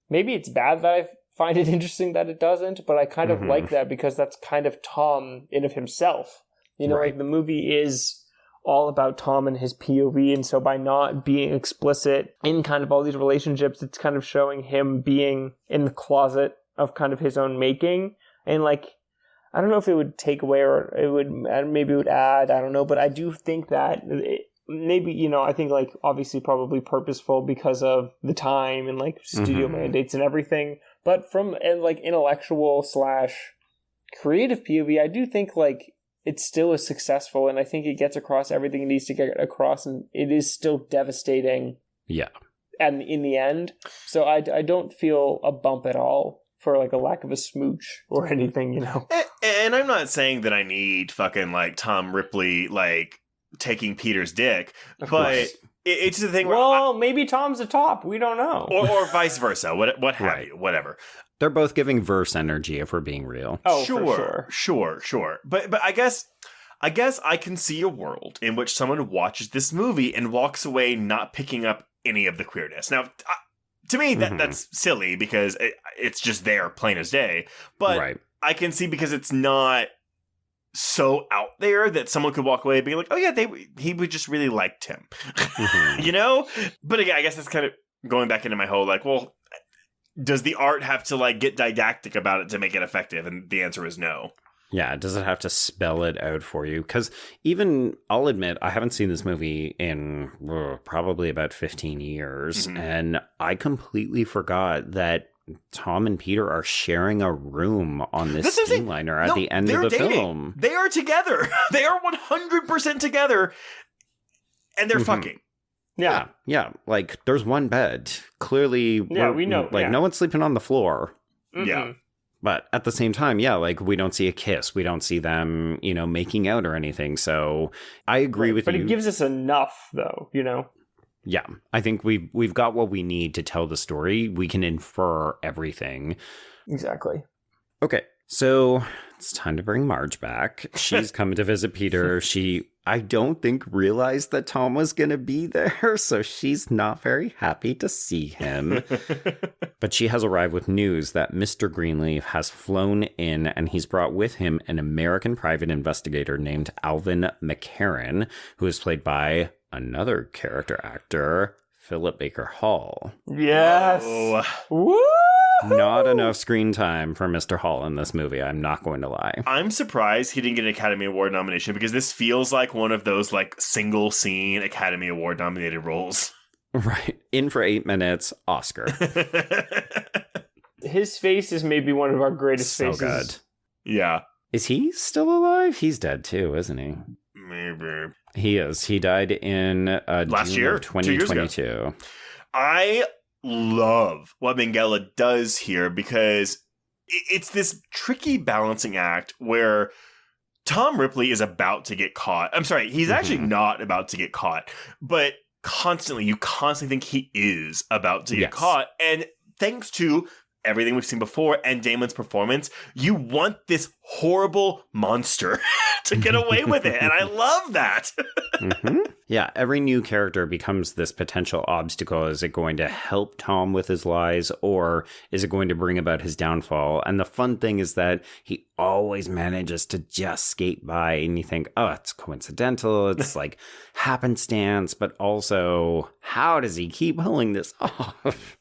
maybe it's bad that I find it interesting that it doesn't, but I kind of like that because that's kind of Tom in of himself. You know, like, the movie is all about Tom and his POV, and so by not being explicit in kind of all these relationships, it's kind of showing him being in the closet of kind of his own making. And, like, I don't know if it would take away or maybe it would add, I don't know, but I do think that maybe, you know, I think, like, obviously probably purposeful because of the time and, like, studio mandates and everything. But from, like, intellectual / creative POV, I do think, like, it still is successful, and I think it gets across everything it needs to get across, and it is still devastating. Yeah. And in the end. So I don't feel a bump at all for, like, a lack of a smooch or anything, you know. And I'm not saying that I need fucking, like, Tom Ripley, like, taking Peter's dick, but it's the thing where... Well, maybe Tom's a top. We don't know. Or vice versa. What have you. Whatever. They're both giving verse energy if we're being real. Oh, sure. But I guess I can see a world in which someone watches this movie and walks away not picking up any of the queerness. Now, to me, that's silly because it's just there, plain as day. But I can see because it's not so out there that someone could walk away being like, oh yeah, he would just really liked him. You know? But again, I guess that's kind of going back into my whole, like, well, does the art have to, like, get didactic about it to make it effective? And the answer is no. Yeah, does it have to spell it out for you? Because even, I'll admit, I haven't seen this movie in probably about 15 years, and I completely forgot that Tom and Peter are sharing a room on this steamliner at the end of the film. They are together. They are 100% together, and they're fucking. Yeah. Like, there's one bed. Clearly, we know. Like, no one's sleeping on the floor. Yeah. But at the same time, like, we don't see a kiss. We don't see them, you know, making out or anything. So I agree with you. But it gives us enough, though, you know? Yeah. I think we've got what we need to tell the story. We can infer everything. Exactly. Okay. So it's time to bring Marge back. She's coming to visit Peter. I don't think realized that Tom was going to be there, so she's not very happy to see him. But she has arrived with news that Mr. Greenleaf has flown in, and he's brought with him an American private investigator named Alvin McCarran, who is played by another character actor, Philip Baker Hall. Yes! Oh. Woo! Not enough screen time for Mr. Hall in this movie, I'm not going to lie. I'm surprised he didn't get an Academy Award nomination because this feels like one of those, like, single scene Academy Award nominated roles. Right. In for 8 minutes, Oscar. His face is maybe one of our greatest faces. So good. Yeah. Is he still alive? He's dead too, isn't he? Maybe. He is. He died in last June year, of 2022. I love what Minghella does here because it's this tricky balancing act where Tom Ripley is about to get caught. I'm sorry, he's actually not about to get caught, but you constantly think he is about to get caught. And thanks to everything we've seen before and Damon's performance, you want this horrible monster to get away with it. And I love that. Yeah, every new character becomes this potential obstacle. Is it going to help Tom with his lies, or is it going to bring about his downfall? And the fun thing is that he always manages to just skate by, and you think, oh, it's coincidental. It's like happenstance, but also, how does he keep pulling this off?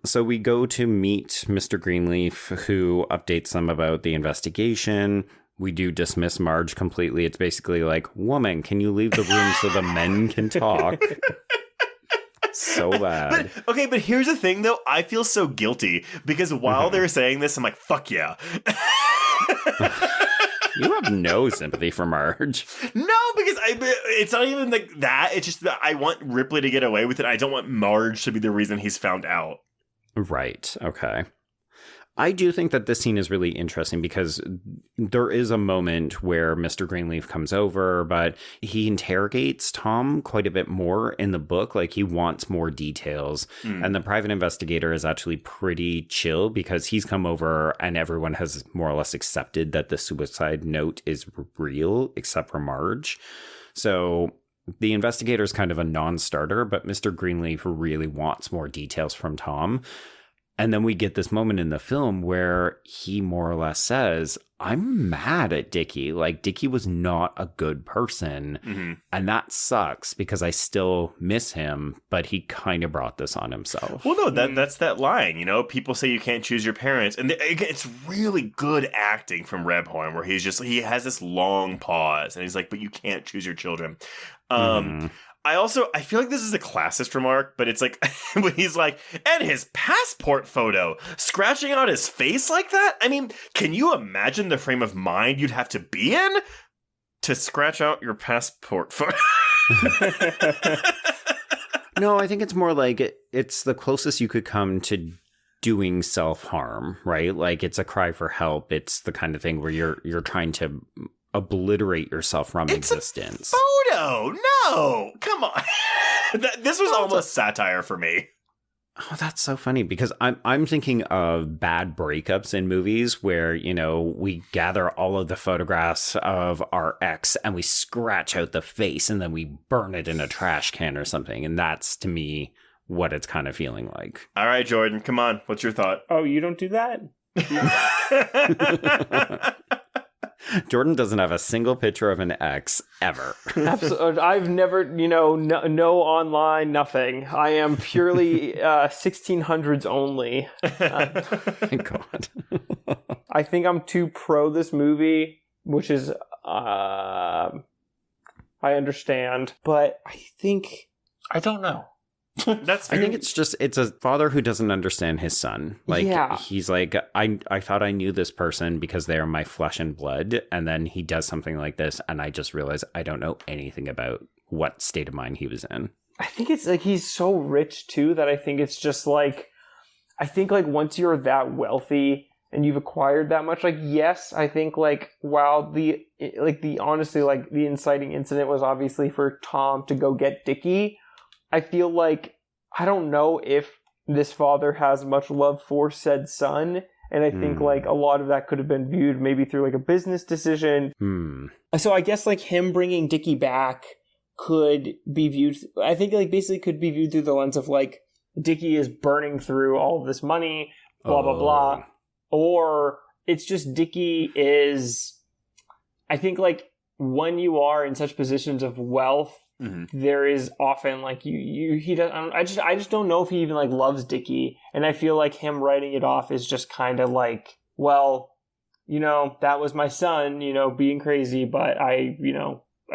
So we go to meet Mr. Greenleaf, who updates them about the investigation. We do dismiss Marge completely. It's basically like, woman, can you leave the room so the men can talk? So bad. But here's the thing, though. I feel so guilty because while they're saying this, I'm like, fuck yeah. You have no sympathy for Marge. No, because it's not even like that. It's just that I want Ripley to get away with it. I don't want Marge to be the reason he's found out. Right. Okay. I do think that this scene is really interesting because there is a moment where Mr. Greenleaf comes over, but he interrogates Tom quite a bit more in the book. Like, he wants more details. And the private investigator is actually pretty chill because he's come over and everyone has more or less accepted that the suicide note is real, except for Marge. So the investigator is kind of a non-starter, but Mr. Greenleaf really wants more details from Tom. And then we get this moment in the film where he more or less says, I'm mad at Dickie. Like, Dickie was not a good person. And that sucks because I still miss him, but he kind of brought this on himself. Well, no, that's that line, you know? People say you can't choose your parents. And it's really good acting from Rebhorn where he has this long pause and he's like, but you can't choose your children. I feel like this is a classist remark, but it's like, when he's like, and his passport photo, scratching out his face like that? I mean, can you imagine the frame of mind you'd have to be in to scratch out your passport photo? No, I think it's more like it's the closest you could come to doing self-harm, right? Like, it's a cry for help. It's the kind of thing where you're trying to obliterate yourself from existence. Photo! No! Come on. This was almost satire for me. Oh, that's so funny because I'm thinking of bad breakups in movies where, you know, we gather all of the photographs of our ex and we scratch out the face and then we burn it in a trash can or something. And that's, to me, what it's kind of feeling like. All right, Jordan, come on. What's your thought? Oh, you don't do that? Jordan doesn't have a single picture of an ex ever. Absolutely. I've never, no online, nothing. I am purely 1600s only. Thank God. I think I'm too pro this movie, which is, I understand, but I don't know. That's fair. I think it's a father who doesn't understand his son. Like, he's like, I thought I knew this person because they are my flesh and blood. And then he does something like this. And I just realized I don't know anything about what state of mind he was in. I think it's like, he's so rich too, that I think it's just like, I think like once you're that wealthy and you've acquired that much, like, yes, I think like, while the inciting incident was obviously for Tom to go get Dickie, I feel like, I don't know if this father has much love for said son. And I think like a lot of that could have been viewed maybe through like a business decision. So I guess like him bringing Dickie back could be viewed, I think like basically could be viewed through the lens of like, Dickie is burning through all of this money, blah, blah, blah. Or it's just Dickie is, I think like when you are in such positions of wealth, there is often like he does. I just don't know if he even like loves Dickie, and I feel like him writing it off is just kind of like, well, that was my son, being crazy, but I'm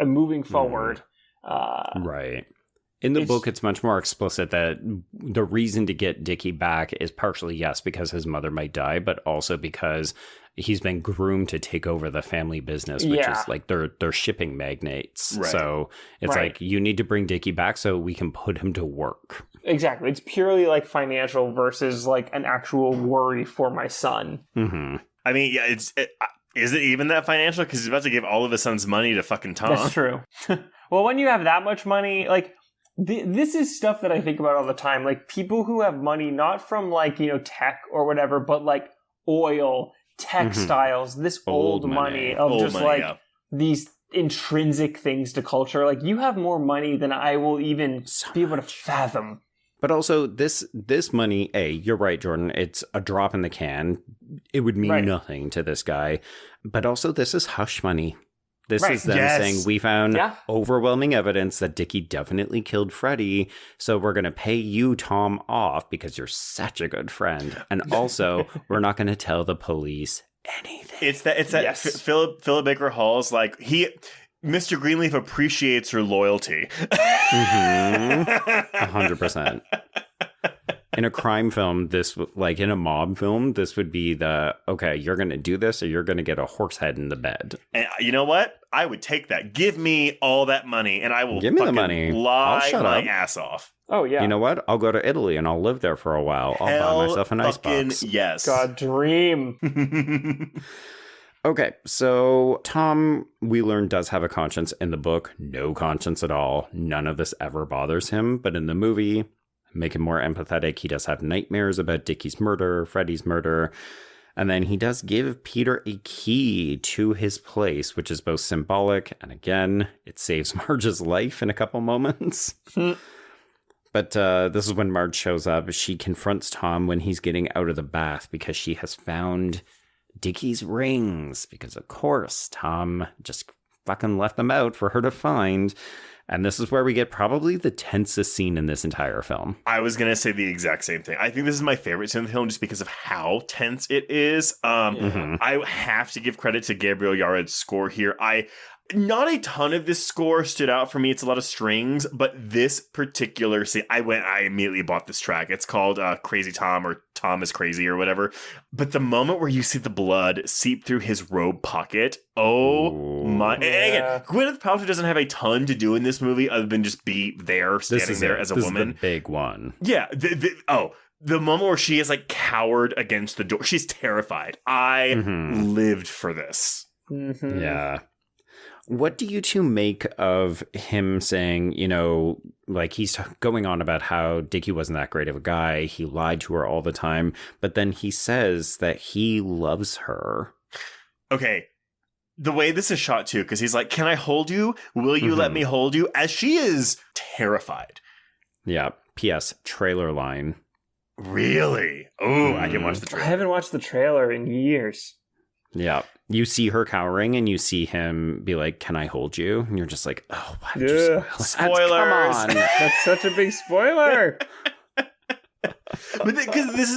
moving forward. Right. In the book, it's much more explicit that the reason to get Dickie back is partially, yes, because his mother might die, but also because he's been groomed to take over the family business, which is like they're shipping magnates. Right. So it's like, you need to bring Dickie back so we can put him to work. Exactly. It's purely like financial versus like an actual worry for my son. I mean, yeah, is it even that financial? Because he's about to give all of his son's money to fucking Tom. That's true. Well, when you have that much money, like, this is stuff that I think about all the time. Like, people who have money, not from like, tech or whatever, but like oil, textiles, this old money of old just money, like these intrinsic things to culture. Like, you have more money than I will even be able to fathom. But also this money, you're right, Jordan, it's a drop in the can. It would mean nothing to this guy. But also this is hush money. This Right. is them Yes. saying, we found Yeah. overwhelming evidence that Dickie definitely killed Freddie, so we're going to pay you, Tom, off because you're such a good friend. And also, we're not going to tell the police anything. It's that Yes. Philip Baker Hall's like, Mr. Greenleaf appreciates her loyalty. 100%. In a crime film, like in a mob film, this would be okay, you're going to do this or you're going to get a horse head in the bed. And you know what? I would take that. Give me all that money and I will Give me the fucking money. I'll lie shut my up. ass off. Oh, yeah. You know what? I'll go to Italy and I'll live there for a while. I'll buy myself an fucking icebox. yes. God, dream. Okay, so Tom, we learn, does have a conscience. In the book, no conscience at all. None of this ever bothers him. But in the movie, make him more empathetic. He does have nightmares about Dickie's murder, Freddie's murder. And then he does give Peter a key to his place, which is both symbolic. And again, it saves Marge's life in a couple moments. But this is when Marge shows up. She confronts Tom when he's getting out of the bath because she has found Dickie's rings. Because, of course, Tom just fucking left them out for her to find. And this is where we get probably the tensest scene in this entire film. I was going to say the exact same thing. I think this is my favorite scene in the film just because of how tense it is. I have to give credit to Gabriel Yared's score here. Not a ton of this score stood out for me. It's a lot of strings, but this particular scene, I immediately bought this track. It's called Crazy Tom or Tom is Crazy or whatever. But the moment where you see the blood seep through his robe pocket, my. Yeah. And again, Gwyneth Paltrow doesn't have a ton to do in this movie other than just be there, standing there as a woman. This is the big one. Yeah. The moment where she is like cowered against the door. She's terrified. I lived for this. Mm-hmm. Yeah. What do you two make of him saying, like he's going on about how Dickie wasn't that great of a guy. He lied to her all the time. But then he says that he loves her. Okay. The way this is shot too, because he's like, can I hold you? Will you let me hold you? As she is terrified. Yeah. P.S. Trailer line. Really? Oh, I didn't watch the I trailer. haven't watched the trailer in years. Yeah. You see her cowering and you see him be like, can I hold you? And you're just like, oh, why did you spoil that? Spoilers. Come on. That's such a big spoiler. But because this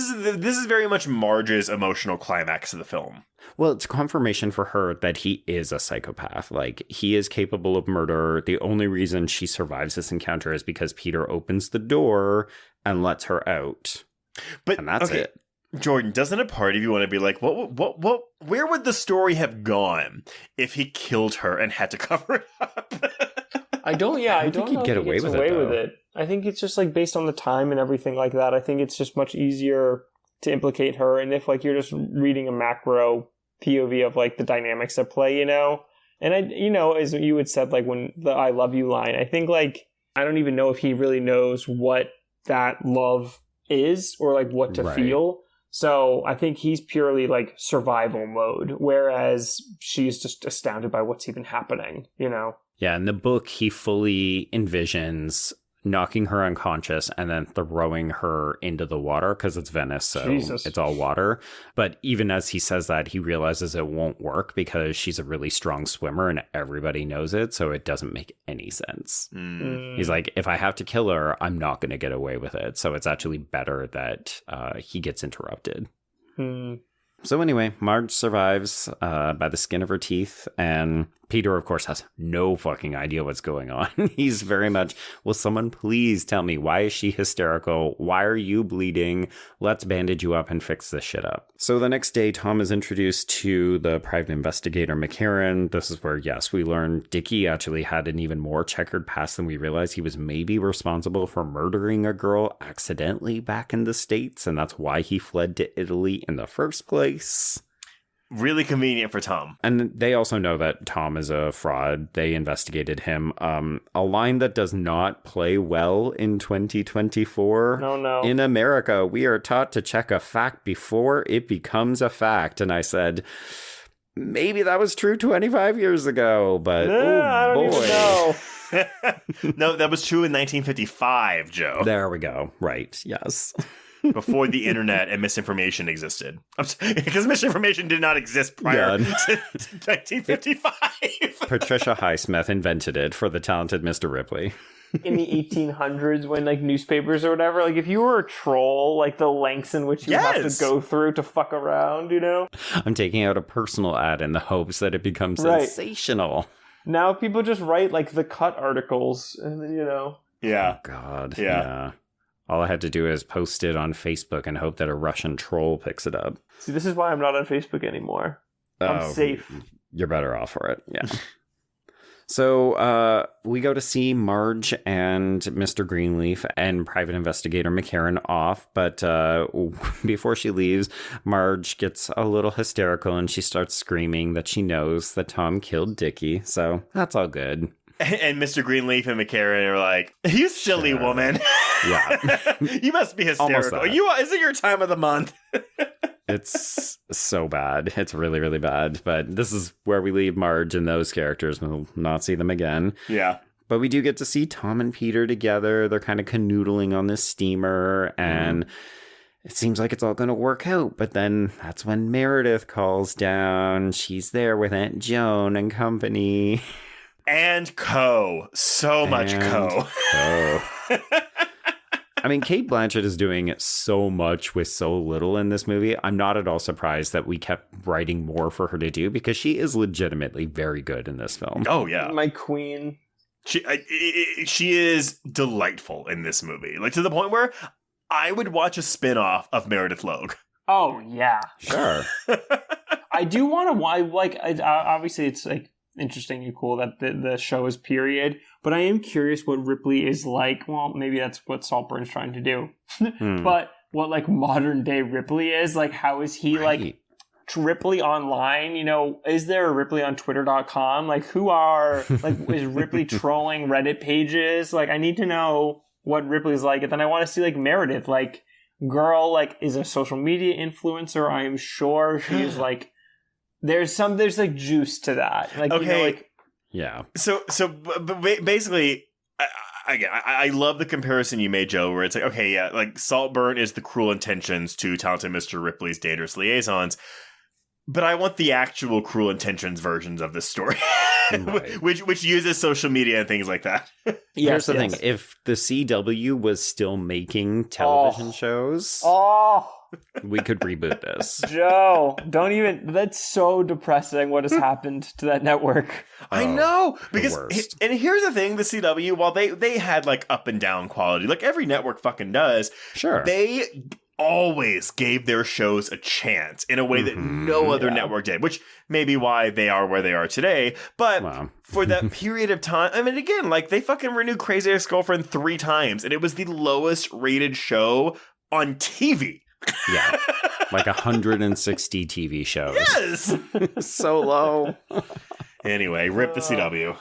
is very much Marge's emotional climax of the film. Well, it's confirmation for her that he is a psychopath. Like, he is capable of murder. The only reason she survives this encounter is because Peter opens the door and lets her out. But And that's it. Jordan, doesn't a part of you want to be like, what, where would the story have gone if he killed her and had to cover it up? I don't think he'd know get if he away gets with it, away with though. it. I think it's just like based on the time and everything like that. I think it's just much easier to implicate her. And if like you're just reading a macro POV of like the dynamics at play, And as you had said, like when the I love you line, I think like, I don't even know if he really knows what that love is or like what to feel. So I think he's purely like survival mode, whereas she's just astounded by what's even happening, Yeah, in the book, he fully envisions knocking her unconscious and then throwing her into the water because it's Venice, so Jesus. It's all water. But even as he says that, he realizes it won't work because she's a really strong swimmer and everybody knows it, so it doesn't make any sense. He's like, if I have to kill her, I'm not going to get away with it. So it's actually better that he gets interrupted. So anyway, Marge survives by the skin of her teeth, and Peter, of course, has no fucking idea what's going on. He's very much, will someone please tell me, why is she hysterical? Why are you bleeding? Let's bandage you up and fix this shit up. So the next day, Tom is introduced to the private investigator, McCarran. This is where, yes, we learn Dickie actually had an even more checkered past than we realized. He was maybe responsible for murdering a girl accidentally back in the States, and that's why he fled to Italy in the first place. Really convenient for Tom. And they also know that Tom is a fraud. They investigated him. A line that does not play well in 2024. No. In America, we are taught to check a fact before it becomes a fact. And I said, maybe that was true 25 years ago, but I don't boy. even know. No, that was true in 1955, Joe. There we go. Right. Yes. before the internet and misinformation existed. Because misinformation did not exist prior to 1955. Patricia Highsmith invented it for the talented Mr. Ripley. In the 1800s, when like newspapers or whatever, like if you were a troll, like the lengths in which you have to go through to fuck around, you know? I'm taking out a personal ad in the hopes that it becomes sensational. Now people just write like the cut articles, and you know. Yeah. Oh, God. Yeah. All I had to do is post it on Facebook and hope that a Russian troll picks it up. See, this is why I'm not on Facebook anymore. I'm safe. You're better off for it. Yeah. So we go to see Marge and Mr. Greenleaf and Private Investigator McCarran off. But before she leaves, Marge gets a little hysterical and she starts screaming that she knows that Tom killed Dickie. So that's all good. And Mr. Greenleaf and McCarran are like, "You silly woman. Yeah. You must be hysterical. Is it your time of the month?" It's so bad. It's really, really bad. But this is where we leave Marge and those characters. We'll not see them again. Yeah. But we do get to see Tom and Peter together. They're kind of canoodling on this steamer. And it seems like it's all going to work out. But then that's when Meredith calls down. She's there with Aunt Joan and company. And so much co. I mean, Cate Blanchett is doing so much with so little in this movie. I'm not at all surprised that we kept writing more for her to do because she is legitimately very good in this film. Oh, yeah. My queen. She is delightful in this movie. Like, to the point where I would watch a spin-off of Meredith Logue. Oh, yeah. Sure. I do want to, obviously it's like interesting and cool that the show is period, but I am curious what Ripley is like. Well, maybe that's what Saltburn's trying to do. But what like modern day Ripley is, like how is he like Ripley online? You know, is there a Ripley on Twitter.com? Like is Ripley trolling Reddit pages? Like I need to know what Ripley's like, and then I want to see like Meredith, like girl, like is a social media influencer. I am sure she is like there's like juice to that. Like, okay. You know, like, yeah. So basically, I love the comparison you made, Joe, where it's like, okay, yeah, like Saltburn is the cruel intentions to talented Mr. Ripley's dangerous liaisons, but I want the actual cruel intentions versions of this story, right. which uses social media and things like that. Here's the thing: if the CW was still making television shows, we could reboot this. Joe, don't even. That's so depressing what has happened to that network. I know, because and here's the thing, the CW, while they had like up and down quality, like every network fucking does. Sure. They always gave their shows a chance in a way that no other network did, which may be why they are where they are today. But for that period of time, I mean, again, like they fucking renewed Crazy Ex-Girlfriend 3 times, and it was the lowest rated show on TV. Yeah, like 160 TV shows. Yes! So low. Anyway, rip the CW.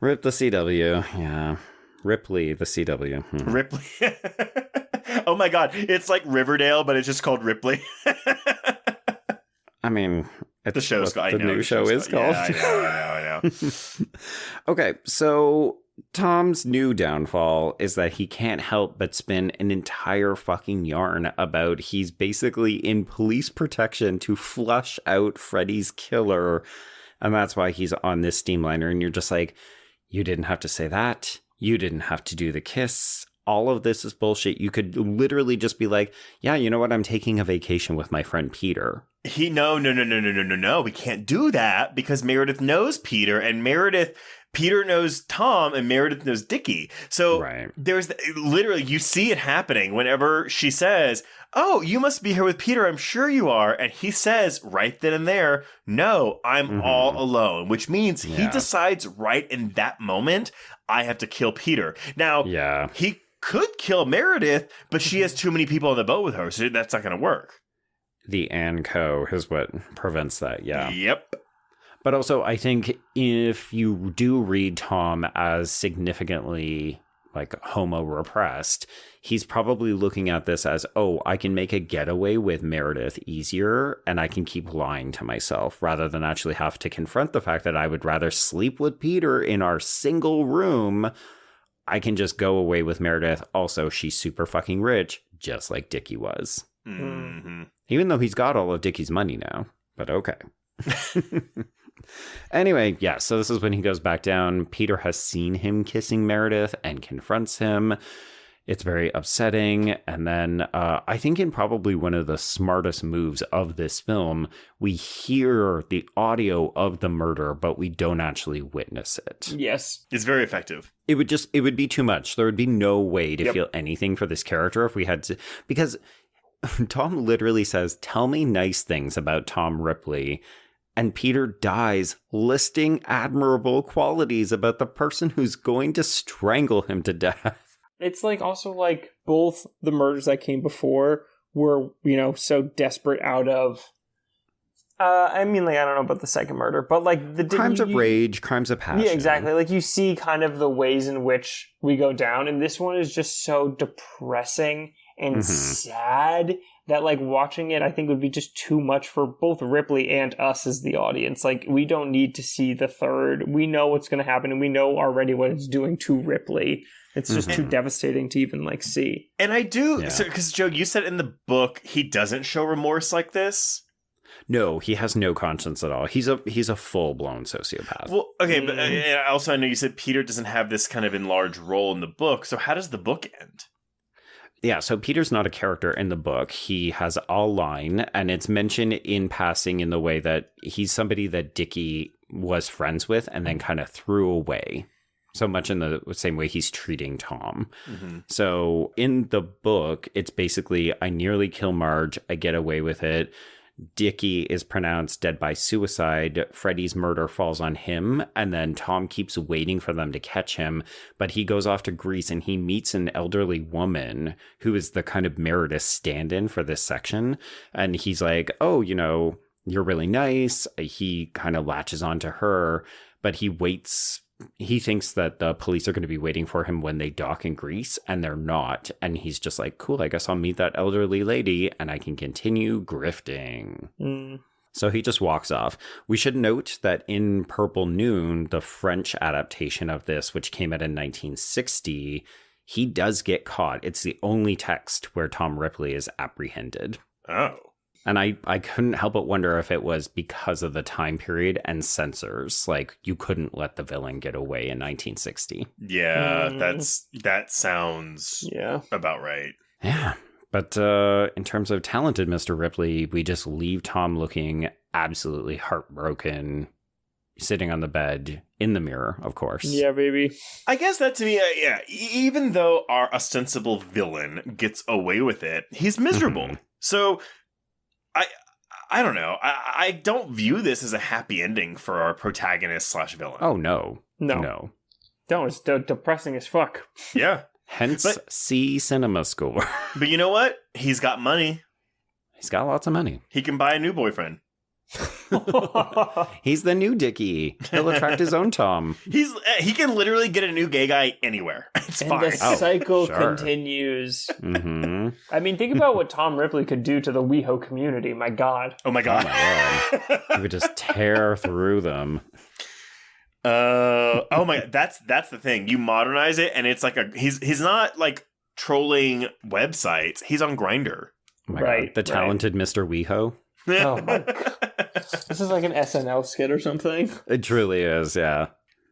Rip the CW, yeah. Ripley, the CW. Ripley. Oh my god, it's like Riverdale, but it's just called Ripley. I mean, it's the show's what the new show is called. Yeah, I know. Okay, so Tom's new downfall is that he can't help but spin an entire fucking yarn about he's basically in police protection to flush out Freddy's killer, and that's why he's on this steamliner, and you're just like, you didn't have to say that. You didn't have to do the kiss. All of this is bullshit. You could literally just be like, yeah, you know what? I'm taking a vacation with my friend Peter. No. We can't do that because Meredith knows Peter, and Peter knows Tom, and Meredith knows Dickie. So there's literally, you see it happening whenever she says, oh, you must be here with Peter. I'm sure you are. And he says right then and there, no, I'm all alone, which means he decides right in that moment, I have to kill Peter. Now, he could kill Meredith, but she has too many people on the boat with her, so that's not going to work. The and co is what prevents that, Yep. But also, I think if you do read Tom as significantly like homo repressed, he's probably looking at this as, oh, I can make a getaway with Meredith easier, and I can keep lying to myself rather than actually have to confront the fact that I would rather sleep with Peter in our single room. I can just go away with Meredith. Also, she's super fucking rich. just like Dickie was. Mm-hmm. Even though he's got all of Dickie's money now. But okay. Anyway, yeah, so this is when he goes back down. Peter has seen him kissing Meredith and confronts him. It's very upsetting. And then I think in probably one of the smartest moves of this film, we hear the audio of the murder, but we don't actually witness it. Yes. It's very effective. It would be too much. There would be no way to feel anything for this character if we had to, because Tom literally says, "Tell me nice things about Tom Ripley." And Peter dies listing admirable qualities about the person who's going to strangle him to death. It's like also like both the murders that came before were, you know, so desperate out of I mean, like, I don't know about the second murder, but like the crimes of rage, crimes of passion. Yeah, exactly. Like you see kind of the ways in which we go down, and this one is just so depressing and sad that like watching it I think would be just too much for both Ripley and us as the audience. Like we don't need to see the third. We know what's going to happen, and we know already what it's doing to Ripley. It's just too devastating to even like see. And I do, because Joe, you said in the book he doesn't show remorse like this. No, he has no conscience at all. He's a full-blown sociopath. Well, okay, but also I know you said Peter doesn't have this kind of enlarged role in the book, so how does the book end? Yeah, so Peter's not a character in the book. He has a line, and it's mentioned in passing in the way that he's somebody that Dickie was friends with and then kind of threw away. So much in the same way he's treating Tom. So in the book, it's basically, I nearly kill Marge, I get away with it. Dickie is pronounced dead by suicide. Freddy's murder falls on him, and then Tom keeps waiting for them to catch him, but he goes off to Greece and he meets an elderly woman who is the kind of Meredith stand-in for this section, and he's like, "Oh, you know, you're really nice." He kind of latches onto her, but he waits. He thinks that the police are going to be waiting for him when they dock in Greece, and they're not. And he's just like, cool, I guess I'll meet that elderly lady and I can continue grifting. So he just walks off. We should note that in Purple Noon, the French adaptation of this, which came out in 1960, he does get caught. It's the only text where Tom Ripley is apprehended. Oh. And I couldn't help but wonder if it was because of the time period and censors. Like, you couldn't let the villain get away in 1960. Yeah, that sounds about right. Yeah. But in terms of talented Mr. Ripley, we just leave Tom looking absolutely heartbroken, sitting on the bed in the mirror, of course. Yeah, baby. I guess that to me, even though our ostensible villain gets away with it, he's miserable. So I don't know. I don't view this as a happy ending for our protagonist / villain. Oh, no. No. No, it's depressing as fuck. Yeah. Hence, C cinema score. But you know what? He's got money. He's got lots of money. He can buy a new boyfriend. He's the new Dickie. He'll attract his own Tom. He can literally get a new gay guy anywhere. It's and fine. the cycle continues. I mean, think about what Tom Ripley could do to the WeHo community. My God. Oh my God. He would just tear through them. Oh my God. That's the thing. You modernize it, and it's like he's not like trolling websites. He's on Grindr. Oh my God. The talented Mr. WeHo. Oh my God. This is like an SNL skit or something. It truly is, yeah.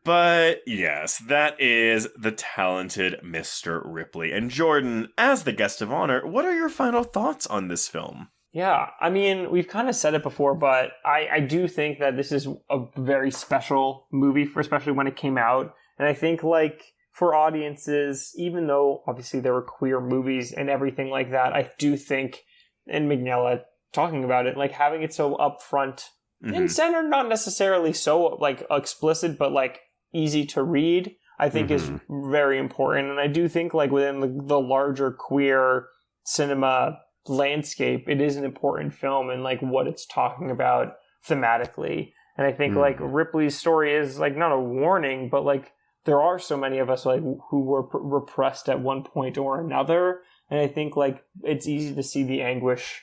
But yes, that is the talented Mr. Ripley. And Jordan, as the guest of honor, what are your final thoughts on this film? Yeah, I mean, we've kind of said it before, but I do think that this is a very special movie, especially when it came out. And I think, like, for audiences, even though obviously there were queer movies and everything like that, I do think, and Minghella talking about it, like having it so upfront and centered, not necessarily so like explicit, but like easy to read, I think is very important. And I do think like within the larger queer cinema landscape, it is an important film and like what it's talking about thematically. And I think like Ripley's story is like not a warning, but like there are so many of us like who were repressed at one point or another. And I think like it's easy to see the anguish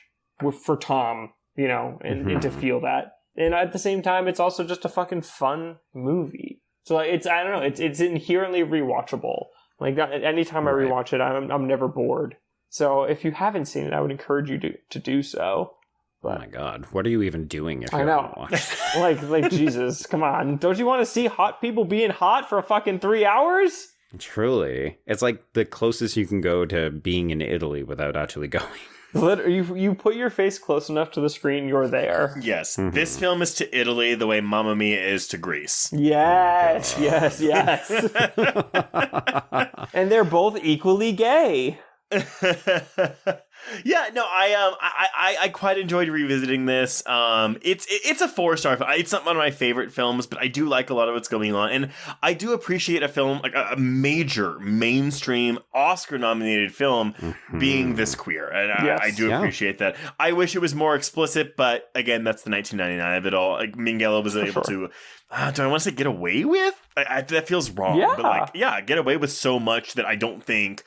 for Tom, you know, and to feel that. And at the same time, it's also just a fucking fun movie. So like, I don't know, it's inherently rewatchable. Like anytime I rewatch it, I'm never bored. So if you haven't seen it, I would encourage you to do so. But Oh my god, what are you even doing if you I haven't know. watched? like Jesus, come on. Don't you want to see hot people being hot for fucking 3 hours? Truly. It's like the closest you can go to being in Italy without actually going. You put your face close enough to the screen, you're there. Yes, this film is to Italy the way Mamma Mia is to Greece. Yes, yes. And they're both equally gay. Yeah, no, I quite enjoyed revisiting this. It's a 4-star. It's not one of my favorite films, but I do like a lot of what's going on, and I do appreciate a film like a major mainstream Oscar-nominated film being this queer, and I do appreciate that. I wish it was more explicit, but again, that's the 1999 of it all. Like Minghella was able to. Do I want to say get away with? That feels wrong. Yeah. But get away with so much that I don't think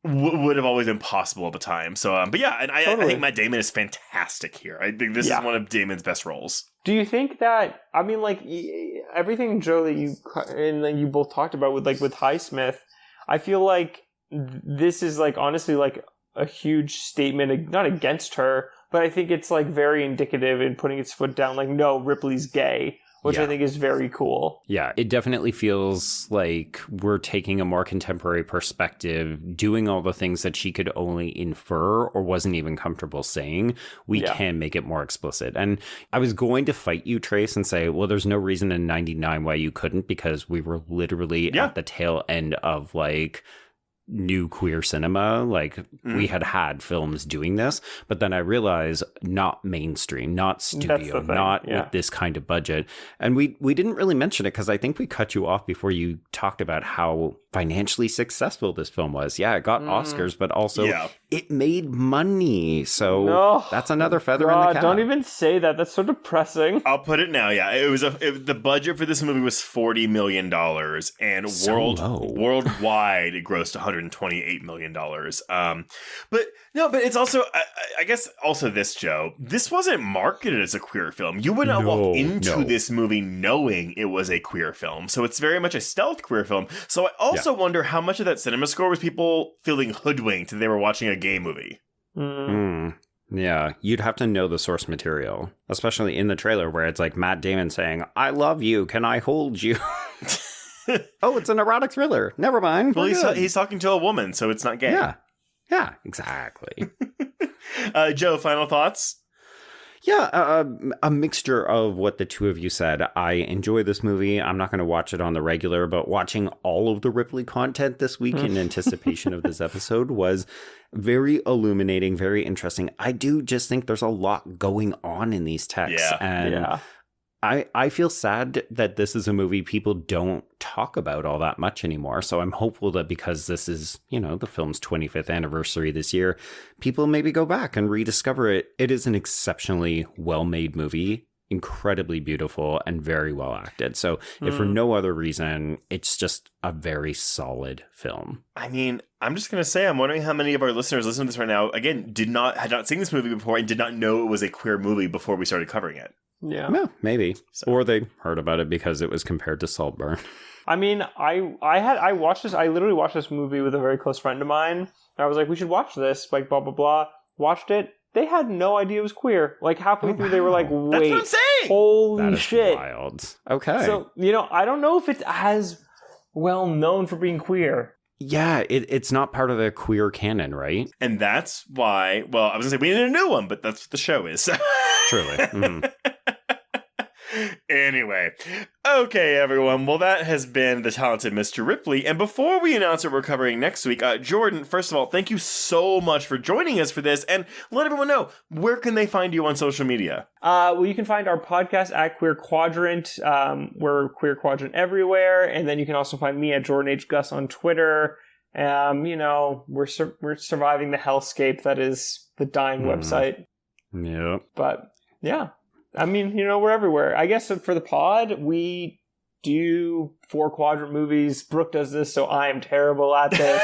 would have always been possible at the time. So, but yeah, and I think Matt Damon is fantastic here. I think this is one of Damon's best roles. Do you think that, I mean, like, everything, Joe, that you both talked about with Highsmith, I feel like this is, like, honestly, like, a huge statement, not against her, but I think it's, like, very indicative in putting its foot down, like, no, Ripley's gay, which I think is very cool. Yeah, it definitely feels like we're taking a more contemporary perspective, doing all the things that she could only infer or wasn't even comfortable saying. We can make it more explicit. And I was going to fight you, Trace, and say, well, there's no reason in 99 why you couldn't, because we were literally at the tail end of, like, new queer cinema. Like, we had films doing this, but then I realized not mainstream, not studio, not with this kind of budget. And we didn't really mention it because I think we cut you off before you talked about how financially successful this film was. Yeah, it got Oscars, but also it made money. So that's another feather in the cap. Don't even say that. That's so depressing. I'll put it now. Yeah, it was the budget for this movie was $40 million, and worldwide it grossed $128 million. But it's also, I guess, also this, Joe. This wasn't marketed as a queer film. You would not walk into this movie knowing it was a queer film. So it's very much a stealth queer film. So I also wonder how much of that cinema score was people feeling hoodwinked that they were watching a gay movie. Yeah, you'd have to know the source material, especially in the trailer where it's like Matt Damon saying, "I love you, can I hold you?" Oh, it's an erotic thriller. Never mind. Well, he's talking to a woman, so it's not gay. Yeah, exactly. Joe, final thoughts? Yeah, a mixture of what the two of you said. I enjoy this movie. I'm not going to watch it on the regular, but watching all of the Ripley content this week in anticipation of this episode was very illuminating, very interesting. I do just think there's a lot going on in these texts. I feel sad that this is a movie people don't talk about all that much anymore. So I'm hopeful that because this is, the film's 25th anniversary this year, people maybe go back and rediscover it. It is an exceptionally well-made movie, incredibly beautiful, and very well acted. So if for no other reason, it's just a very solid film. I mean, I'm just going to say, I'm wondering how many of our listeners listening to this right now, again, had not seen this movie before and did not know it was a queer movie before we started covering it. Yeah. Well, maybe. So. Or they heard about it because it was compared to Saltburn. I mean, I watched this. I literally watched this movie with a very close friend of mine. And I was like, we should watch this. Like, blah, blah, blah. Watched it. They had no idea it was queer. Like, halfway through, they were like, wait. That's what I'm saying. Holy shit. Wild. Okay. So, I don't know if it's as well known for being queer. Yeah, it's not part of the queer canon, right? And that's why, well, I was going to say we need a new one, but that's what the show is. Truly. Mm-hmm. Anyway, okay, everyone. Well, that has been The Talented Mr. Ripley. And before we announce what we're covering next week, Jordan, first of all, thank you so much for joining us for this. And let everyone know, where can they find you on social media? Well, you can find our podcast at Queer Quadrant. We're Queer Quadrant everywhere. And then you can also find me at Jordan H. Gus on Twitter. We're surviving the hellscape that is the dying website. Yep. But, yeah. I mean, we're everywhere. I guess for the pod, we do 4-quadrant movies. Brooke does this, so I am terrible at this.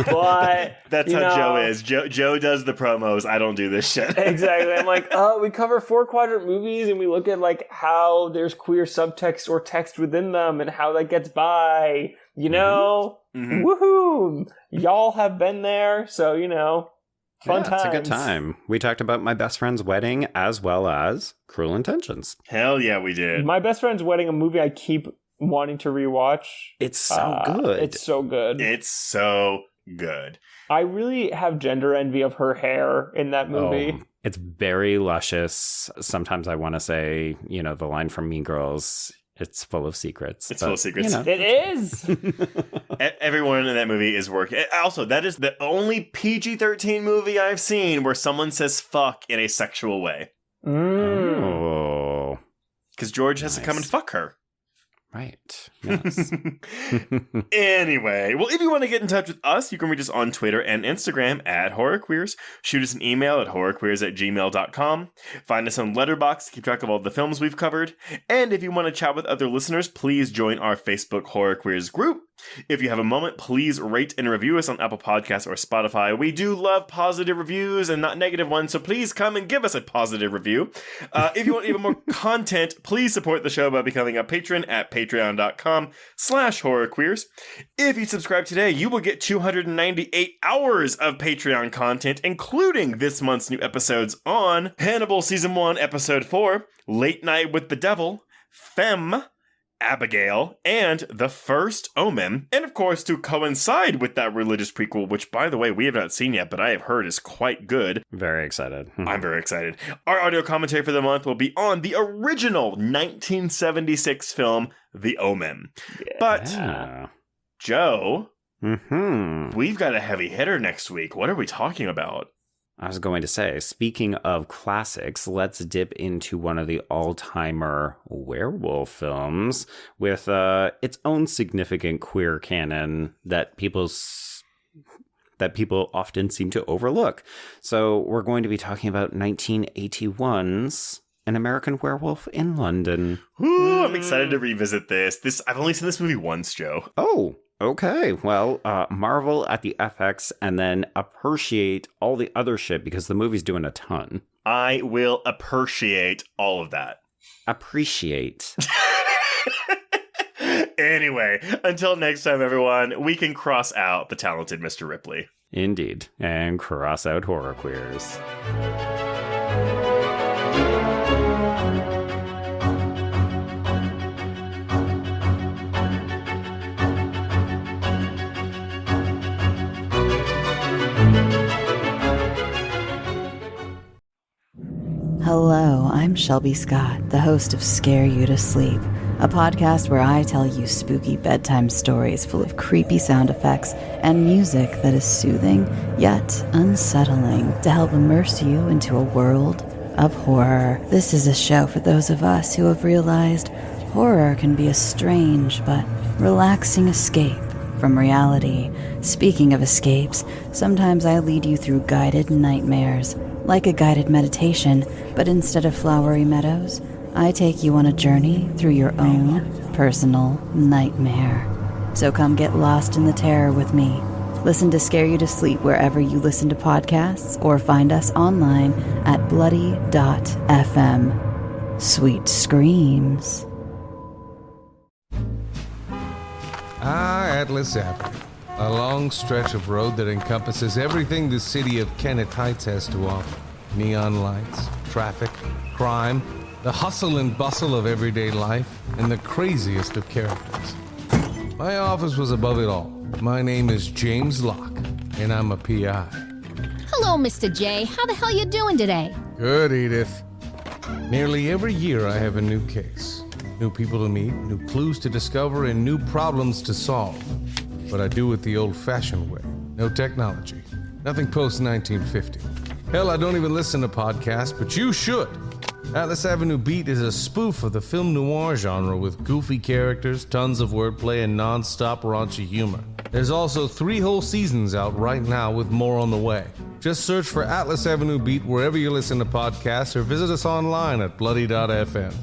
But that's how Joe is. Joe does the promos. I don't do this shit. Exactly. I'm like, we cover 4-quadrant movies, and we look at like how there's queer subtext or text within them, and how that gets by. woohoo! Y'all have been there, so, fun times. It's a good time. We talked about My Best Friend's Wedding as well as Cruel Intentions. Hell yeah, we did. My Best Friend's Wedding, a movie I keep wanting to rewatch. It's so good. It's so good. It's so good. I really have gender envy of her hair in that movie. Oh, it's very luscious. Sometimes I want to say, the line from Mean Girls, it's full of secrets. It's full of secrets. It is. Everyone in that movie is working. Also, that is the only PG-13 movie I've seen where someone says fuck in a sexual way. Oh. Because George has to come and fuck her. Right. Yes. Anyway, well, if you want to get in touch with us, you can reach us on Twitter and Instagram at HorrorQueers. Shoot us an email at horrorqueers@gmail.com. Find us on Letterboxd to keep track of all the films we've covered. And if you want to chat with other listeners, please join our Facebook Horror Queers group. If you have a moment, please rate and review us on Apple Podcasts or Spotify. We do love positive reviews and not negative ones, so please come and give us a positive review. If you want even more content, please support the show by becoming a patron at patreon.com/horrorqueers. If you subscribe today, you will get 298 hours of Patreon content, including this month's new episodes on Hannibal Season 1, Episode 4, Late Night with the Devil, Femme, Abigail, and The First Omen. And of course, to coincide with that religious prequel, which, by the way, we have not seen yet, but I have heard is quite good. Very excited. I'm very excited. Our audio commentary for the month will be on the original 1976 film, The Omen. Yeah. But, Joe, Mm-hmm. We've got a heavy hitter next week. What are we talking about? I was going to say, speaking of classics, let's dip into one of the all-timer werewolf films with its own significant queer canon that people often seem to overlook. So we're going to be talking about 1981's An American Werewolf in London. Ooh, I'm excited to revisit this. I've only seen this movie once, Joe. Oh, okay. Well, marvel at the FX and then appreciate all the other shit because the movie's doing a ton. I will appreciate all of that. Appreciate. Anyway, until next time, everyone, we can cross out the talented Mr. Ripley. Indeed. And cross out horror queers. Hello, I'm Shelby Scott, the host of Scare You to Sleep, a podcast where I tell you spooky bedtime stories full of creepy sound effects and music that is soothing yet unsettling to help immerse you into a world of horror. This is a show for those of us who have realized horror can be a strange but relaxing escape from reality. Speaking of escapes, sometimes I lead you through guided nightmares, like a guided meditation, but instead of flowery meadows, I take you on a journey through your own personal nightmare. So come get lost in the terror with me. Listen to Scare You to Sleep wherever you listen to podcasts or find us online at bloody.fm. Sweet screams. Atlas Avenue. A long stretch of road that encompasses everything the city of Kennett Heights has to offer. Neon lights, traffic, crime, the hustle and bustle of everyday life, and the craziest of characters. My office was above it all. My name is James Locke, and I'm a PI. Hello, Mr. J. How the hell you doing today? Good, Edith. Nearly every year I have a new case. New people to meet, new clues to discover, and new problems to solve. But I do it the old-fashioned way. No technology. Nothing post-1950. Hell, I don't even listen to podcasts, but you should. Atlas Avenue Beat is a spoof of the film noir genre with goofy characters, tons of wordplay, and non-stop raunchy humor. There's also 3 whole seasons out right now with more on the way. Just search for Atlas Avenue Beat wherever you listen to podcasts or visit us online at bloody.fm.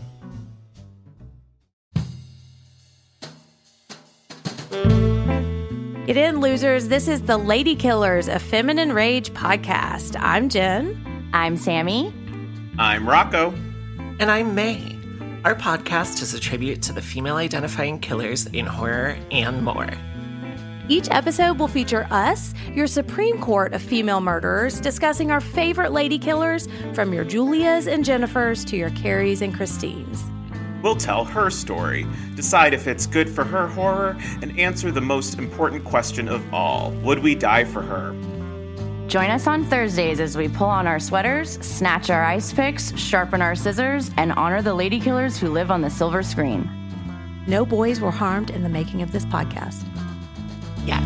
Get in, losers. This is the Lady Killers, a feminine rage podcast. I'm Jen. I'm Sammy. I'm Rocco. And I'm May. Our podcast is a tribute to the female-identifying killers in horror and more. Each episode will feature us, your Supreme Court of female murderers, discussing our favorite lady killers, from your Julias and Jennifers to your Carries and Christines. We'll tell her story, decide if it's good for her horror, and answer the most important question of all: would we die for her? Join us on Thursdays as we pull on our sweaters, snatch our ice picks, sharpen our scissors, and honor the lady killers who live on the silver screen. No boys were harmed in the making of this podcast. Yet.